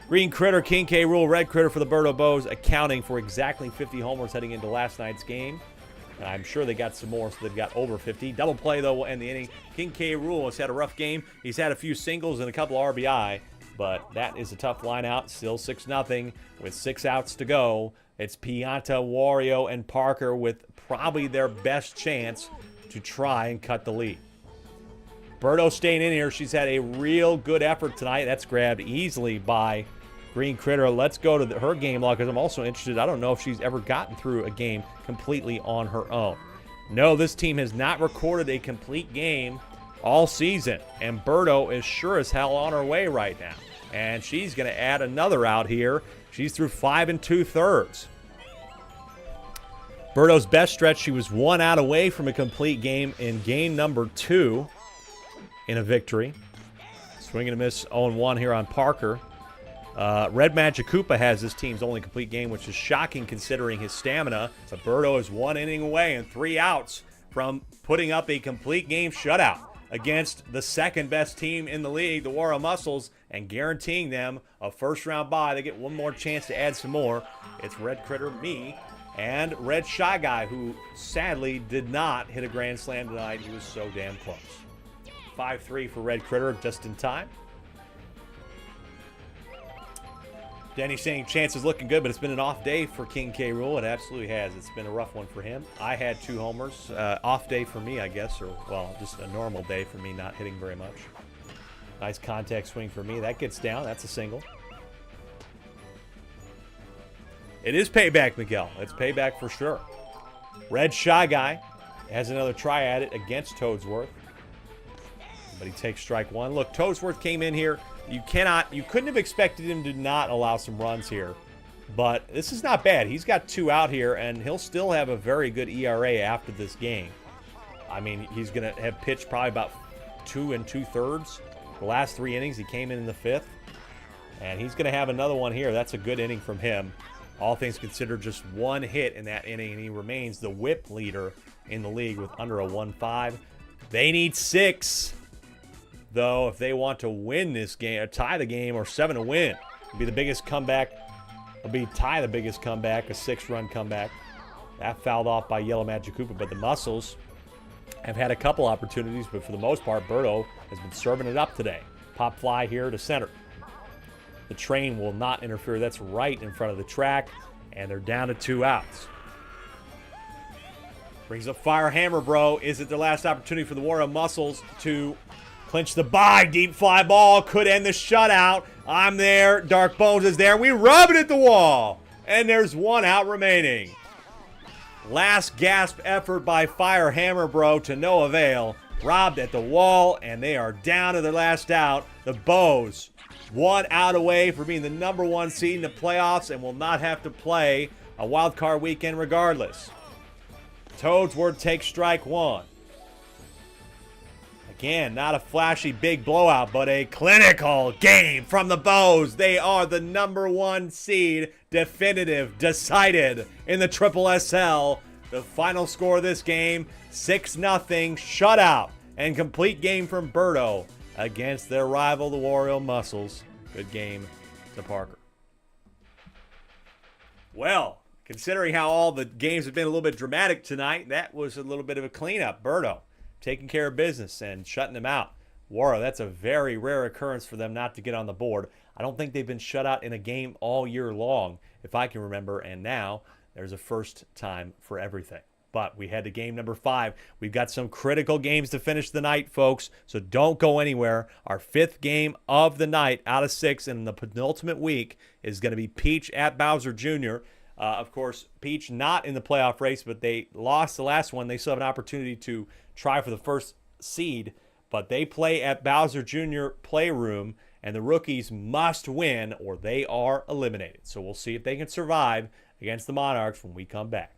Green Critter, King K. Rool, Red Critter for the Berto Bows, accounting for exactly 50 homers heading into last night's game. And I'm sure they got some more, so they've got over 50. Double play, though, will end the inning. King K. Rool has had a rough game. He's had a few singles and a couple RBI, but that is a tough line out. Still 6-0 with 6 outs to go. It's Pianta, Wario, and Parker with probably their best chance to try and cut the lead. Berto staying in here. She's had a real good effort tonight. That's grabbed easily by Green Critter. Let's go to her game log because I'm also interested. I don't know if she's ever gotten through a game completely on her own. No, this team has not recorded a complete game all season, and Berto is sure as hell on her way right now. And she's going to add another out here. She's through 5 2/3. Berto's best stretch, she was 1 out away from a complete game in game number 2 in a victory. Swing and a miss 0-1 here on Parker. Red Magic Koopa has this team's only complete game, which is shocking considering his stamina. But Berto is 1 inning away and 3 outs from putting up a complete game shutout against the second best team in the league, the Wara Muscles, and guaranteeing them a first-round bye. They get one more chance to add some more. It's Red Critter, me, and Red Shy Guy, who sadly did not hit a grand slam tonight. He was so damn close. 5-3 for Red Critter just in time. Denny saying chances looking good, but it's been an off day for King K. Rool. It absolutely has. It's been a rough one for him. I had 2 homers. Off day for me, I guess, or, well, just a normal day for me, not hitting very much. Nice contact swing for me. That gets down. That's a single. It is payback, Miguel. It's payback for sure. Red Shy Guy has another try at it against Toadsworth. But he takes strike 1. Look, Toadsworth came in here. You couldn't have expected him to not allow some runs here. But this is not bad. He's got 2 out here, and he'll still have a very good ERA after this game. I mean, he's going to have pitched probably about 2 2/3. The last 3 innings, he came in the 5th. And he's going to have another one here. That's a good inning from him. All things considered, just 1 hit in that inning, and he remains the whip leader in the league with under a 1.5. They need 6. Though, if they want to win this game, or tie the game, or 7 to win, it'll be the biggest comeback. It'll be tie the biggest comeback, a 6-run comeback. That fouled off by Yellow Magic Koopa, but the Muscles have had a couple opportunities, but for the most part, Berto has been serving it up today. Pop fly here to center. The train will not interfere. That's right in front of the track, and they're down to 2 outs. Brings up Fire Hammer, bro. Is it the last opportunity for the Wara Muscles to clinch the bye? Deep fly ball could end the shutout. I'm there. Dark Bones is there. We rub it at the wall. And there's 1 out remaining. Last gasp effort by Fire Hammer, bro, to no avail. Robbed at the wall, and they are down to their last out. The Bows, 1 out away for being the #1 seed in the playoffs and will not have to play a wild card weekend regardless. Toadsworth takes strike 1. Again, not a flashy big blowout, but a clinical game from the Bows. They are the #1 seed, definitive, decided in the Triple SL. The final score of this game, 6-0, shutout, and complete game from Berto against their rival, the Wario Muscles. Good game to Parker. Well, considering how all the games have been a little bit dramatic tonight, that was a little bit of a cleanup. Berto taking care of business and shutting them out. Wara, that's a very rare occurrence for them not to get on the board. I don't think they've been shut out in a game all year long, if I can remember, and now there's a first time for everything. But we head to game number 5. We've got some critical games to finish the night, folks, so don't go anywhere. Our 5th game of the night out of 6 in the penultimate week is going to be Peach at Bowser Jr. Of course, Peach not in the playoff race, but they lost the last one. They still have an opportunity to try for the first seed, but they play at Bowser Jr. Playroom, and the rookies must win or they are eliminated. So we'll see if they can survive against the Monarchs when we come back.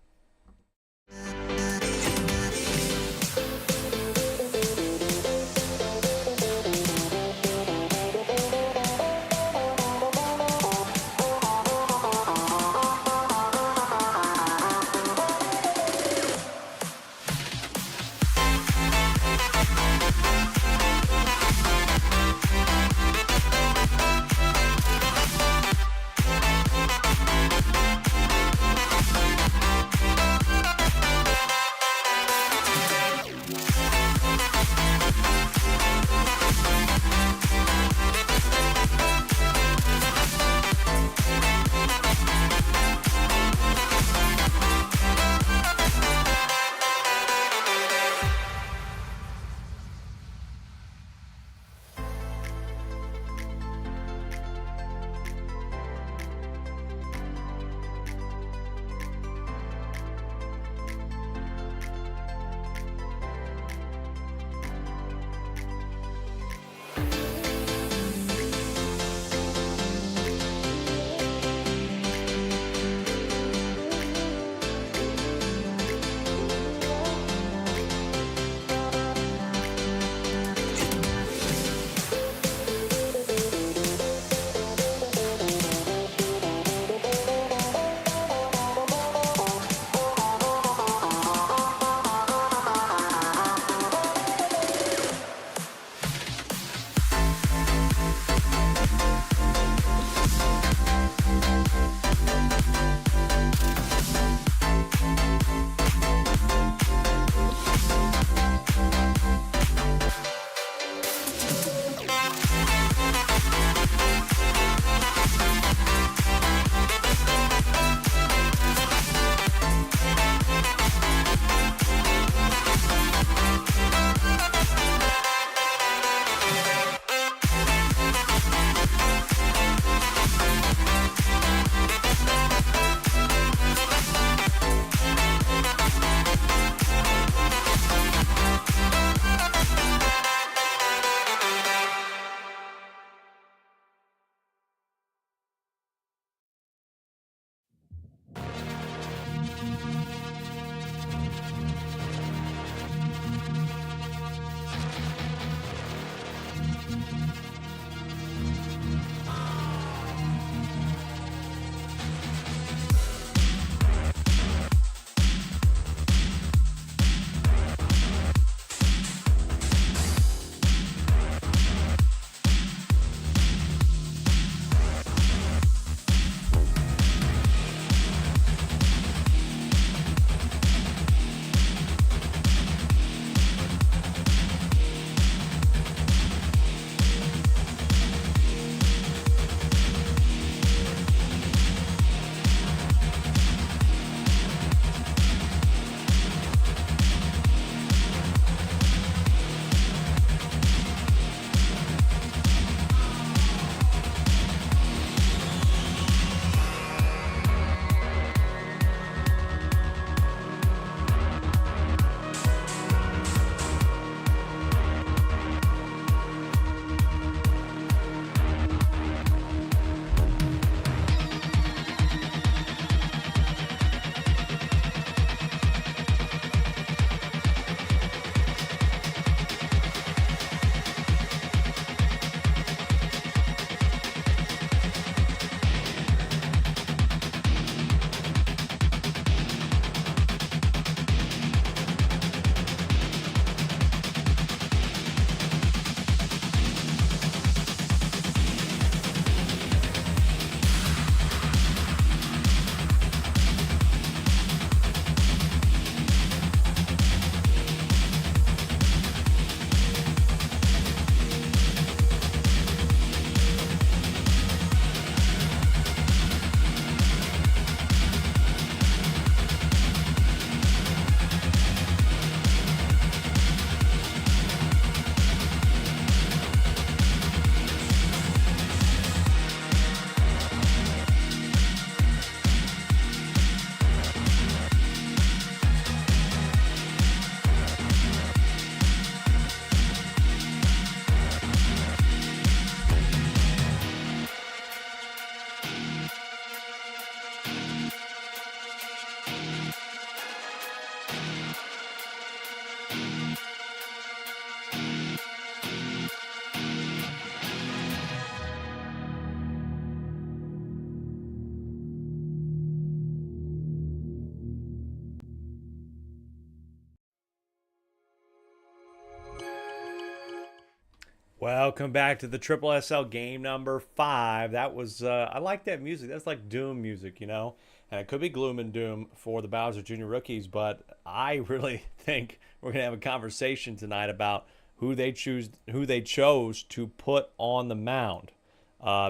Welcome back to the Triple SL game number 5. That was, I like that music. That's like Doom music, you know? And it could be gloom and doom for the Bowser Jr. rookies, but I really think we're going to have a conversation tonight about who they chose to put on the mound,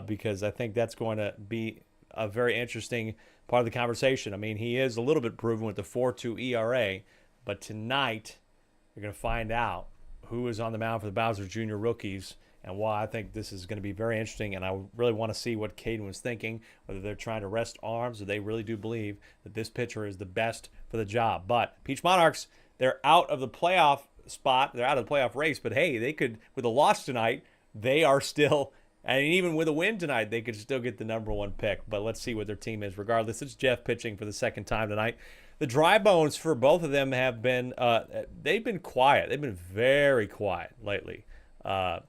because I think that's going to be a very interesting part of the conversation. I mean, he is a little bit proven with the 4.2 ERA, but tonight you're going to find out who is on the mound for the Bowser Jr. rookies and why I think this is going to be very interesting. And I really want to see what Caden was thinking, whether they're trying to rest arms or they really do believe that this pitcher is the best for the job. But Peach Monarchs, they're out of the playoff spot. They're out of the playoff race. But, hey, they could, with a loss tonight, they are still, and even with a win tonight, they could still get the #1 pick. But let's see what their team is. Regardless, it's Jeff pitching for the second time tonight. The dry bones for both of them have been, they've been quiet. They've been very quiet lately. I've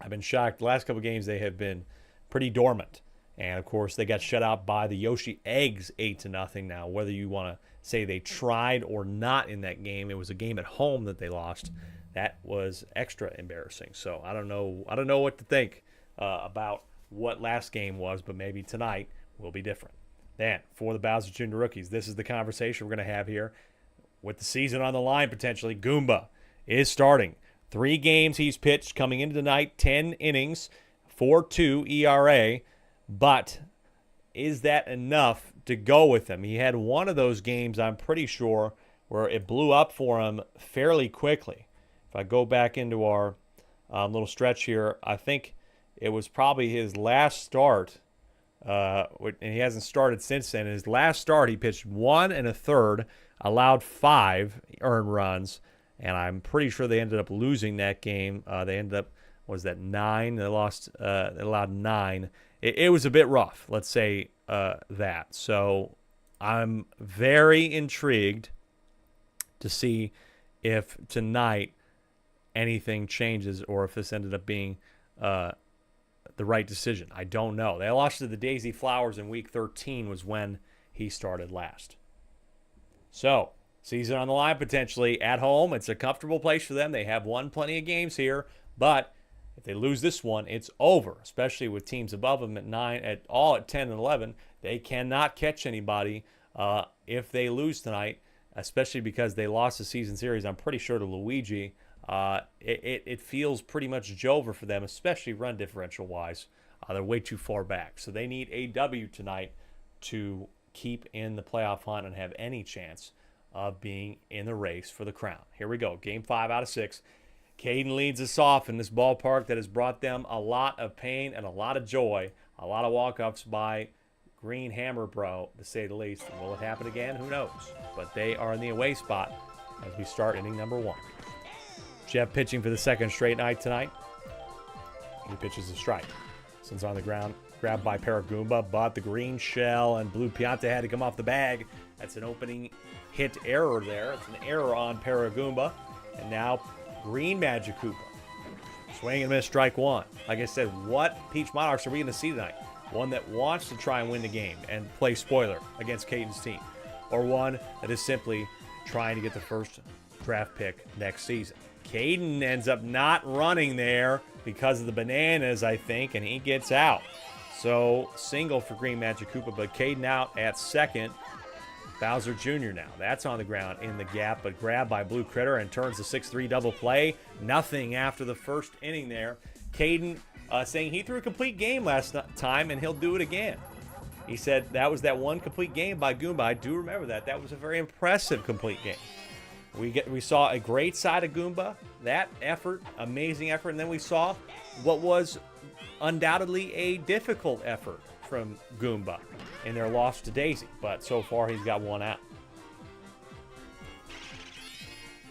been shocked. The last couple of games, they have been pretty dormant. And, of course, they got shut out by the Yoshi Eggs 8-0. Now, whether you want to say they tried or not in that game, it was a game at home that they lost. That was extra embarrassing. So I don't know what to think about what last game was, but maybe tonight will be different. Then, for the Bowser Jr. rookies, this is the conversation we're going to have here. With the season on the line, potentially, Goomba is starting. 3 games he's pitched coming into tonight, 10 innings, 4.2 ERA. But is that enough to go with him? He had one of those games, I'm pretty sure, where it blew up for him fairly quickly. If I go back into our little stretch here, I think it was probably his last start. And he hasn't started since then. In his last start, he pitched 1 1/3, allowed 5 earned runs, and I'm pretty sure they ended up losing that game. They ended up, was that 9? They lost. They allowed 9. It was a bit rough, let's say that. So I'm very intrigued to see if tonight anything changes or if this ended up being the right decision. I don't know. They lost to the Daisy Flowers in week 13 was when he started last. So, season on the line potentially at home. It's a comfortable place for them. They have won plenty of games here, but if they lose this one, it's over, especially with teams above them at 10 and 11. They cannot catch anybody if they lose tonight, especially because they lost the season series, I'm pretty sure, to Luigi. It feels pretty much over for them, especially run differential wise. They're way too far back. So they need a W tonight to keep in the playoff hunt and have any chance of being in the race for the crown. Here we go. Game 5 out of 6. Caden leads us off in this ballpark that has brought them a lot of pain and a lot of joy. A lot of walk-ups by Green Hammer Bro, to say the least. Will it happen again? Who knows? But they are in the away spot as we start inning #1. Jeff pitching for the second straight night tonight. He pitches a strike. Since on the ground, grabbed by Paragoomba, but the green shell and blue Pianta had to come off the bag. That's an opening hit error there. It's an error on Paragoomba. And now Green Magic Koopa. Swing and miss, strike 1. Like I said, what Peach Monarchs are we going to see tonight? One that wants to try and win the game and play spoiler against Caden's team, or one that is simply trying to get the first draft pick next season. Caden ends up not running there because of the bananas, I think, and he gets out. So single for Green Magic Koopa, but Caden out at second. Bowser Jr. now. That's on the ground in the gap, but grabbed by Blue Critter and turns the 6-3 double play. Nothing after the first inning there. Caden saying he threw a complete game last time and he'll do it again. He said that was that one complete game by Goomba. I do remember that. That was a very impressive complete game. We saw a great side of Goomba, that effort, amazing effort, and then we saw what was undoubtedly a difficult effort from Goomba in their loss to Daisy, but so far he's got one out.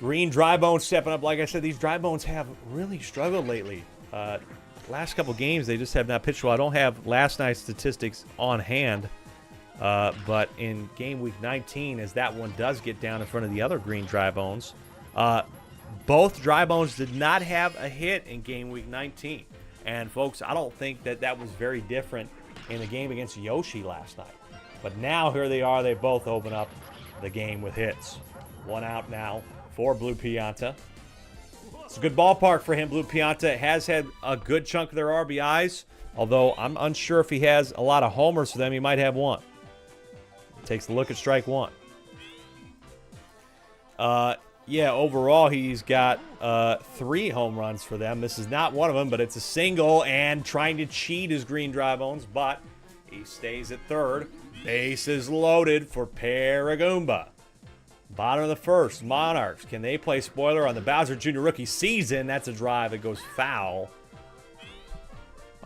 Green Dry Bones stepping up. Like I said, these Dry Bones have really struggled lately. Last couple games, they just have not pitched well. I don't have last night's statistics on hand, but in game week 19, as that one does get down in front of the other Green Dry Bones, both Dry Bones did not have a hit in game week 19. And, folks, I don't think that was very different in the game against Yoshi last night. But now, here they are. They both open up the game with hits. One out now for Blue Pianta. It's a good ballpark for him. Blue Pianta has had a good chunk of their RBIs, although I'm unsure if he has a lot of homers for them. He might have one. Takes a look at strike one. Yeah, overall, he's got 3 home runs for them. This is not one of them, but it's a single and trying to cheat his green dry bones, but he stays at third. Bases loaded for Paragoomba. Bottom of the first, Monarchs. Can they play spoiler on the Bowser Jr. rookie season? That's a drive that goes foul.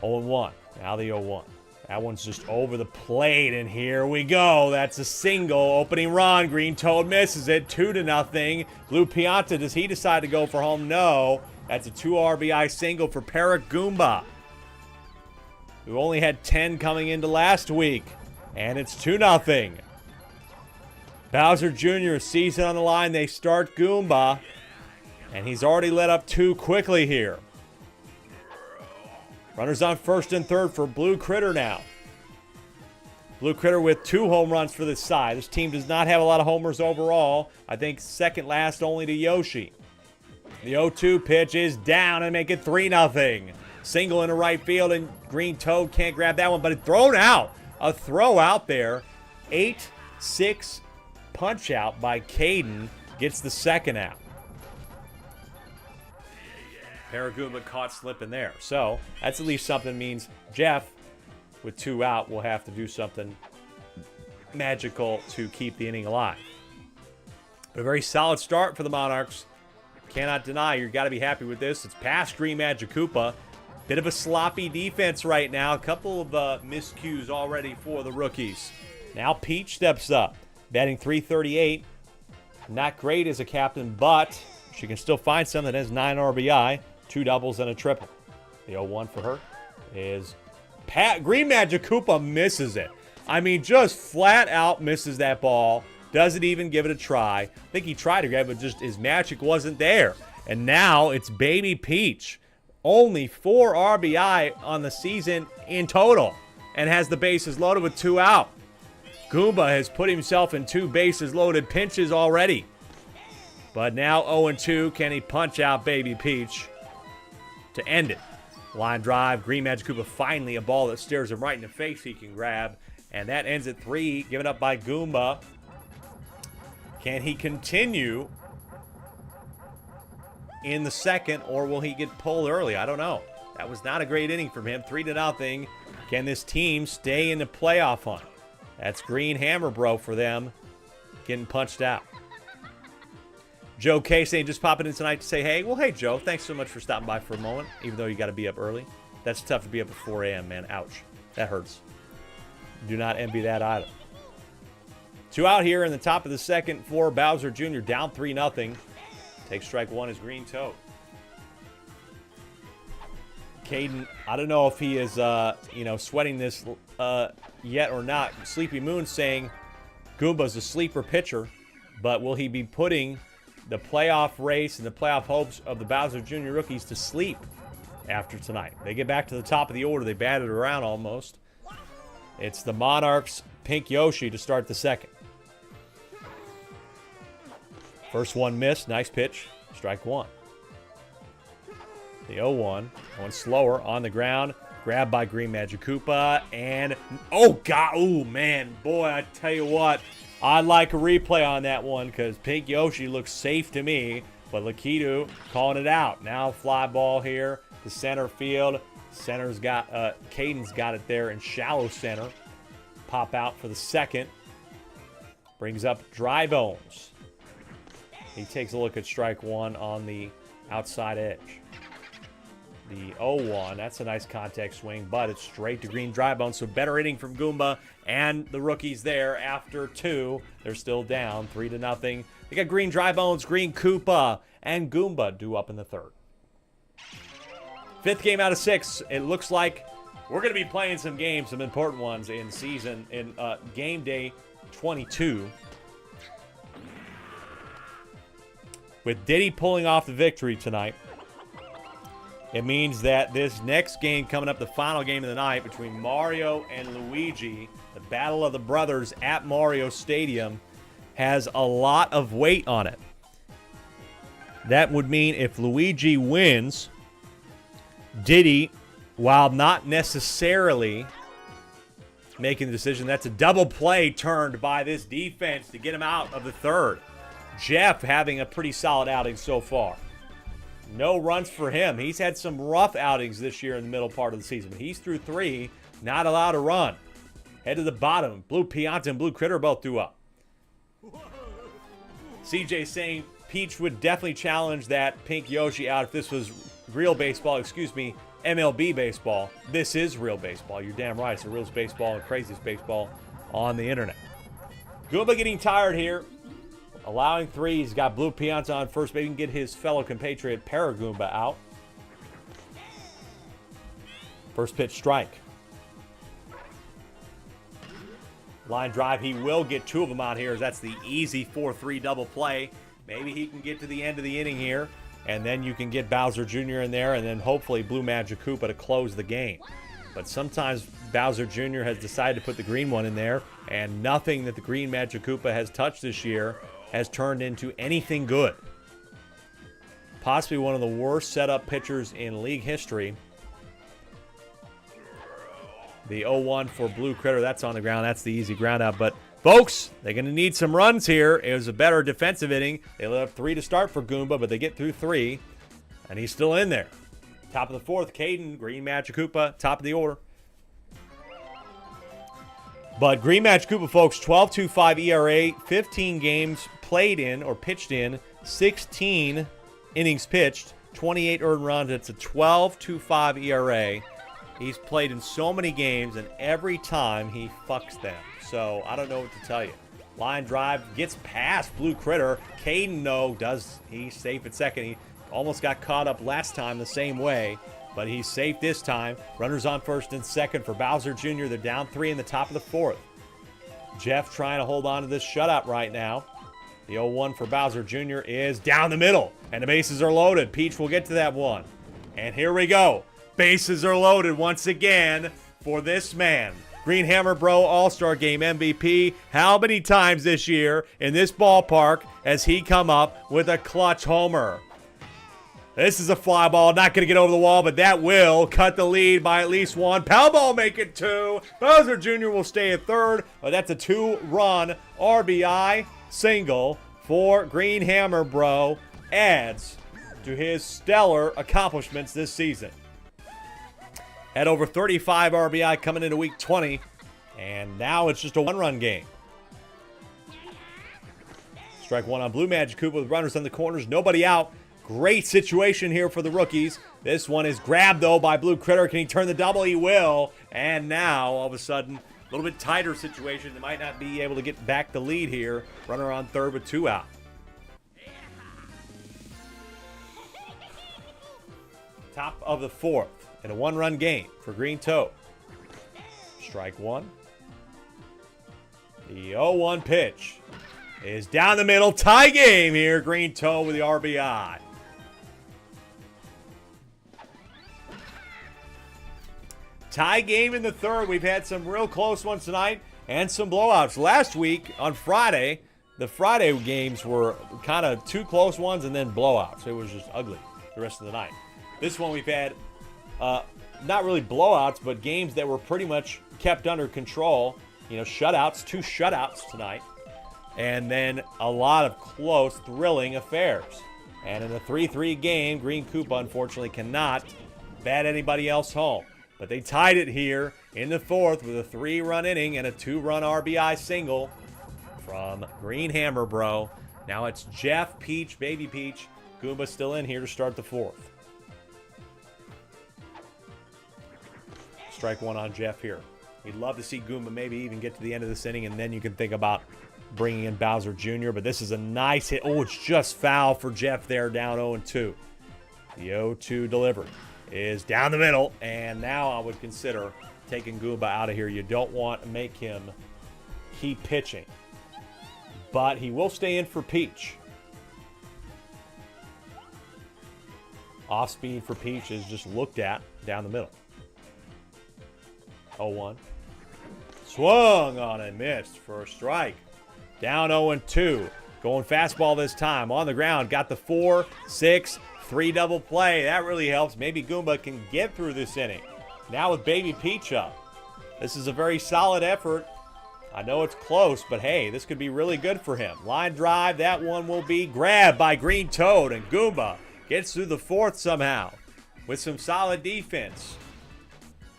0-1. Now the 0-1. That one's just over the plate, and here we go. That's a single. Opening run. Green Toad misses it. 2-0. Blue Pianta, does he decide to go for home? No. That's a 2 RBI single for Paragoomba, who only had 10 coming into last week. And it's 2-0. Bowser Jr. season on the line. They start Goomba, and he's already let up 2 quickly here. Runners on first and third for Blue Critter now. Blue Critter with 2 home runs for this side. This team does not have a lot of homers overall. I think second last only to Yoshi. The 0-2 pitch is down and make it 3-0. Single into right field, and Green Toad can't grab that one, but it's thrown out. A throw out there. 8-6 punch out by Caden gets the second out. Paragoomba caught slipping there. So that's at least something. Means Jeff, with 2 out, will have to do something magical to keep the inning alive. But a very solid start for the Monarchs. Cannot deny, you've got to be happy with this. It's past Green Magic Koopa. Bit of a sloppy defense right now. A couple of miscues already for the rookies. Now Peach steps up, batting .338. Not great as a captain, but she can still find something that has 9 RBI. 2 doubles and a triple. The 0-1 for her is Green Magic Koopa misses it. I mean, just flat out misses that ball. Doesn't even give it a try. I think he tried to grab it, but just his magic wasn't there. And now it's Baby Peach. Only 4 RBI on the season in total, and has the bases loaded with 2 out. Goomba has put himself in 2 bases loaded pinches already. But now 0-2. Can he punch out Baby Peach to end it? Line drive. Green Magic Koopa finally a ball that stares him right in the face he can grab. And that ends at 3, given up by Goomba. Can he continue in the second, or will he get pulled early? I don't know. That was not a great inning from him. 3-0. Can this team stay in the playoff hunt? That's Green Hammer Bro for them, getting punched out. Joe K saying just popping in tonight to say, hey. Well, hey, Joe, thanks so much for stopping by for a moment, even though you got to be up early. That's tough to be up at 4 a.m., man. Ouch. That hurts. Do not envy that either. 2 out here in the top of the second for Bowser Jr. Down 3-0. Takes strike 1 as Green Toad. Caden, I don't know if he is, sweating this yet or not. Sleepy Moon saying Goomba's a sleeper pitcher, but will he be putting the playoff race and the playoff hopes of the Bowser Jr. rookies to sleep after tonight? They get back to the top of the order. They batted around almost. It's the Monarchs' Pink Yoshi to start the second. First one missed. Nice pitch. Strike 1. The 0-1. Going slower on the ground. Grabbed by Green Magic Koopa. And, oh, God. Oh, man. Boy, I tell you what. I'd like a replay on that one because Pink Yoshi looks safe to me. But Lakitu calling it out. Now fly ball here to center field. Center's got, Caden's got it there in shallow center. Pop out for the second. Brings up Dry Bones. He takes a look at strike 1 on the outside edge. The 0-1, that's a nice contact swing, but it's straight to Green Dry Bones. So better inning from Goomba and the rookies there after 2. They're still down 3-0. They got Green Dry Bones, Green Koopa, and Goomba due up in the third. 5th game out of 6. It looks like we're going to be playing some games, some important ones in game day 22. With Diddy pulling off the victory tonight, it means that this next game coming up, the final game of the night between Mario and Luigi, the Battle of the Brothers at Mario Stadium, has a lot of weight on it. That would mean if Luigi wins, Diddy, while not necessarily making the decision, that's a double play turned by this defense to get him out of the third. Jeff having a pretty solid outing so far. No runs for him. He's had some rough outings this year in the middle part of the season. But he's through 3, not allowed to run. Head to the bottom. Blue Pianta and Blue Critter both threw up. CJ saying Peach would definitely challenge that pink Yoshi out if this was real baseball. Excuse me, MLB baseball. This is real baseball. You're damn right. It's the realest baseball and craziest baseball on the internet. Goomba getting tired here. Allowing 3. He's got Blue Pianta on first. Maybe he can get his fellow compatriot Paragoomba out. First pitch strike. Line drive. He will get 2 of them out here. That's the easy 4-3 double play. Maybe he can get to the end of the inning here. And then you can get Bowser Jr. in there. And then hopefully Blue Magic Koopa to close the game. But sometimes Bowser Jr. has decided to put the green one in there. And nothing that the green Magic Koopa has touched this year has turned into anything good. Possibly one of the worst setup pitchers in league history. The 0-1 for Blue Critter. That's on the ground. That's the easy ground out. But, folks, they're going to need some runs here. It was a better defensive inning. They let up 3 to start for Goomba, but they get through 3. And he's still in there. Top of the 4th, Caden, Green Magic Koopa, top of the order. But Green Magic Koopa, folks, 12.25 ERA, 15 games played in or pitched in, 16 innings pitched, 28 earned runs. It's a 12.25 ERA. He's played in so many games, and every time he fucks them. So I don't know what to tell you. Line drive gets past Blue Critter. Caden, no, he's safe at second. He almost got caught up last time the same way, but he's safe this time. Runners on first and second for Bowser Jr. They're down 3 in the top of the 4th. Jeff trying to hold on to this shutout right now. The 0-1 for Bowser Jr. is down the middle, and the bases are loaded. Peach will get to that one. And here we go. Bases are loaded once again for this man. Green Hammer Bro All-Star Game MVP. How many times this year in this ballpark has he come up with a clutch homer? This is a fly ball, not going to get over the wall, but that will cut the lead by at least 1. Powerball make it 2. Bowser Jr. will stay at third, but that's a 2-run RBI single for Green Hammer Bro. Adds to his stellar accomplishments this season. Had over 35 RBI coming into week 20, and now it's just a 1-run game. Strike 1 on Blue Magic Koopa with runners on the corners, nobody out. Great situation here for the rookies. This one is grabbed, though, by Blue Critter. Can he turn the double? He will. And now, all of a sudden, a little bit tighter situation. They might not be able to get back the lead here. Runner on third with 2 out. Top of the 4th in a 1-run game for Green Toad. Strike 1. The 0-1 pitch is down the middle. Tie game here. Green Toad with the RBI. Tie game in the 3rd. We've had some real close ones tonight and some blowouts. Last week on Friday, the Friday games were kind of 2 close ones and then blowouts. It was just ugly the rest of the night. This one we've had not really blowouts, but games that were pretty much kept under control. You know, shutouts, 2 shutouts tonight. And then a lot of close, thrilling affairs. And in a 3-3 game, Green Koopa unfortunately cannot bat anybody else home. But they tied it here in the 4th with a 3-run inning and a 2-run RBI single from Green Hammer Bro. Now it's Jeff, Peach, Baby Peach. Goomba still in here to start the 4th. Strike 1 on Jeff here. We'd love to see Goomba maybe even get to the end of this inning, and then you can think about bringing in Bowser Jr., but this is a nice hit. Oh, it's just foul for Jeff there, down 0-2. The 0-2 delivery is down the middle, and now I would consider taking Goomba out of here. You don't want to make him keep pitching, but he will stay in for Peach. Off speed for Peach is just looked at down the middle. 0-1. Swung on and missed for a strike. Down 0-2. Going fastball this time. On the ground. Got the 4-6, 3 double play. That really helps. Maybe Goomba can get through this inning. Now with Baby Peach up. This is a very solid effort. I know it's close, but hey, this could be really good for him. Line drive. That one will be grabbed by Green Toad. And Goomba gets through the 4th somehow with some solid defense.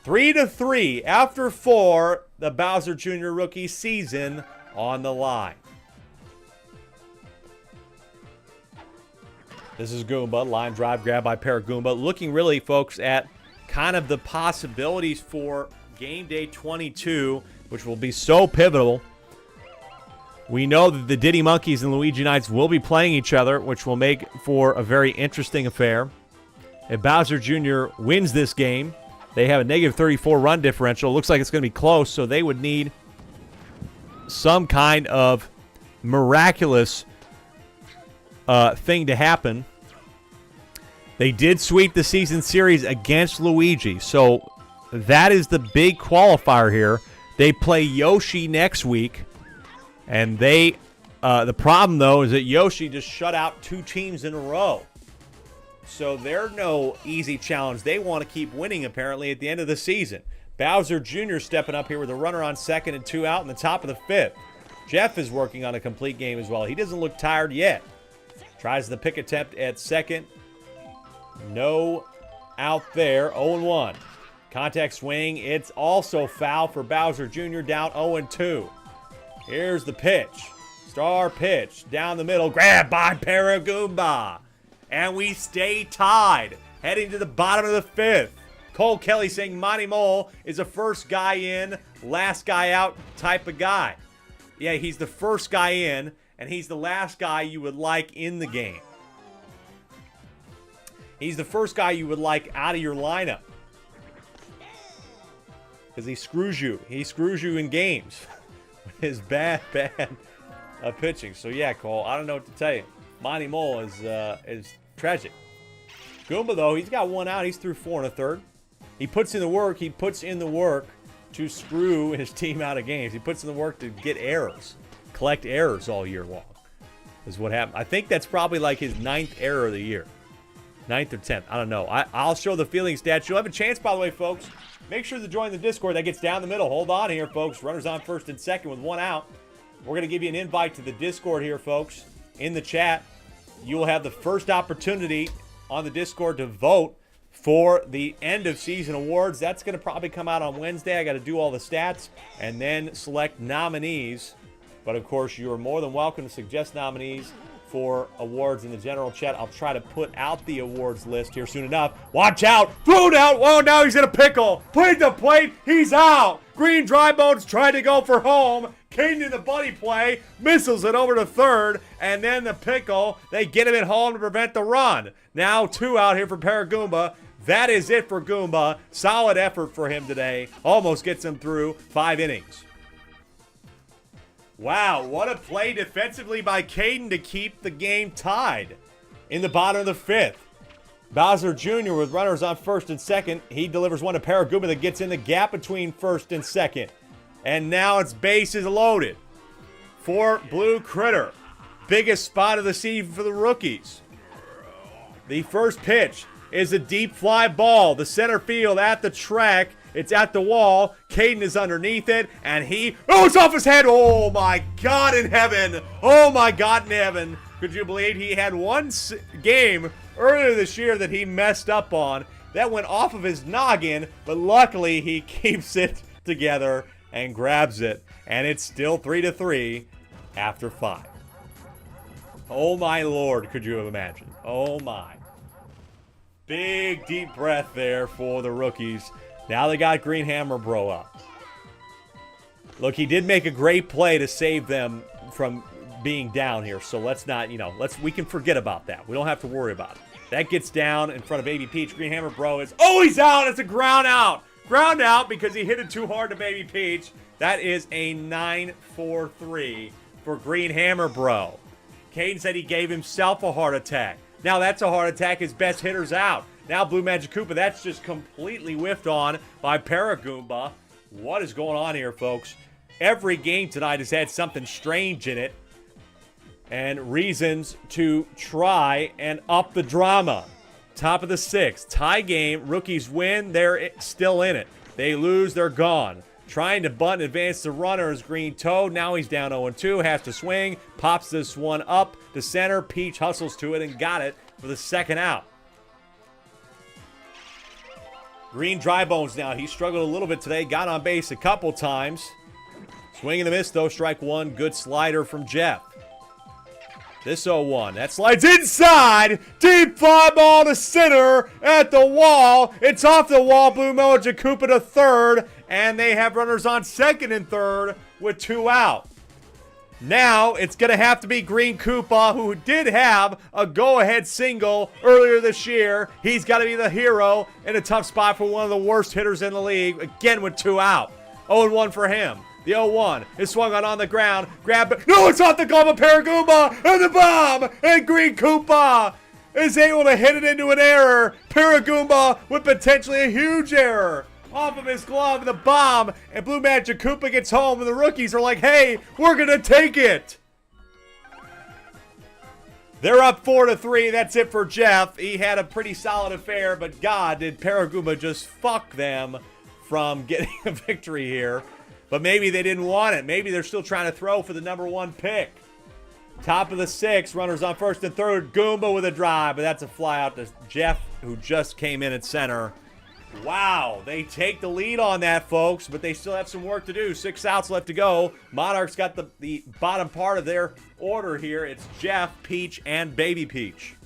3-3 after 4. The Bowser Jr. rookie season on the line. This is Goomba. Line drive grab by Paragoomba. Looking really, folks, at kind of the possibilities for game day 22, which will be so pivotal. We know that the Diddy Monkeys and Luigi Knights will be playing each other, which will make for a very interesting affair. If Bowser Jr. wins this game, they have a negative 34 run differential. Looks like it's going to be close, so they would need some kind of miraculous thing to happen. They did sweep the season series against Luigi, so that is the big qualifier here. They play Yoshi next week, and the problem though is that Yoshi just shut out 2 teams in a row, so they're no easy challenge. They want to keep winning apparently at the end of the season. Bowser Jr. stepping up here with a runner on second and 2 out in the top of the 5th. Jeff is working on a complete game as well. He doesn't look tired yet. Tries the pick attempt at second. No out there. 0-1. Contact swing. It's also foul for Bowser Jr. down 0-2. Here's the pitch. Star pitch. Down the middle. Grabbed by Paragoomba. And we stay tied. Heading to the bottom of the 5th. Cole Kelly saying Monty Mole is a first guy in, last guy out type of guy. Yeah, he's the first guy in, and he's the last guy you would like in the game. He's the first guy you would like out of your lineup. Because he screws you. He screws you in games. With his bad pitching. So yeah, Cole, I don't know what to tell you. Monty Mole is tragic. Goomba, though, he's got 1 out. He's through 4 1/3. He puts in the work. He puts in the work to screw his team out of games. He puts in the work to get errors. Collect errors all year long is what happened. I think that's probably like his 9th error of the year. 9th or 10th. I don't know. I'll show the fielding stats. You'll have a chance, by the way, folks. Make sure to join the Discord. That gets down the middle. Hold on here, folks. Runners on first and second with 1 out. We're going to give you an invite to the Discord here, folks. In the chat, you will have the first opportunity on the Discord to vote for the end of season awards. That's going to probably come out on Wednesday. I got to do all the stats and then select nominees. But of course, you are more than welcome to suggest nominees for awards in the general chat. I'll try to put out the awards list here soon enough. Watch out! Thrown out! Whoa, now he's in a pickle! Played the plate! He's out! Green Dry Bones trying to go for home. Caden in the buddy play, missiles it over to third, and then the pickle. They get him at home to prevent the run. Now 2 out here for Paragoomba. That is it for Goomba. Solid effort for him today. Almost gets him through 5 innings. Wow, what a play defensively by Caden to keep the game tied in the bottom of the 5th. Bowser Jr. with runners on first and second. He delivers one to Paragoomba that gets in the gap between first and second. And now it's bases loaded for Blue Critter. Biggest spot of the season for the rookies. The first pitch is a deep fly ball. The center field at the track. It's at the wall. Caden is underneath it, and it's off his head. Oh, my God in heaven. Oh, my God in heaven. Could you believe he had one game earlier this year that he messed up on? That went off of his noggin, but luckily he keeps it together and grabs it, and it's still 3-3 after 5. Oh, my Lord, could you have imagined? Oh, my. Big, deep breath there for the rookies. Now they got Green Hammer Bro up. Look, he did make a great play to save them from being down here, so let's not, we can forget about that. We don't have to worry about it. That gets down in front of Baby Peach. Green Hammer Bro he's out! It's a ground out! Ground out because he hit it too hard to Baby Peach. That is a 9-4-3 for Green Hammer Bro. Caden said he gave himself a heart attack. Now that's a heart attack. His best hitter's out. Now Blue Magic Koopa, that's just completely whiffed on by Paragoomba. What is going on here, folks? Every game tonight has had something strange in it. and reasons to try and up the drama. Top of the 6th, tie game. Rookies win, they're still in it. They lose, they're gone. Trying to bunt and advance the runner is Green Toad. Now he's down 0-2, has to swing, pops this one up to center. Peach hustles to it and got it for the second out. Green dry bones now. He struggled a little bit today, got on base a couple times. Swing and a miss though, strike one. Good slider from Jeff. This 0-1. That slides inside. Deep fly ball to center at the wall. It's off the wall. Blue Mojo Koopa to third. And they have runners on second and third with 2 out. Now it's going to have to be Green Koopa, who did have a go-ahead single earlier this year. He's got to be the hero in a tough spot for one of the worst hitters in the league. Again with 2 out. 0-1 for him. The 0-1 is swung on the ground. Grab it. No, it's off the glove of Paragoomba. And the bomb. And Green Koopa is able to hit it into an error. Paragoomba with potentially a huge error. Off of his glove, the bomb. And Blue Magic Koopa gets home. And the rookies are like, hey, we're going to take it. They're up 4-3. That's it for Jeff. He had a pretty solid affair. But God, did Paragoomba just fuck them from getting a victory here. But maybe they didn't want it. Maybe they're still trying to throw for the #1 pick. Top of the 6th, runners on first and third. Goomba with a drive, but that's a fly out to Jeff, who just came in at center. Wow, they take the lead on that, folks, but they still have some work to do. 6 outs left to go. Monarchs got the bottom part of their order here. It's Jeff, Peach, and Baby Peach.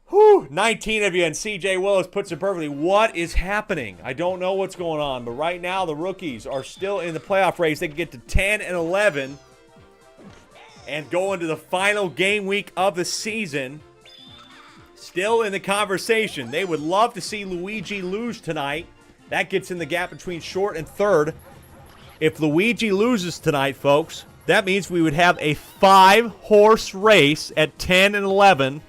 Whew, 19 of you, and CJ Willis puts it perfectly. What is happening? I don't know what's going on, but right now the rookies are still in the playoff race. They can get to 10-11 and go into the final game week of the season. Still in the conversation. They would love to see Luigi lose tonight. That gets in the gap between short and third. If Luigi loses tonight, folks, that means we would have a 5-horse race at 10 and 11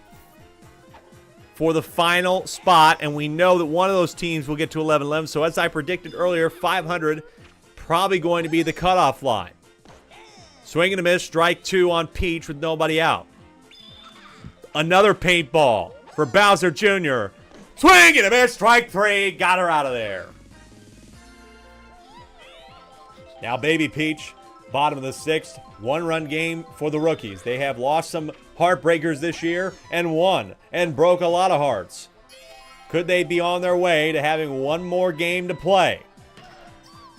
for the final spot, and we know that one of those teams will get to 11-11. So as I predicted earlier, 500 probably going to be the cutoff line. Swing and a miss, strike 2 on Peach with nobody out. Another paintball for Bowser Jr. Swing and a miss, strike 3, got her out of there. Now Baby Peach, bottom of the 6th, 1-run game for the rookies. They have lost some heartbreakers this year and won and broke a lot of hearts. Could they be on their way to having one more game to play?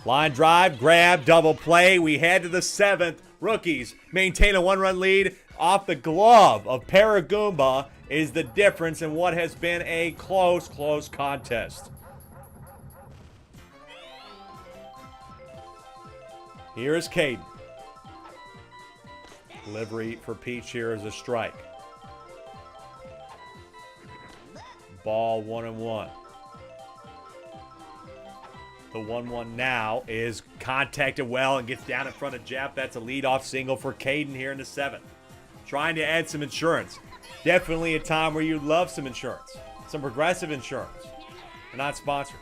Line drive, grab, double play. We head to the 7th. Rookies maintain a 1-run lead off the glove of Paragoomba is the difference in what has been a close contest. Here is Caden. Delivery for Peach here is a strike. Ball 1-1. The 1-1 now is contacted well and gets down in front of Jeff. That's a leadoff single for Caden here in the 7th. Trying to add some insurance. Definitely a time where you'd love some insurance. Some Progressive insurance. We're not sponsored.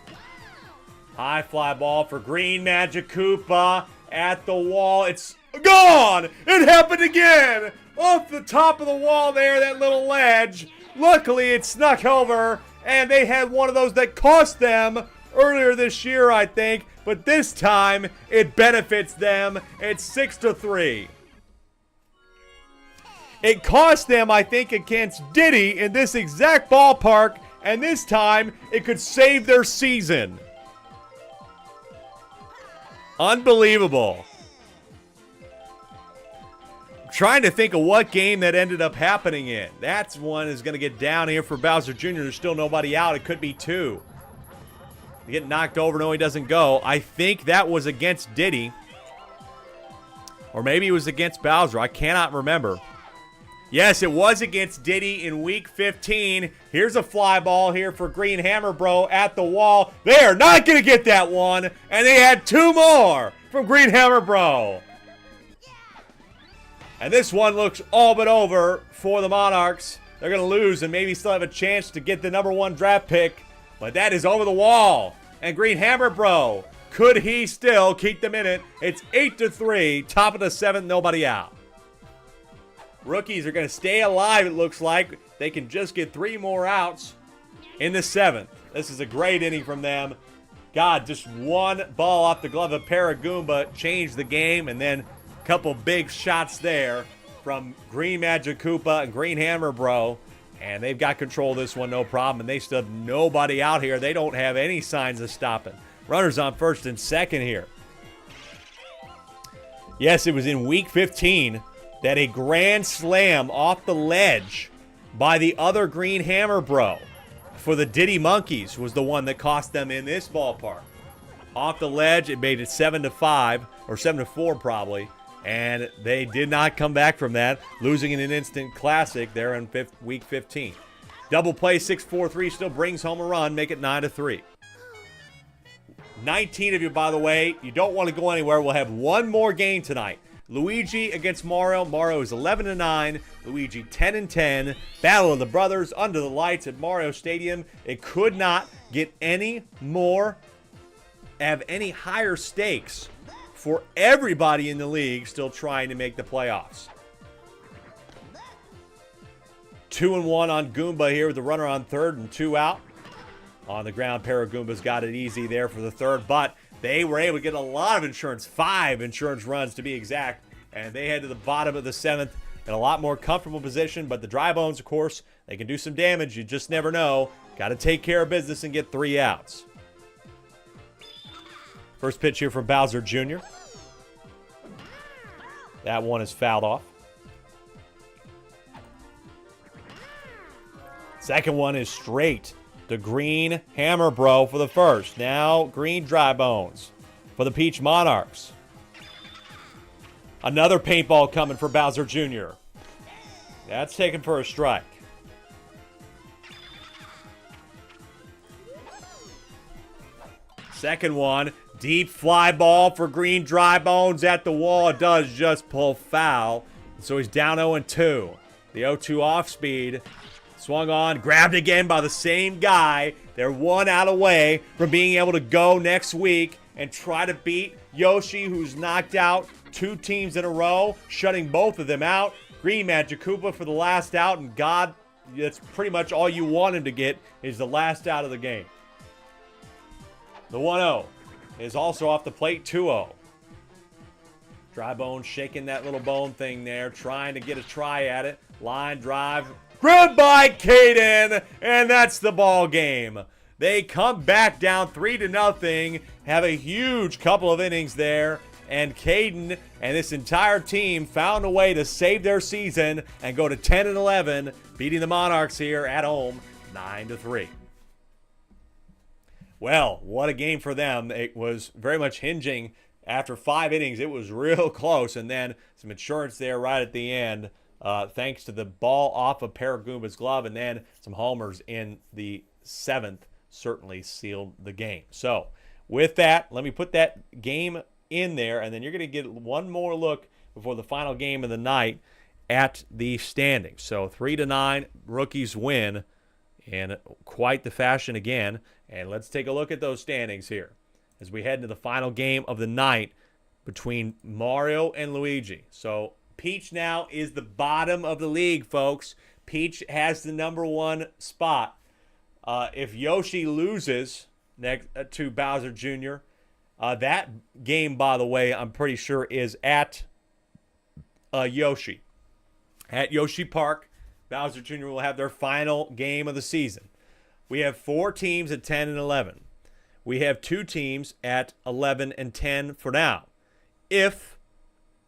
High fly ball for Green Magic Koopa at the wall. It's gone! It happened again! Off the top of the wall there, that little ledge. Luckily, it snuck over, and they had one of those that cost them earlier this year, I think, but this time it benefits them. It's 6-3. It cost them, I think, against Diddy in this exact ballpark, and this time it could save their season. Unbelievable. I'm trying to think of what game that ended up happening in. That's one is going to get down here for Bowser Jr. There's still nobody out. It could be 2. They get knocked over. No, he doesn't go. I think that was against Diddy. Or maybe it was against Bowser. I cannot remember. Yes, it was against Diddy in Week 15. Here's a fly ball here for Green Hammer Bro at the wall. They are not going to get that one. And they had 2 more from Green Hammer Bro. And this one looks all but over for the Monarchs. They're going to lose and maybe still have a chance to get the #1 draft pick. But that is over the wall. And Green Hammer Bro, could he still keep them in it? It's 8-3, top of the 7th, nobody out. Rookies are going to stay alive, it looks like. They can just get 3 more outs in the 7th. This is a great inning from them. God, just one ball off the glove of Paragoomba changed the game, and then a couple big shots there from Green Magic Koopa and Green Hammer Bro. And they've got control of this one, no problem. And they still have nobody out here. They don't have any signs of stopping. Runners on first and second here. Yes, it was in week 15 that a grand slam off the ledge by the other Green Hammer Bro for the Diddy Monkeys was the one that cost them in this ballpark. Off the ledge, it made it 7-5, or 7-4 probably, and they did not come back from that, losing in an instant classic there in week 15. Double play 6-4-3 still brings home a run, make it 9-3. 19 of you, by the way, you don't want to go anywhere. We'll have one more game tonight. Luigi against Mario. Mario is 11-9. Luigi 10-10. Battle of the Brothers under the lights at Mario Stadium. It could not get any more, have any higher stakes for everybody in the league still trying to make the playoffs. 2-1 on Goomba here with the runner on third and 2 out. On the ground, Paragoomba's got it easy there for the third, but they were able to get a lot of insurance, 5 insurance runs to be exact, and they head to the bottom of the 7th in a lot more comfortable position. But the Dry Bones, of course, they can do some damage. You just never know. Got to take care of business and get 3 outs. First pitch here from Bowser Jr. That one is fouled off. Second one is straight to Green Hammer Bro for the first. Now Green Dry Bones for the Peach Monarchs. Another paintball coming for Bowser Jr. That's taken for a strike. Second one, deep fly ball for Green Dry Bones at the wall. It does just pull foul. So he's down 0-2. The 0-2 off speed. Swung on, grabbed again by the same guy. They're 1 out away from being able to go next week and try to beat Yoshi, who's knocked out 2 teams in a row, shutting both of them out. Green Magic Koopa for the last out, and God, that's pretty much all you want him to get is the last out of the game. The 1-0 is also off the plate, 2-0. Dry Bone shaking that little bone thing there, trying to get a try at it. Line drive. Grabbed by Caden, and that's the ball game. They come back down 3-0, have a huge couple of innings there, and Caden and this entire team found a way to save their season and go to 10-11, beating the Monarchs here at home 9-3. Well, what a game for them. It was very much hinging after 5 innings. It was real close, and then some insurance there right at the end. Thanks to the ball off of Paragoomba's glove, and then some homers in the 7th certainly sealed the game. So with that, let me put that game in there, and then you're going to get one more look before the final game of the night at the standings. So 3-9, rookies win in quite the fashion again. And let's take a look at those standings here as we head into the final game of the night between Mario and Luigi. So Peach now is the bottom of the league, folks. Peach has the #1 spot. If Yoshi loses next to Bowser Jr., that game, by the way, I'm pretty sure is at Yoshi. At Yoshi Park, Bowser Jr. will have their final game of the season. We have 4 teams at 10-11. We have 2 teams at 11-10 for now. If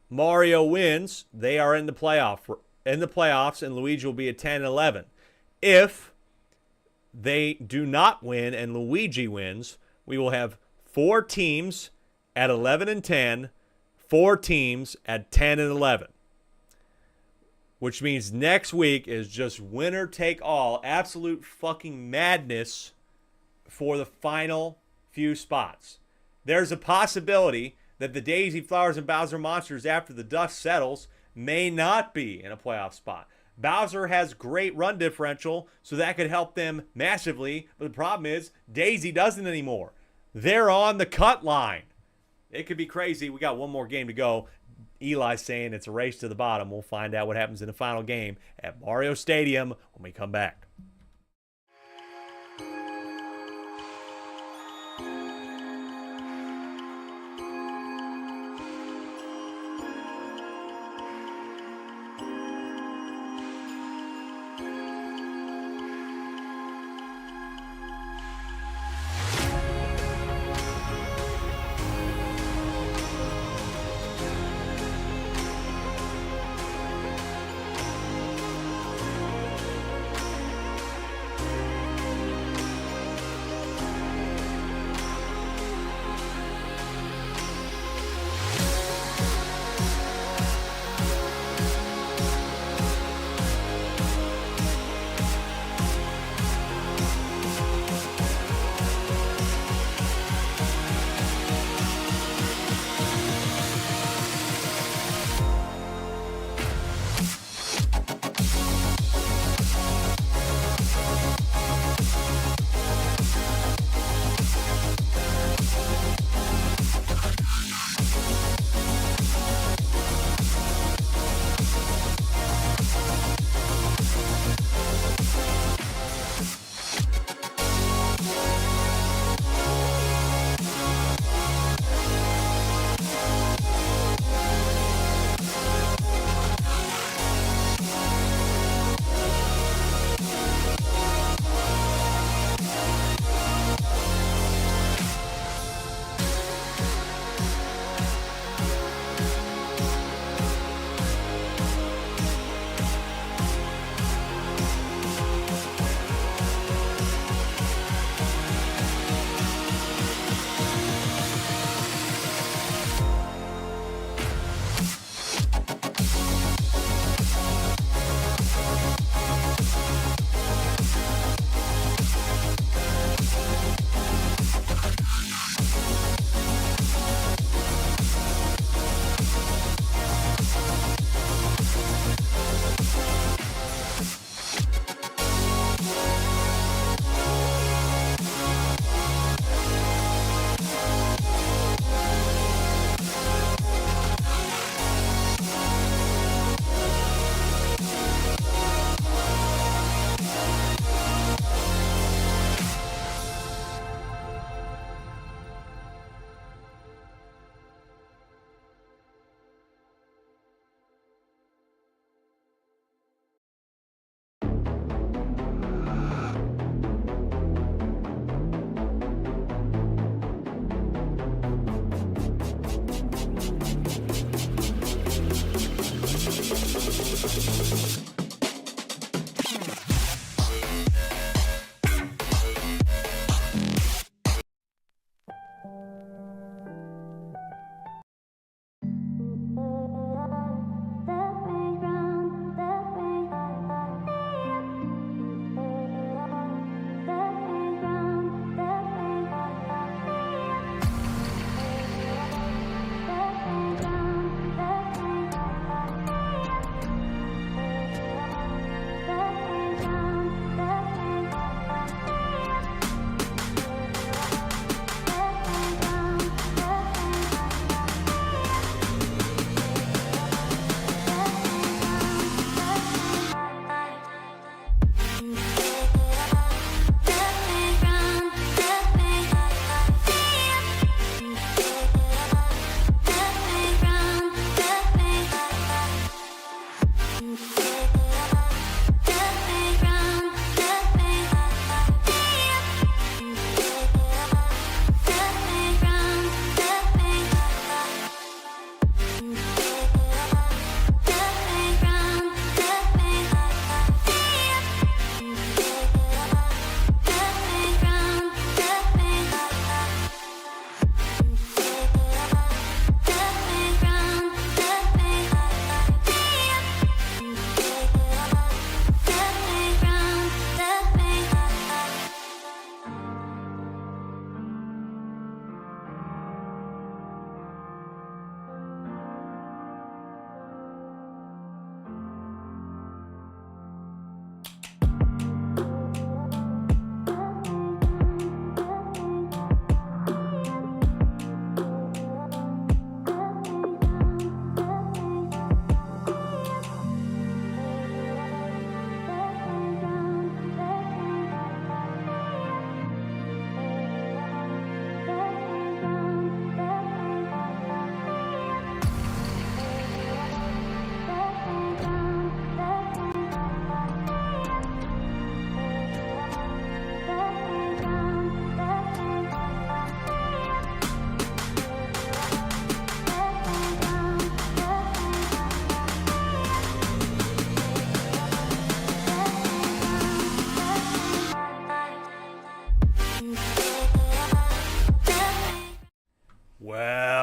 Mario wins, they are in the playoffs, and Luigi will be at 10-11. If they do not win and Luigi wins, we will have 4 teams at 11-10, 4 teams at 10-11. Which means next week is just winner take all, absolute fucking madness for the final few spots. There's a possibility that the Daisy Flowers and Bowser Monsters, after the dust settles, may not be in a playoff spot. Bowser has great run differential, so that could help them massively. But the problem is, Daisy doesn't anymore. They're on the cut line. It could be crazy. We got one more game to go. Eli saying it's a race to the bottom. We'll find out what happens in the final game at Mario Stadium when we come back.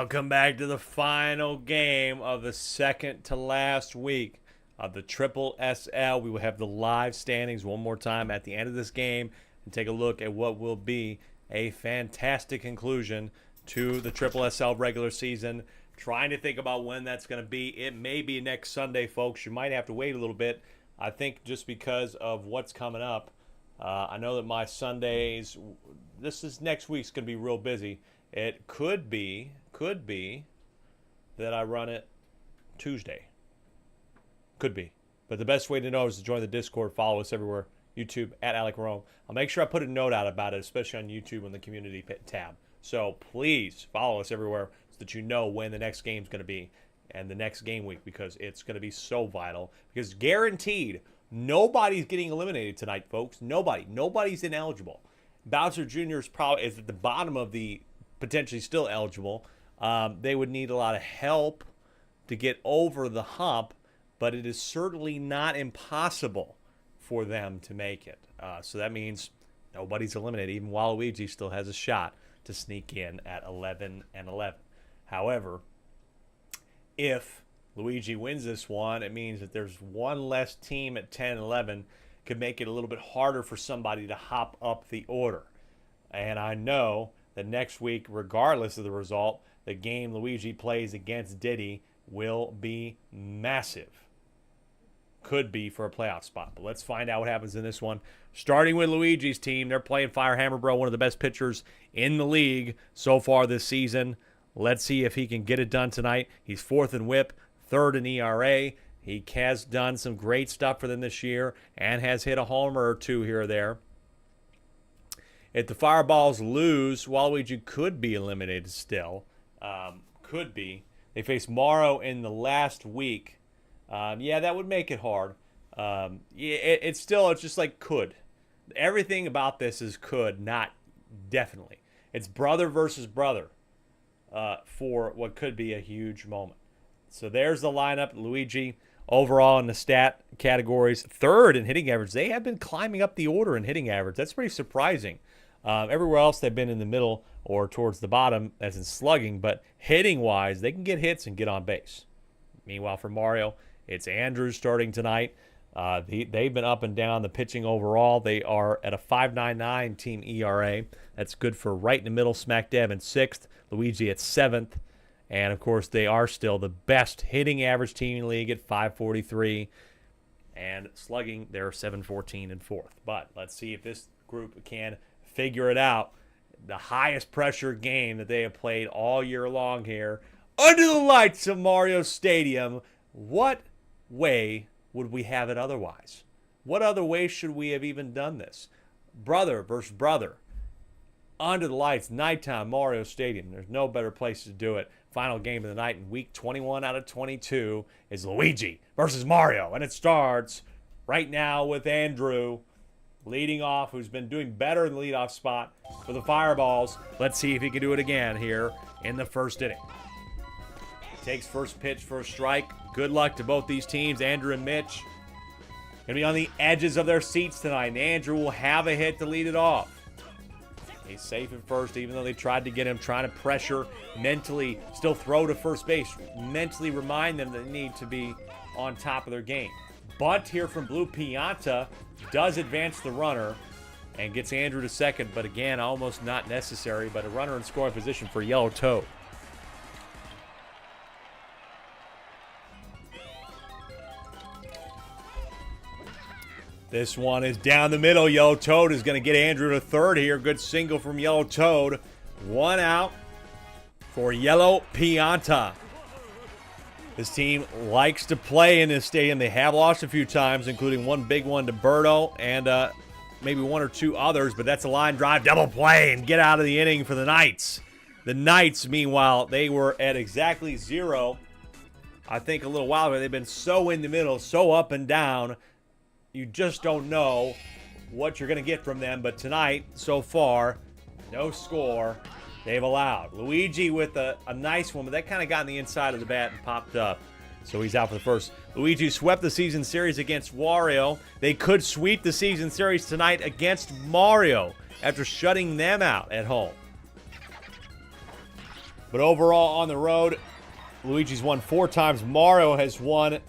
Welcome back to the final game of the second to last week of the Triple SL. We will have the live standings one more time at the end of this game and take a look at what will be a fantastic conclusion to the Triple SL regular season. Trying to think about when that's going to be. It may be next Sunday, folks. You might have to wait a little bit. I think just because of what's coming up. I know that my Sundays, next week's going to be real busy. It could be that I run it Tuesday. Could be. But the best way to know is to join the Discord. Follow us everywhere. YouTube, @AlecRome. I'll make sure I put a note out about it, especially on YouTube on the community tab. So please follow us everywhere so that you know when the next game's going to be and the next game week, because it's going to be so vital. Because guaranteed, nobody's getting eliminated tonight, folks. Nobody's ineligible. Bowser Jr. is at the bottom of the potentially still eligible. They would need a lot of help to get over the hump, but it is certainly not impossible for them to make it. So that means nobody's eliminated. Even Waluigi still has a shot to sneak in at 11-11. However, if Luigi wins this one, it means that there's one less team at 10-11. Could make it a little bit harder for somebody to hop up the order. And I know that next week, regardless of the result, the game Luigi plays against Diddy will be massive. Could be for a playoff spot. But let's find out what happens in this one. Starting with Luigi's team, they're playing Firehammer Bro, one of the best pitchers in the league so far this season. Let's see if he can get it done tonight. He's 4th in WHIP, 3rd in ERA. He has done some great stuff for them this year and has hit a homer or two here or there. If the Fireballs lose, Waluigi could be eliminated still. Could be. They face Morrow in the last week. Yeah, that would make it hard. It's just like could. Everything about this is could, not definitely. It's brother versus brother for what could be a huge moment. So there's the lineup. Luigi, overall in the stat categories, 3rd in hitting average. They have been climbing up the order in hitting average. That's pretty surprising. Everywhere else they've been in the middle or towards the bottom, as in slugging, but hitting-wise, they can get hits and get on base. Meanwhile, for Mario, it's Andrews starting tonight. They've been up and down the pitching overall. They are at a 5.99 team ERA. That's good for right in the middle, smack dab in 6th. Luigi at 7th. And, of course, they are still the best hitting average team in the league at 5.43. And slugging, they're 7.14 and 4th. But let's see if this group can figure it out. The highest pressure game that they have played all year long here, under the lights of Mario Stadium. What way would we have it otherwise? What other way should we have even done this? Brother versus brother. Under the lights, nighttime, Mario Stadium. There's no better place to do it. Final game of the night in week 21 out of 22 is Luigi versus Mario. And it starts right now with Andrew leading off, who's been doing better in the leadoff spot for the Fireballs. Let's see if he can do it again here in the first inning. Takes first pitch for a strike. Good luck to both these teams, Andrew and Mitch. Going to be on the edges of their seats tonight, and Andrew will have a hit to lead it off. He's safe at first, even though they tried to get him, trying to pressure, mentally still throw to first base, mentally remind them that they need to be on top of their game. Bunt here from Blue Pianta does advance the runner and gets Andrew to second, but again, almost not necessary, but a runner in scoring position for Yellow Toad. This one is down the middle. Yellow Toad is going to get Andrew to 3rd here. Good single from Yellow Toad. 1 out for Yellow Pianta. This team likes to play in this stadium. They have lost a few times, including one big one to Berto and maybe 1 or 2 others, but that's a line drive double play and get out of the inning for the Knights. The Knights, meanwhile, they were at exactly 0, I think, a little while ago. They've been so in the middle, so up and down. You just don't know what you're going to get from them. But tonight, so far, no score they've allowed. Luigi with a nice one, but that kind of got on the inside of the bat and popped up. So he's out for the first. Luigi swept the season series against Wario. They could sweep the season series tonight against Mario after shutting them out at home. But overall on the road, Luigi's won 4 times. Mario has won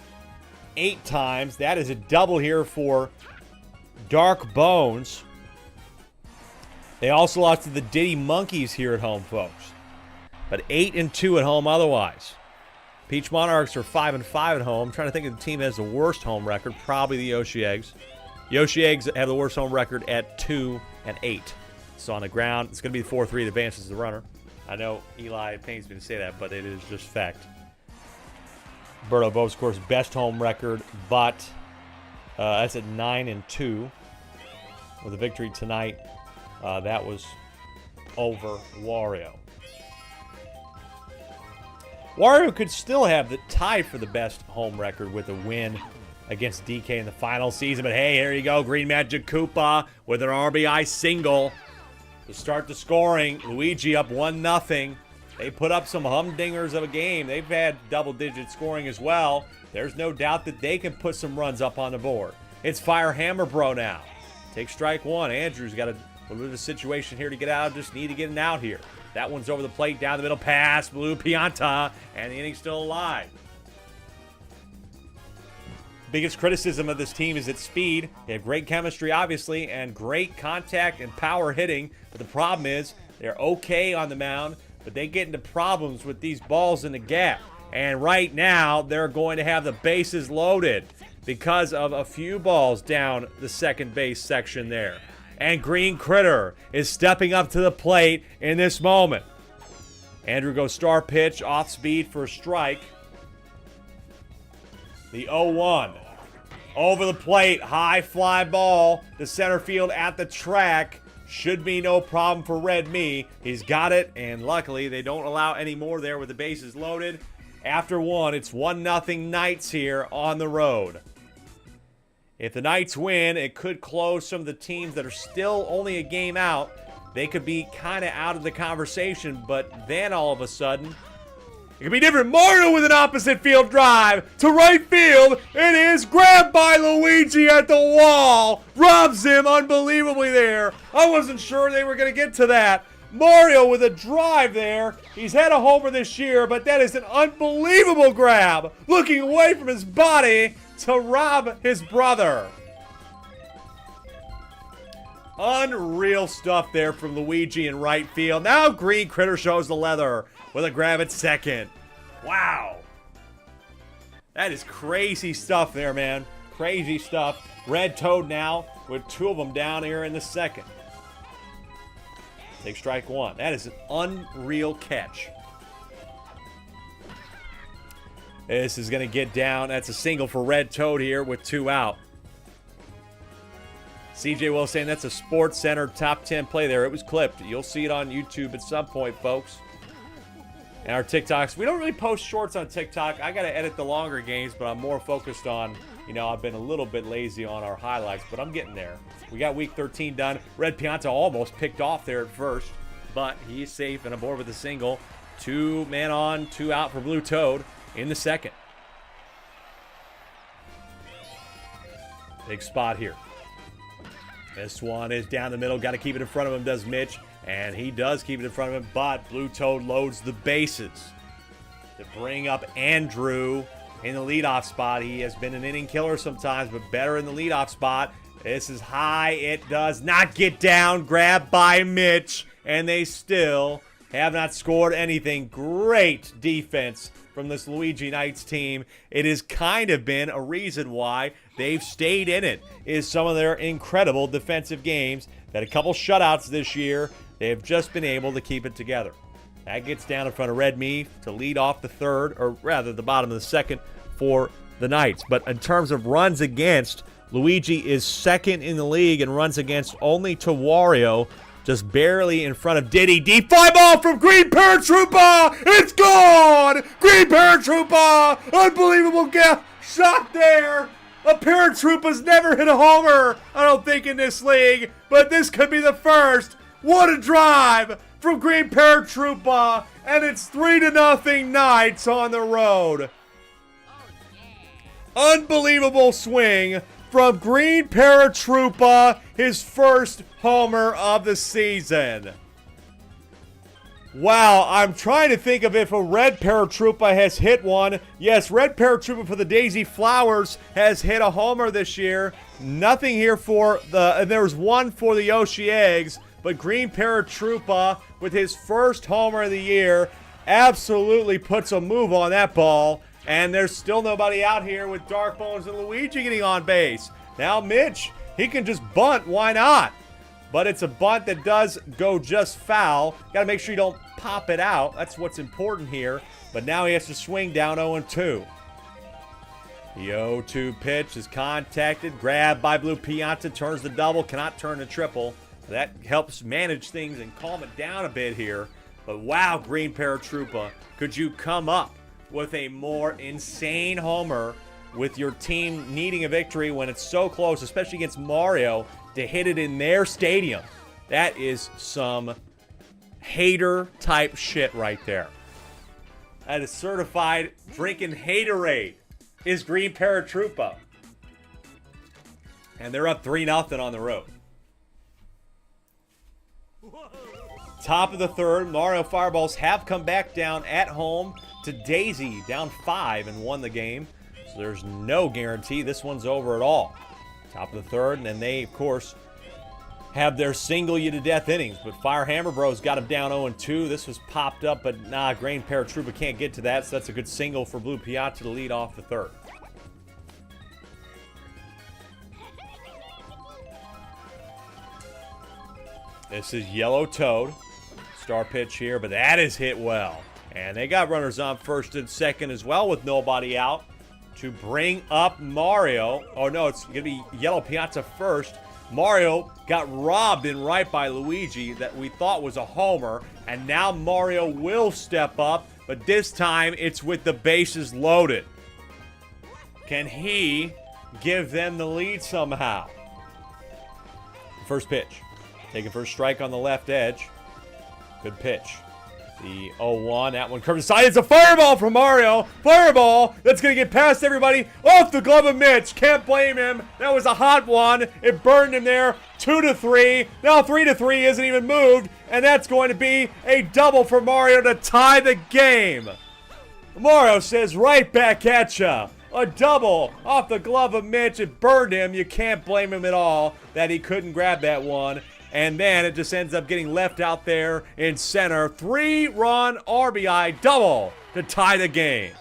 8 times. That is a double here for Dark Bones. They also lost to the Diddy Monkeys here at home, folks. But 8-2 at home otherwise. Peach Monarchs are 5-5 at home. I'm trying to think of the team that has the worst home record. Probably the Yoshi Eggs. Yoshi Eggs have the worst home record at 2-8. So on the ground, it's going to be the 4-3 that advances the runner. I know Eli pains me to say that, but it is just fact. Berto Bo's, of course, best home record, but that's at 9-2 with a victory tonight. That was over Wario. Wario could still have the tie for the best home record with a win against DK in the final season. But hey, here you go. Green Magic Koopa with an RBI single to start the scoring. Luigi up 1-0. They put up some humdingers of a game. They've had double-digit scoring as well. There's no doubt that they can put some runs up on the board. It's Fire Hammer Bro now. Take strike one. Andrew's got a little bit of a situation here to get out. Just need to get an out here. That one's over the plate, down the middle, pass, Blue Pianta, and the inning's still alive. Biggest criticism of this team is its speed. They have great chemistry, obviously, and great contact and power hitting. But the problem is they're okay on the mound, but they get into problems with these balls in the gap. And right now, they're going to have the bases loaded because of a few balls down the second base section there. And Green Critter is stepping up to the plate in this moment. Andrew goes star pitch, off speed for a strike. The 0-1. Over the plate, high fly ball to center field at the track. Should be no problem for Red Me. He's got it, and luckily they don't allow any more there with the bases loaded. After one, it's 1-0 Knights here on the road. If the Knights win, it could close some of the teams that are still only a game out. They could be kind of out of the conversation, but then all of a sudden, it could be different. Mario with an opposite field drive to right field. It is grabbed by Luigi at the wall. Robs him unbelievably there. I wasn't sure they were going to get to that. Mario with a drive there. He's had a homer this year, but that is an unbelievable grab. Looking away from his body to rob his brother. Unreal stuff there from Luigi in right field. Now Green Critter shows the leather with a grab at second. Wow. That is crazy stuff there, man. Crazy stuff. Red Toad now with 2 of them down here in the second. Take strike one. That is an unreal catch. This is going to get down. That's a single for Red Toad here with 2 out. CJ Will saying that's a Sports Center top 10 play there. It was clipped. You'll see it on YouTube at some point, folks. And our TikToks. We don't really post shorts on TikTok. I got to edit the longer games, but I'm more focused on, I've been a little bit lazy on our highlights, but I'm getting there. We got week 13 done. Red Pianta almost picked off there at first, but he's safe and aboard with a single. 2 men on, 2 out for Blue Toad in the second. Big spot here. This one is down the middle. Got to keep it in front of him, does Mitch. And he does keep it in front of him, but Blue Toad loads the bases to bring up Andrew in the leadoff spot. He has been an inning killer sometimes, but better in the leadoff spot. This is high. It does not get down. Grabbed by Mitch, and they still have not scored anything. Great defense from this Luigi Knights team. It has kind of been a reason why they've stayed in it, is some of their incredible defensive games. Had a couple shutouts this year. They have just been able to keep it together. That gets down in front of Red Me to lead off the third, or rather the bottom of the second for the Knights. But in terms of runs against, Luigi is second in the league in runs against only to Wario, just barely in front of Diddy. Deep fly ball from Green Paratroopa! It's gone! Green Paratroopa! Unbelievable shot there! A Paratroopa's never hit a homer, I don't think, in this league, but this could be the first. What a drive from Green Paratroopa, and it's 3-0 Knights on the road. Unbelievable swing from Green Paratroopa, his first homer of the season. Wow, I'm trying to think of if a red paratroopa has hit one. Yes, red paratroopa for the Daisy Flowers has hit a homer this year. Nothing here for and there was one for the Yoshi Eggs, but green paratroopa with his first homer of the year absolutely puts a move on that ball. And there's still nobody out here with Dark Bones and Luigi getting on base. Now Mitch, he can just bunt, why not? But it's a bunt that does go just foul. Got to make sure you don't pop it out. That's what's important here. But now he has to swing down 0-2. The 0-2 pitch is contacted. Grabbed by Blue Pianta. Turns the double. Cannot turn the triple. That helps manage things and calm it down a bit here. But wow, Green Paratroopa. Could you come up with a more insane homer with your team needing a victory when it's so close, especially against Mario, to hit it in their stadium? That is some hater type shit right there. That is certified drinking haterade is Green Paratroopa. And they're up 3-0 on the road. Top of the third, Mario Fireballs have come back down at home to Daisy, down 5 and won the game. So there's no guarantee this one's over at all. Top of the third, and then they, of course, have their single you to death innings. But Fire Hammer Bros got him down 0-2. This was popped up, but nah, Green Paratroopa can't get to that, so that's a good single for Blue Pianta to lead off the third. This is Yellow Toad. Star pitch here, but that is hit well. And they got runners on first and second as well with nobody out to bring up Mario. Oh, no, it's going to be Yellow Pianta first. Mario got robbed in right by Luigi that we thought was a homer, and now Mario will step up, but this time it's with the bases loaded. Can he give them the lead somehow? First pitch. Taking first strike on the left edge. Good pitch. The 0-1, that one curves aside. It's a fireball from Mario. Fireball that's going to get past everybody off the glove of Mitch. Can't blame him. That was a hot one. It burned him there. 2-3. Now 3-3 isn't even moved. And that's going to be a double for Mario to tie the game. Mario says right back at ya. A double off the glove of Mitch. It burned him. You can't blame him at all that he couldn't grab that one. And then it just ends up getting left out there in center. 3-run RBI double to tie the game.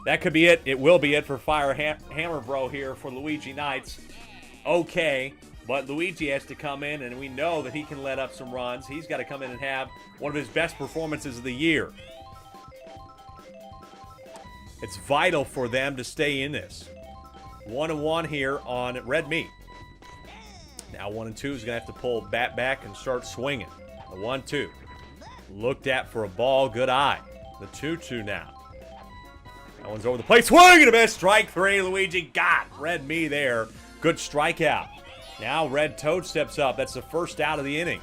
That could be it. It will be it for Fire Hammer Bro here for Luigi Knights. Okay, but Luigi has to come in, and we know that he can let up some runs. He's got to come in and have one of his best performances of the year. It's vital for them to stay in this. 1-1 here on Red Meat. Now 1-2 is going to have to pull bat back and start swinging. The 1-2. Looked at for a ball. Good eye. The 2-2 now. That one's over the plate. Swing and a miss. Strike 3. Luigi got Red Me there. Good strikeout. Now Red Toad steps up. That's the first out of the inning.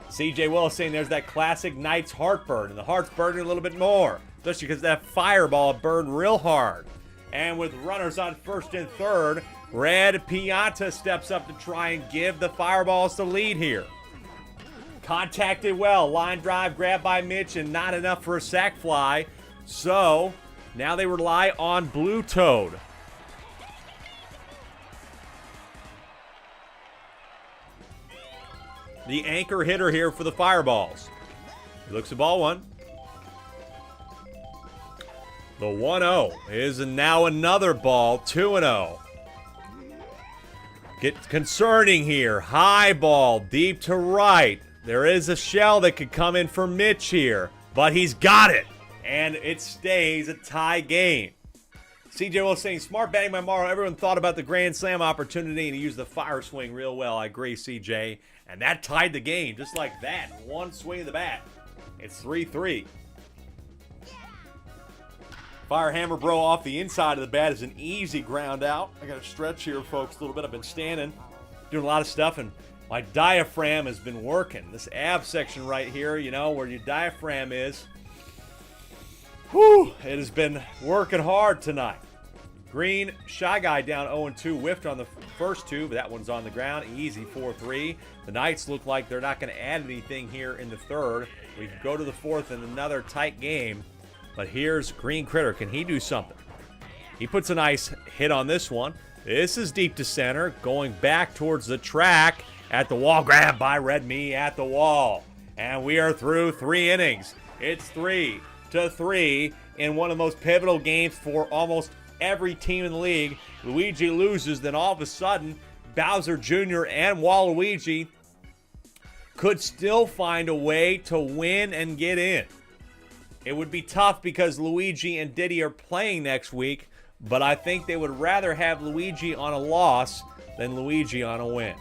CJ Willis saying there's that classic Knights heartburn. And the heart's burning a little bit more. Especially because that fireball burned real hard. And with runners on first and third, Red Pianta steps up to try and give the Fireballs the lead here. Contacted well. Line drive grabbed by Mitch and not enough for a sac fly. So now they rely on Blue Toad. The anchor hitter here for the Fireballs. He looks at ball one. The 1-0 is now another ball. 2-0. Get concerning here. High ball, deep to right. There is a shell that could come in for Mitch here, but he's got it. And it stays a tie game. CJ was saying, smart batting by Mario. Everyone thought about the Grand Slam opportunity, and he used the fire swing real well. I agree, CJ. And that tied the game, just like that. One swing of the bat. It's 3-3. Fire Hammer Bro off the inside of the bat is an easy ground out. I got to stretch here, folks, a little bit. I've been standing, doing a lot of stuff, and my diaphragm has been working. This ab section right here, you know, where your diaphragm is. Whew, it has been working hard tonight. Green, Shy Guy down 0-2, whiffed on the first two, but that one's on the ground. Easy 4-3. The Knights look like they're not going to add anything here in the third. We can go to the fourth in another tight game, but here's Green Critter. Can he do something? He puts a nice hit on this one. This is deep to center, going back towards the track at the wall. Grab by Red Me at the wall. And we are through 3 innings. It's 3-3 in one of the most pivotal games for almost every team in the league. Luigi loses, then all of a sudden, Bowser Jr. and Waluigi could still find a way to win and get in. It would be tough because Luigi and Diddy are playing next week, but I think they would rather have Luigi on a loss than Luigi on a win.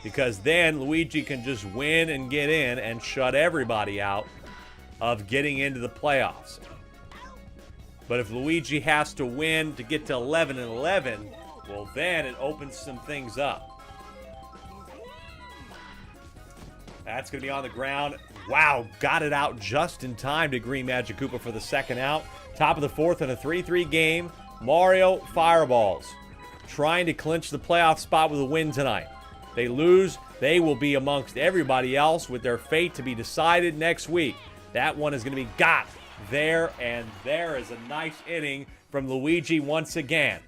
Because then Luigi can just win and get in and shut everybody out of getting into the playoffs. But if Luigi has to win to get to 11-11, well, then it opens some things up. That's going to be on the ground. Wow, got it out just in time to Green Magic Koopa for the second out. Top of the fourth in a 3-3 game. Mario Fireballs trying to clinch the playoff spot with a win tonight. They lose, they will be amongst everybody else with their fate to be decided next week. That one is going to be got there, and there is a nice inning from Luigi once again.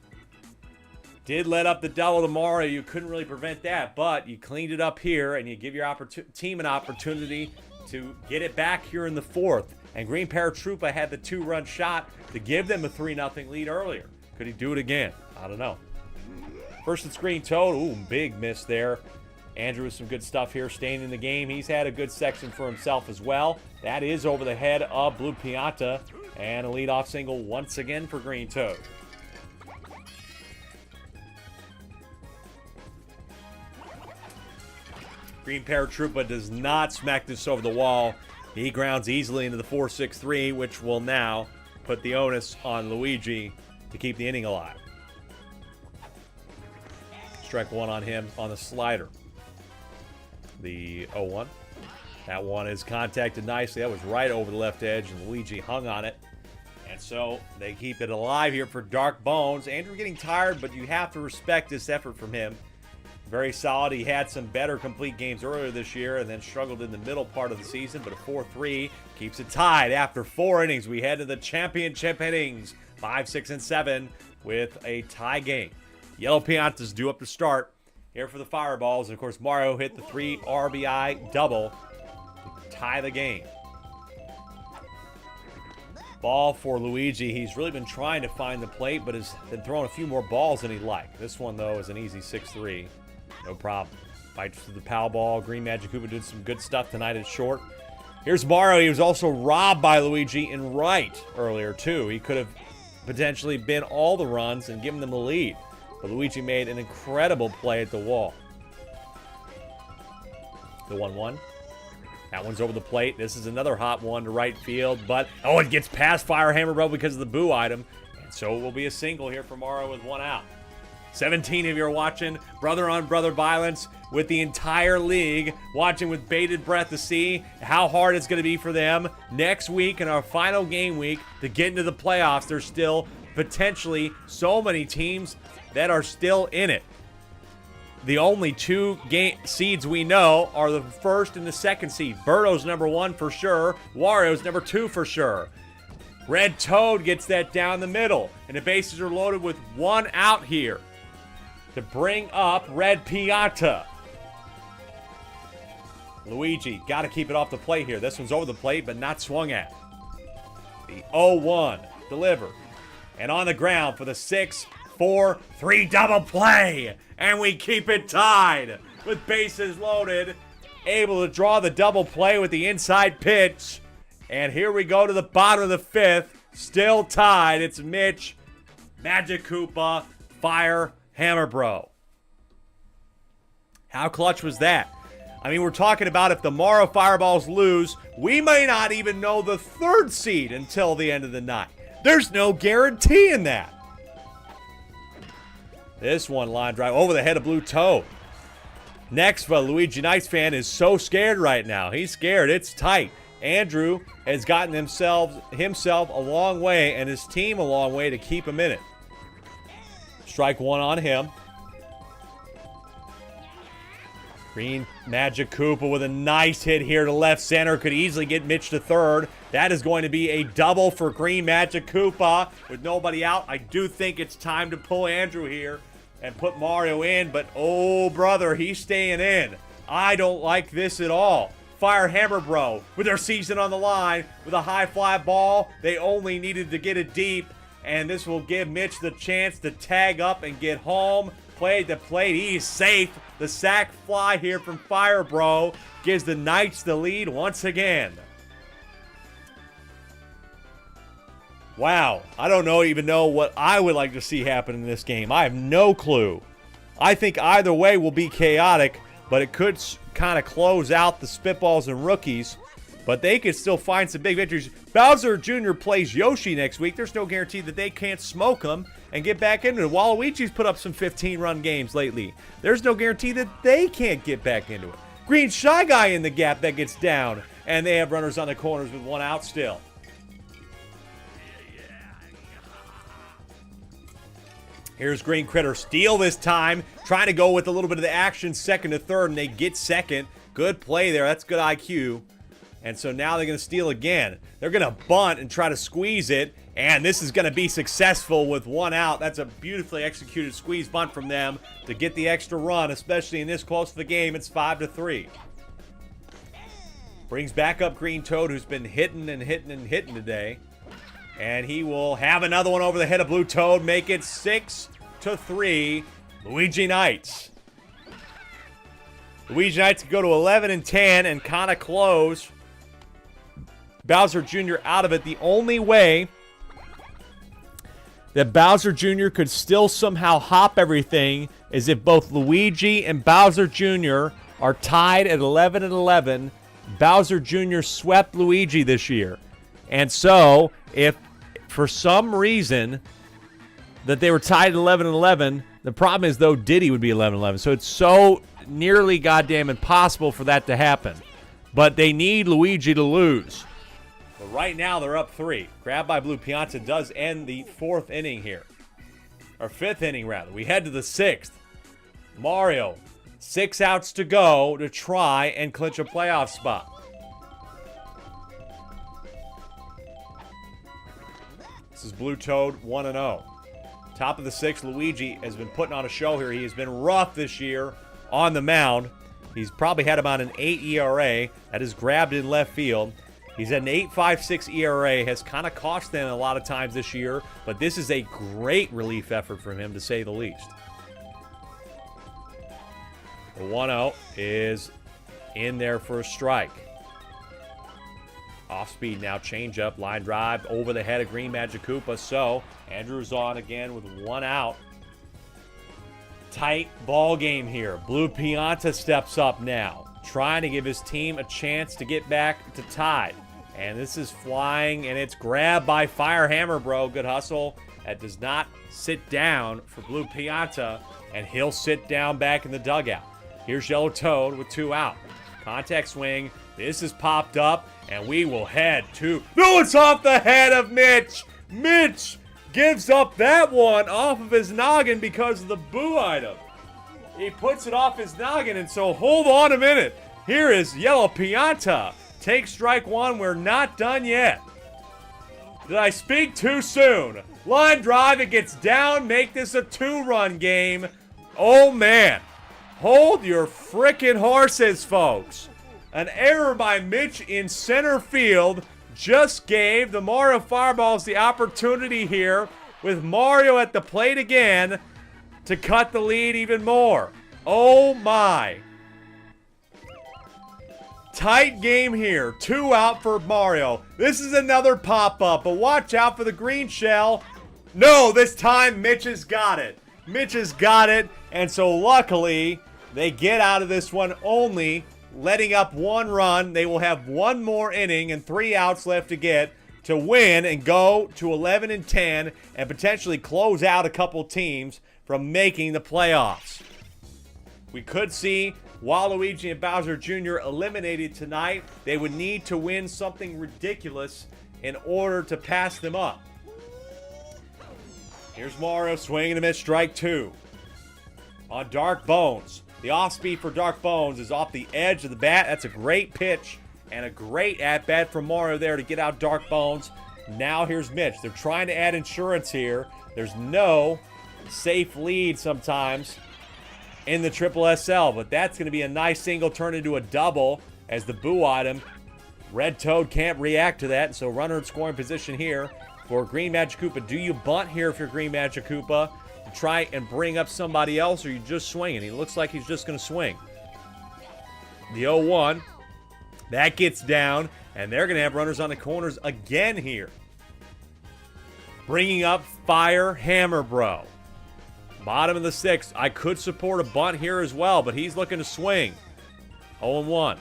Did let up the double to Mario. You couldn't really prevent that, but you cleaned it up here, and you give your team an opportunity to get it back here in the fourth. And Green Paratroopa had the 2-run shot to give them a 3-0 lead earlier. Could he do it again? I don't know. First it's Green Toad. Ooh, big miss there. Andrew with some good stuff here, staying in the game. He's had a good section for himself as well. That is over the head of Blue Pianta. And a leadoff single once again for Green Toad. Green Paratroopa does not smack this over the wall. He grounds easily into the 4-6-3, which will now put the onus on Luigi to keep the inning alive. Strike one on him on the slider. The 0-1. That one is contacted nicely. That was right over the left edge, and Luigi hung on it. And so they keep it alive here for Dark Bones. Andrew getting tired, but you have to respect this effort from him. Very solid. He had some better complete games earlier this year and then struggled in the middle part of the season, but a 4-3 keeps it tied after 4 innings. We head to the championship innings, 5, 6, and 7 with a tie game. Yellow Piantas due up to start here for the Fireballs. And, of course, Mario hit the 3 RBI double to tie the game. Ball for Luigi. He's really been trying to find the plate, but has been throwing a few more balls than he'd like. This one, though, is an easy 6-3. No problem. Fights to the pow ball. Green Magic Koopa did some good stuff tonight at short. Here's Mario. He was also robbed by Luigi in right earlier, too. He could have potentially been all the runs and given them the lead. But Luigi made an incredible play at the wall. The 1-1. That one's over the plate. This is another hot one to right field. But, oh, it gets past Firehammer Bro because of the boo item. And so it will be a single here for Mario with 1 out. 17 of you are watching brother-on-brother violence with the entire league, watching with bated breath to see how hard it's going to be for them next week in our final game week to get into the playoffs. There's still potentially so many teams that are still in it. The only 2 seeds we know are the first and the second seed. Birdo's number 1 for sure. Wario's number 2 for sure. Red Toad gets that down the middle, and the bases are loaded with 1 out here to bring up Red Pianta. Luigi, got to keep it off the plate here. This one's over the plate, but not swung at. The 0-1 delivered. And on the ground for the 6-4-3 double play. And we keep it tied with bases loaded. Able to draw the double play with the inside pitch. And here we go to the bottom of the 5th. Still tied. It's Mitch, Magic Koopa, Fire Hammer Bro. How clutch was that? I mean, we're talking about if the Mario Fireballs lose, we may not even know the 3rd seed until the end of the night. There's no guarantee in that. This one line drive over the head of Blue Toad. Next, Luigi Knights fan is so scared right now. He's scared. It's tight. Andrew has gotten himself a long way and his team a long way to keep him in it. Strike one on him. Green Magic Koopa with a nice hit here to left center. Could easily get Mitch to third. That is going to be a double for Green Magic Koopa with nobody out. I do think it's time to pull Andrew here and put Mario in, but oh, brother, he's staying in. I don't like this at all. Fire Hammer Bro with their season on the line with a high fly ball. They only needed to get it deep, and this will give Mitch the chance to tag up and get home. Played the plate. He's safe. The sack fly here from Fire Bro gives the Knights the lead once again. Wow. I don't even know what I would like to see happen in this game. I have no clue. I think either way will be chaotic, but it could kind of close out the Spitballs and Rookies, but they could still find some big victories. Bowser Jr. plays Yoshi next week. There's no guarantee that they can't smoke him and get back into it. Waluigi's put up some 15-run games lately. There's no guarantee that they can't get back into it. Green Shy Guy in the gap that gets down, and they have runners on the corners with one out still. Here's Green Critter. Steal this time. Trying to go with a little bit of the action second to third, and they get second. Good play there. That's good IQ. And so now they're going to steal again. They're going to bunt and try to squeeze it. And this is going to be successful with one out. That's a beautifully executed squeeze bunt from them to get the extra run, especially in this close to the game. It's 5-3. Brings back up Green Toad, who's been hitting and hitting and hitting today. And he will have another one over the head of Blue Toad, make it 6-3. Luigi Knights. Luigi Knights go to 11-10 and kind of close. Bowser Jr. out of it. The only way that Bowser Jr. could still somehow hop everything is if both Luigi and Bowser Jr. are tied at 11-11. Bowser Jr. swept Luigi this year. And so, if for some reason that they were tied at 11-11, the problem is, though, Diddy would be 11-11. So it's so nearly goddamn impossible for that to happen. But they need Luigi to lose. But right now, they're up 3. Grab by Blue Pianta does end the 4th inning here. Or 5th inning, rather. We head to the 6th. Mario, 6 outs to go to try and clinch a playoff spot. This is Blue Toad 1-0. Top of the 6th, Luigi has been putting on a show here. He has been rough this year on the mound. He's probably had about an 8 ERA. That is grabbed in left field. He's at an 8.56 ERA, has kind of cost them a lot of times this year, but this is a great relief effort from him, to say the least. The 1-0 is in there for a strike. Off speed now, change up, line drive over the head of Green Magic Koopa. So Andrew's on again with one out. Tight ball game here. Blue Pianta steps up now, trying to give his team a chance to get back to tied. And this is flying, and it's grabbed by Fire Hammer Bro. Good hustle. That does not sit down for Blue Pianta, and he'll sit down back in the dugout. Here's Yellow Toad with 2 out. Contact swing. This is popped up, and we will head to... No, it's off the head of Mitch! Mitch gives up that one off of his noggin because of the boo item. He puts it off his noggin, and so hold on a minute. Here is Yellow Pianta. Take strike one. We're not done yet. Did I speak too soon? Line drive. It gets down. Make this a 2-run game. Oh, man. Hold your frickin' horses, folks. An error by Mitch in center field just gave the Mario Fireballs the opportunity here, with Mario at the plate again, to cut the lead even more. Oh, my. Tight game here. 2 out for Mario. This is another pop-up, but watch out for the green shell. No, this time Mitch has got it. Mitch has got it, and so luckily they get out of this one only letting up 1 run. They will have 1 more inning and 3 outs left to get to win and go to 11-10 and potentially close out a couple teams from making the playoffs. We could see Waluigi and Bowser Jr. eliminated tonight. They would need to win something ridiculous in order to pass them up. Here's Mario swinging and miss, strike 2. On Dark Bones. The off-speed for Dark Bones is off the edge of the bat. That's a great pitch and a great at-bat from Mario there to get out Dark Bones. Now here's Mitch. They're trying to add insurance here. There's no safe lead sometimes in the SSSL, but that's going to be a nice single turn into a double as the boo item. Red Toad can't react to that, so runner in scoring position here for Green Magic Koopa. Do you bunt here if you're Green Magic Koopa to try and bring up somebody else, or you just swinging? He looks like he's just going to swing. The 0-1, that gets down, and they're going to have runners on the corners again here. Bringing up Fire Hammer Bro. Bottom of the 6th. I could support a bunt here as well, but he's looking to swing. 0-1.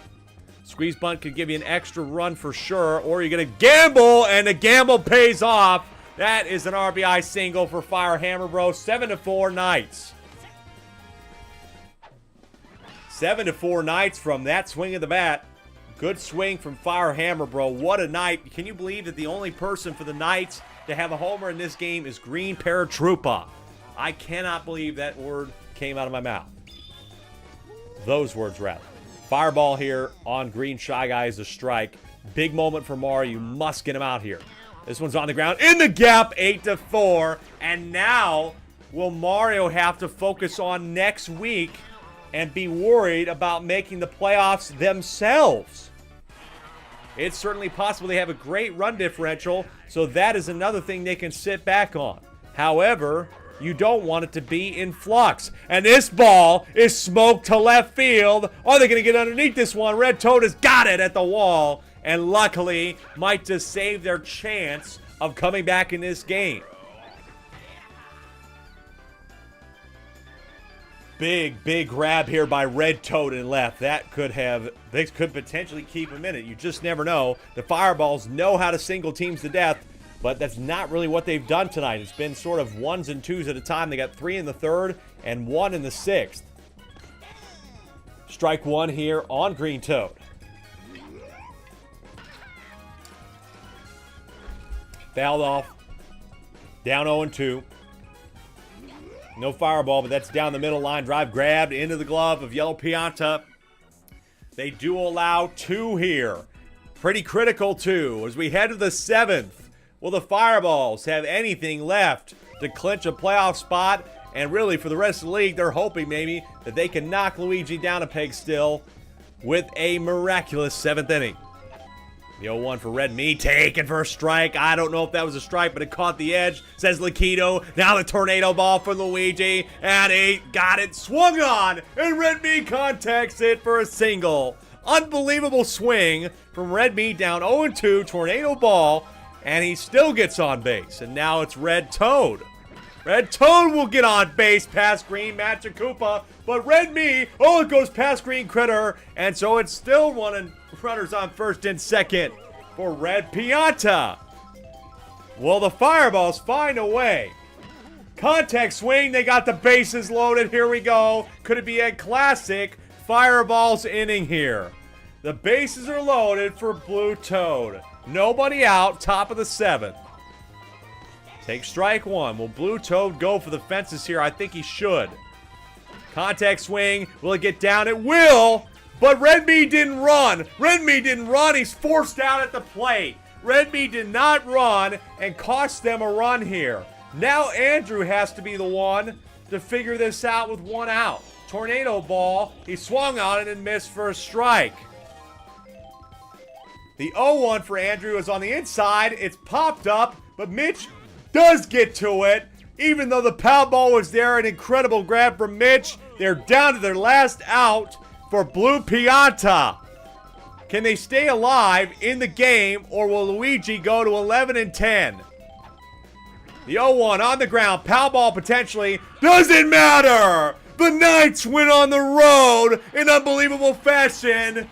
Squeeze bunt could give you an extra run for sure, or you're going to gamble, and the gamble pays off. That is an RBI single for Fire Hammer Bro. 7-4 Knights. 7-4 Knights from that swing of the bat. Good swing from Fire Hammer Bro. What a night. Can you believe that the only person for the Knights to have a homer in this game is Green Paratroopa? I cannot believe that word came out of my mouth. Those words, rather. Fireball here on Green Shy Guy is a strike. Big moment for Mario. You must get him out here. This one's on the ground. In the gap, 8-4. And now, will Mario have to focus on next week and be worried about making the playoffs themselves? It's certainly possible. They have a great run differential, so that is another thing they can sit back on. However, you don't want it to be in flux. And this ball is smoked to left field. Are they going to get underneath this one? Red Toad has got it at the wall, and luckily might just save their chance of coming back in this game. Big grab here by Red Toad in left. This could potentially keep him in it. You just never know. The Fireballs know how to single teams to death, but that's not really what they've done tonight. It's been sort of 1s and 2s at a time. They got 3 in the 3rd and 1 in the 6th. Strike 1 here on Green Toad. Fouled off. Down 0-2. No Fireball, but that's down the middle line. Drive grabbed into the glove of Yellow Pianta. They do allow 2 here. Pretty critical 2 as we head to the 7th. Will the Fireballs have anything left to clinch a playoff spot? And really, for the rest of the league, they're hoping maybe that they can knock Luigi down a peg still with a miraculous 7th inning. The 0-1 for Red Meat, taken for a strike. I don't know if that was a strike, but it caught the edge, says Lakido. Now the tornado ball for Luigi, and he got it swung on, and Red Meat contacts it for a single. Unbelievable swing from Red Meat down 0-2, tornado ball, and he still gets on base. And now it's Red Toad. Red Toad will get on base past Green Magic Koopa, but Red Meat, it goes past Green Critter, and so it's still runners on first and second for Red Pianta. Will the Fireballs find a way? Contact swing, they got the bases loaded. Here we go. Could it be a classic Fireballs inning here? The bases are loaded for Blue Toad. Nobody out, top of the 7th. Take strike 1. Will Blue Toad go for the fences here? I think he should. Contact swing. Will it get down? It will. But Red Meat didn't run. Red Meat didn't run. He's forced out at the plate. Red Meat did not run and cost them a run here. Now Andrew has to be the one to figure this out with 1 out. Tornado ball. He swung on it and missed for a strike. The 0-1 for Andrew is on the inside. It's popped up, but Mitch does get to it. Even though the foul ball was there, an incredible grab from Mitch. They're down to their last out for Blue Pianta. Can they stay alive in the game, or will Luigi go to 11-10? The 0-1 on the ground. Foul ball potentially. Doesn't matter. The Knights win on the road in unbelievable fashion,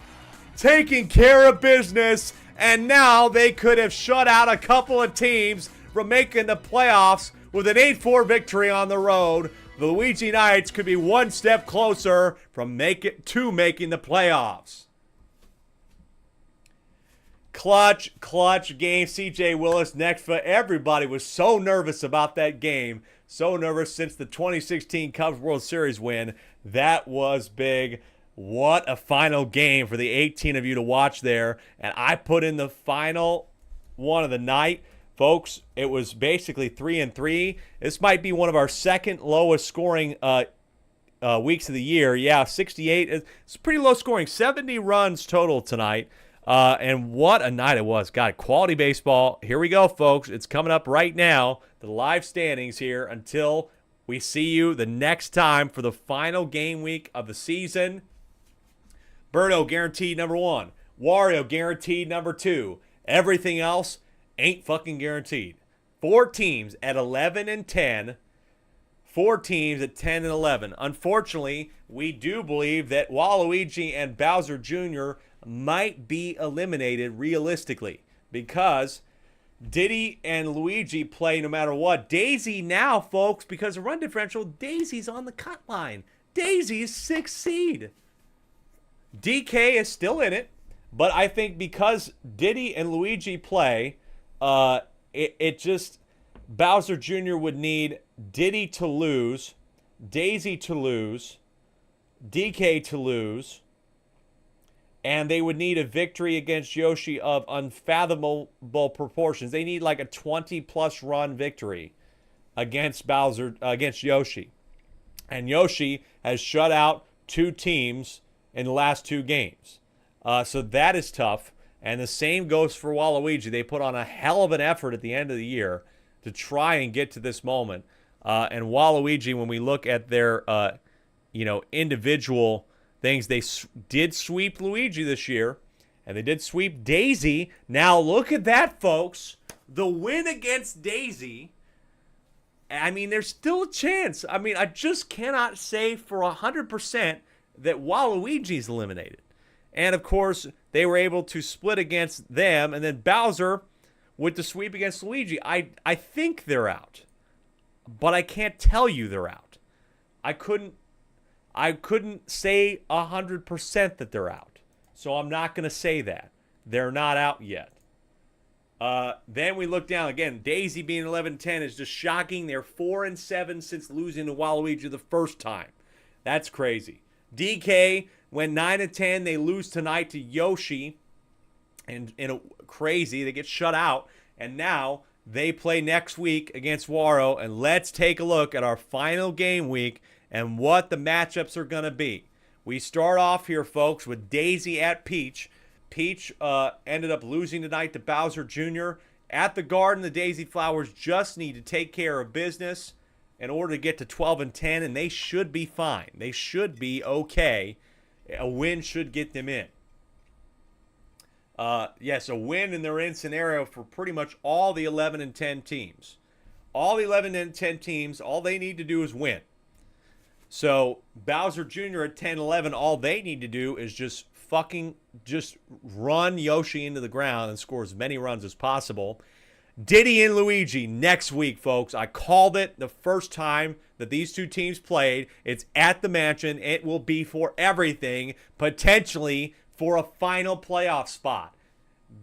taking care of business, and now they could have shut out a couple of teams from making the playoffs with an 8-4 victory on the road. The Luigi Knights could be one step closer from making the playoffs. Clutch game. CJ Willis next for everybody was so nervous about that game. So nervous since the 2016 Cubs World Series win. That was big. What a final game for the 18 of you to watch there. And I put in the final one of the night. Folks, it was basically 3-3. This might be one of our second lowest scoring weeks of the year. Yeah, 68. It's pretty low scoring. 70 runs total tonight. And what a night it was. God, quality baseball. Here we go, folks. It's coming up right now. The live standings here until we see you the next time for the final game week of the season. Berto guaranteed number 1. Wario guaranteed number 2. Everything else ain't fucking guaranteed. 4 teams at 11 and 10. 4 teams at 10 and 11. Unfortunately, we do believe that Waluigi and Bowser Jr. might be eliminated realistically because Diddy and Luigi play no matter what. Daisy now, folks, because of run differential, Daisy's on the cut line. Daisy's 6th seed. DK is still in it, but I think because Diddy and Luigi play, it just Bowser Jr. would need Diddy to lose, Daisy to lose, DK to lose, and they would need a victory against Yoshi of unfathomable proportions. They need like a 20-plus run victory against Yoshi. And Yoshi has shut out 2 teams in the last 2 games. So that is tough. And the same goes for Waluigi. They put on a hell of an effort at the end of the year to try and get to this moment. And Waluigi, when we look at their, individual things, they did sweep Luigi this year, and they did sweep Daisy. Now look at that, folks. The win against Daisy. I mean, there's still a chance. I mean, I just cannot say for 100% that Waluigi's eliminated. And, of course, they were able to split against them. And then Bowser with the sweep against Luigi. I think they're out. But I can't tell you they're out. I couldn't say 100% that they're out. So I'm not going to say that. They're not out yet. Then we look down. Again, Daisy being 11-10 is just shocking. They're 4-7 since losing to Waluigi the first time. That's crazy. DK went 9-10. They lose tonight to Yoshi. And crazy. They get shut out. And now they play next week against Wario. And let's take a look at our final game week and what the matchups are going to be. We start off here, folks, with Daisy at Peach. Peach ended up losing tonight to Bowser Jr. At the Garden, the Daisy Flowers just need to take care of business in order to get to 12-10, and they should be fine. They should be okay. A win should get them in. Yes, a win and they're in scenario for pretty much all the 11-10 teams. All the 11-10 teams, all they need to do is win. So Bowser Jr. at 10-11, all they need to do is just run Yoshi into the ground and score as many runs as possible. Diddy and Luigi next week, folks. I called it the first time that these 2 teams played. It's at the mansion. It will be for everything, potentially for a final playoff spot.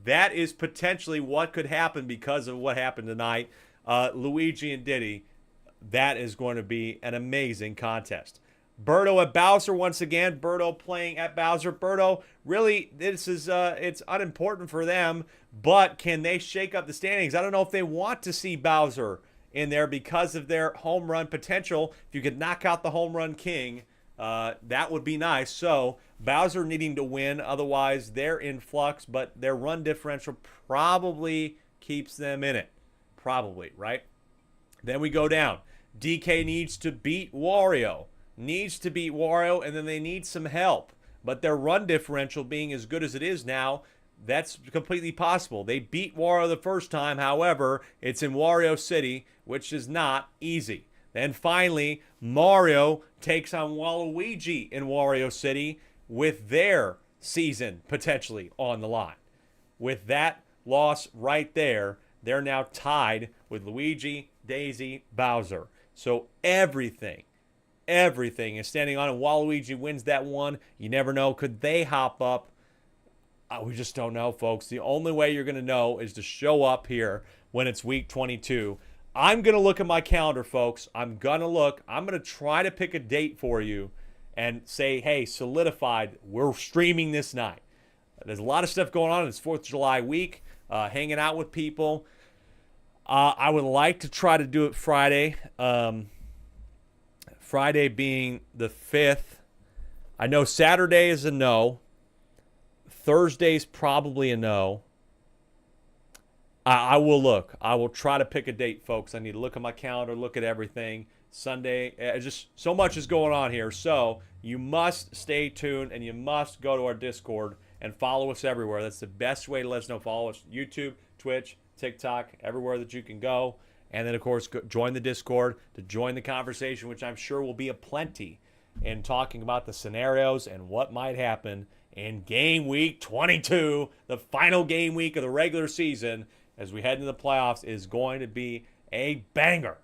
That is potentially what could happen because of what happened tonight. Luigi and Diddy, that is going to be an amazing contest. Berto at Bowser once again. Berto playing at Bowser. Berto, really, this is it's unimportant for them, but can they shake up the standings? I don't know if they want to see Bowser in there because of their home run potential. If you could knock out the home run king, that would be nice. So Bowser needing to win, otherwise they're in flux, but their run differential probably keeps them in it. Probably, right? Then we go down. DK needs to beat Wario. And then they need some help. But their run differential being as good as it is now, that's completely possible. They beat Wario the first time. However, it's in Wario City, which is not easy. Then finally, Mario takes on Waluigi in Wario City with their season potentially on the line. With that loss right there, they're now tied with Luigi, Daisy, Bowser. So everything is standing on, and Waluigi wins that one. You never know. Could they hop up We just don't know, folks. The only way you're going to know is to show up here when it's week 22. I'm going to look at my calendar, folks. I'm going to look. I'm going to try to pick a date for you and say, hey, solidified, we're streaming this night. There's a lot of stuff going on this 4th of July week, hanging out with people. I would like to try to do it Friday. Friday being the 5th. I know Saturday is a no. Thursday's probably a no. I will look. I will try to pick a date, folks. I need to look at my calendar, look at everything. Sunday, just so much is going on here. So you must stay tuned and you must go to our Discord and follow us everywhere. That's the best way to let us know. Follow us YouTube, Twitch, TikTok, everywhere that you can go. And then, of course, join the Discord to join the conversation, which I'm sure will be aplenty in talking about the scenarios and what might happen in game week 22, the final game week of the regular season. As we head into the playoffs, is going to be a banger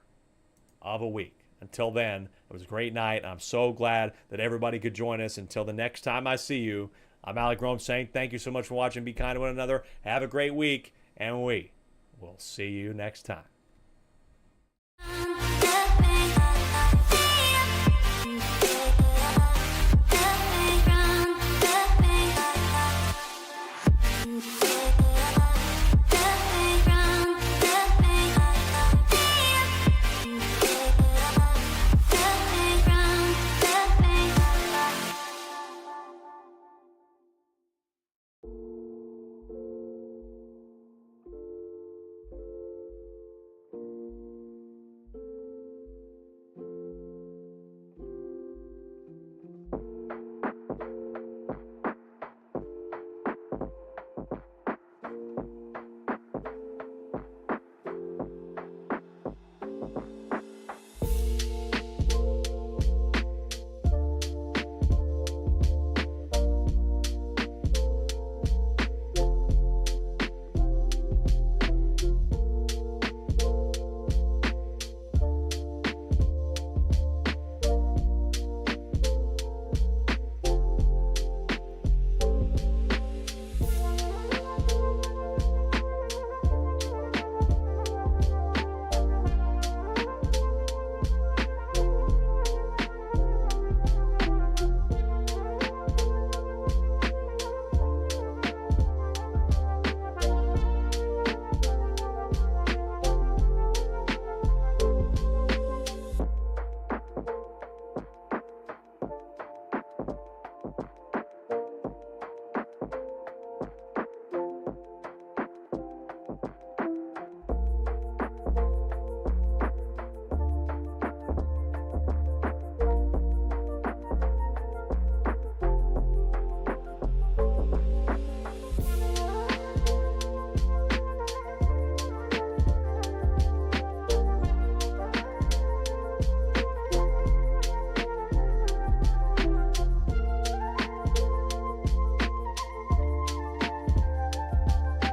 of a week. Until then, it was a great night. I'm so glad that everybody could join us. Until the next time I see you, I'm Alec Rome saying thank you so much for watching. Be kind to one another. Have a great week, and we will see you next time.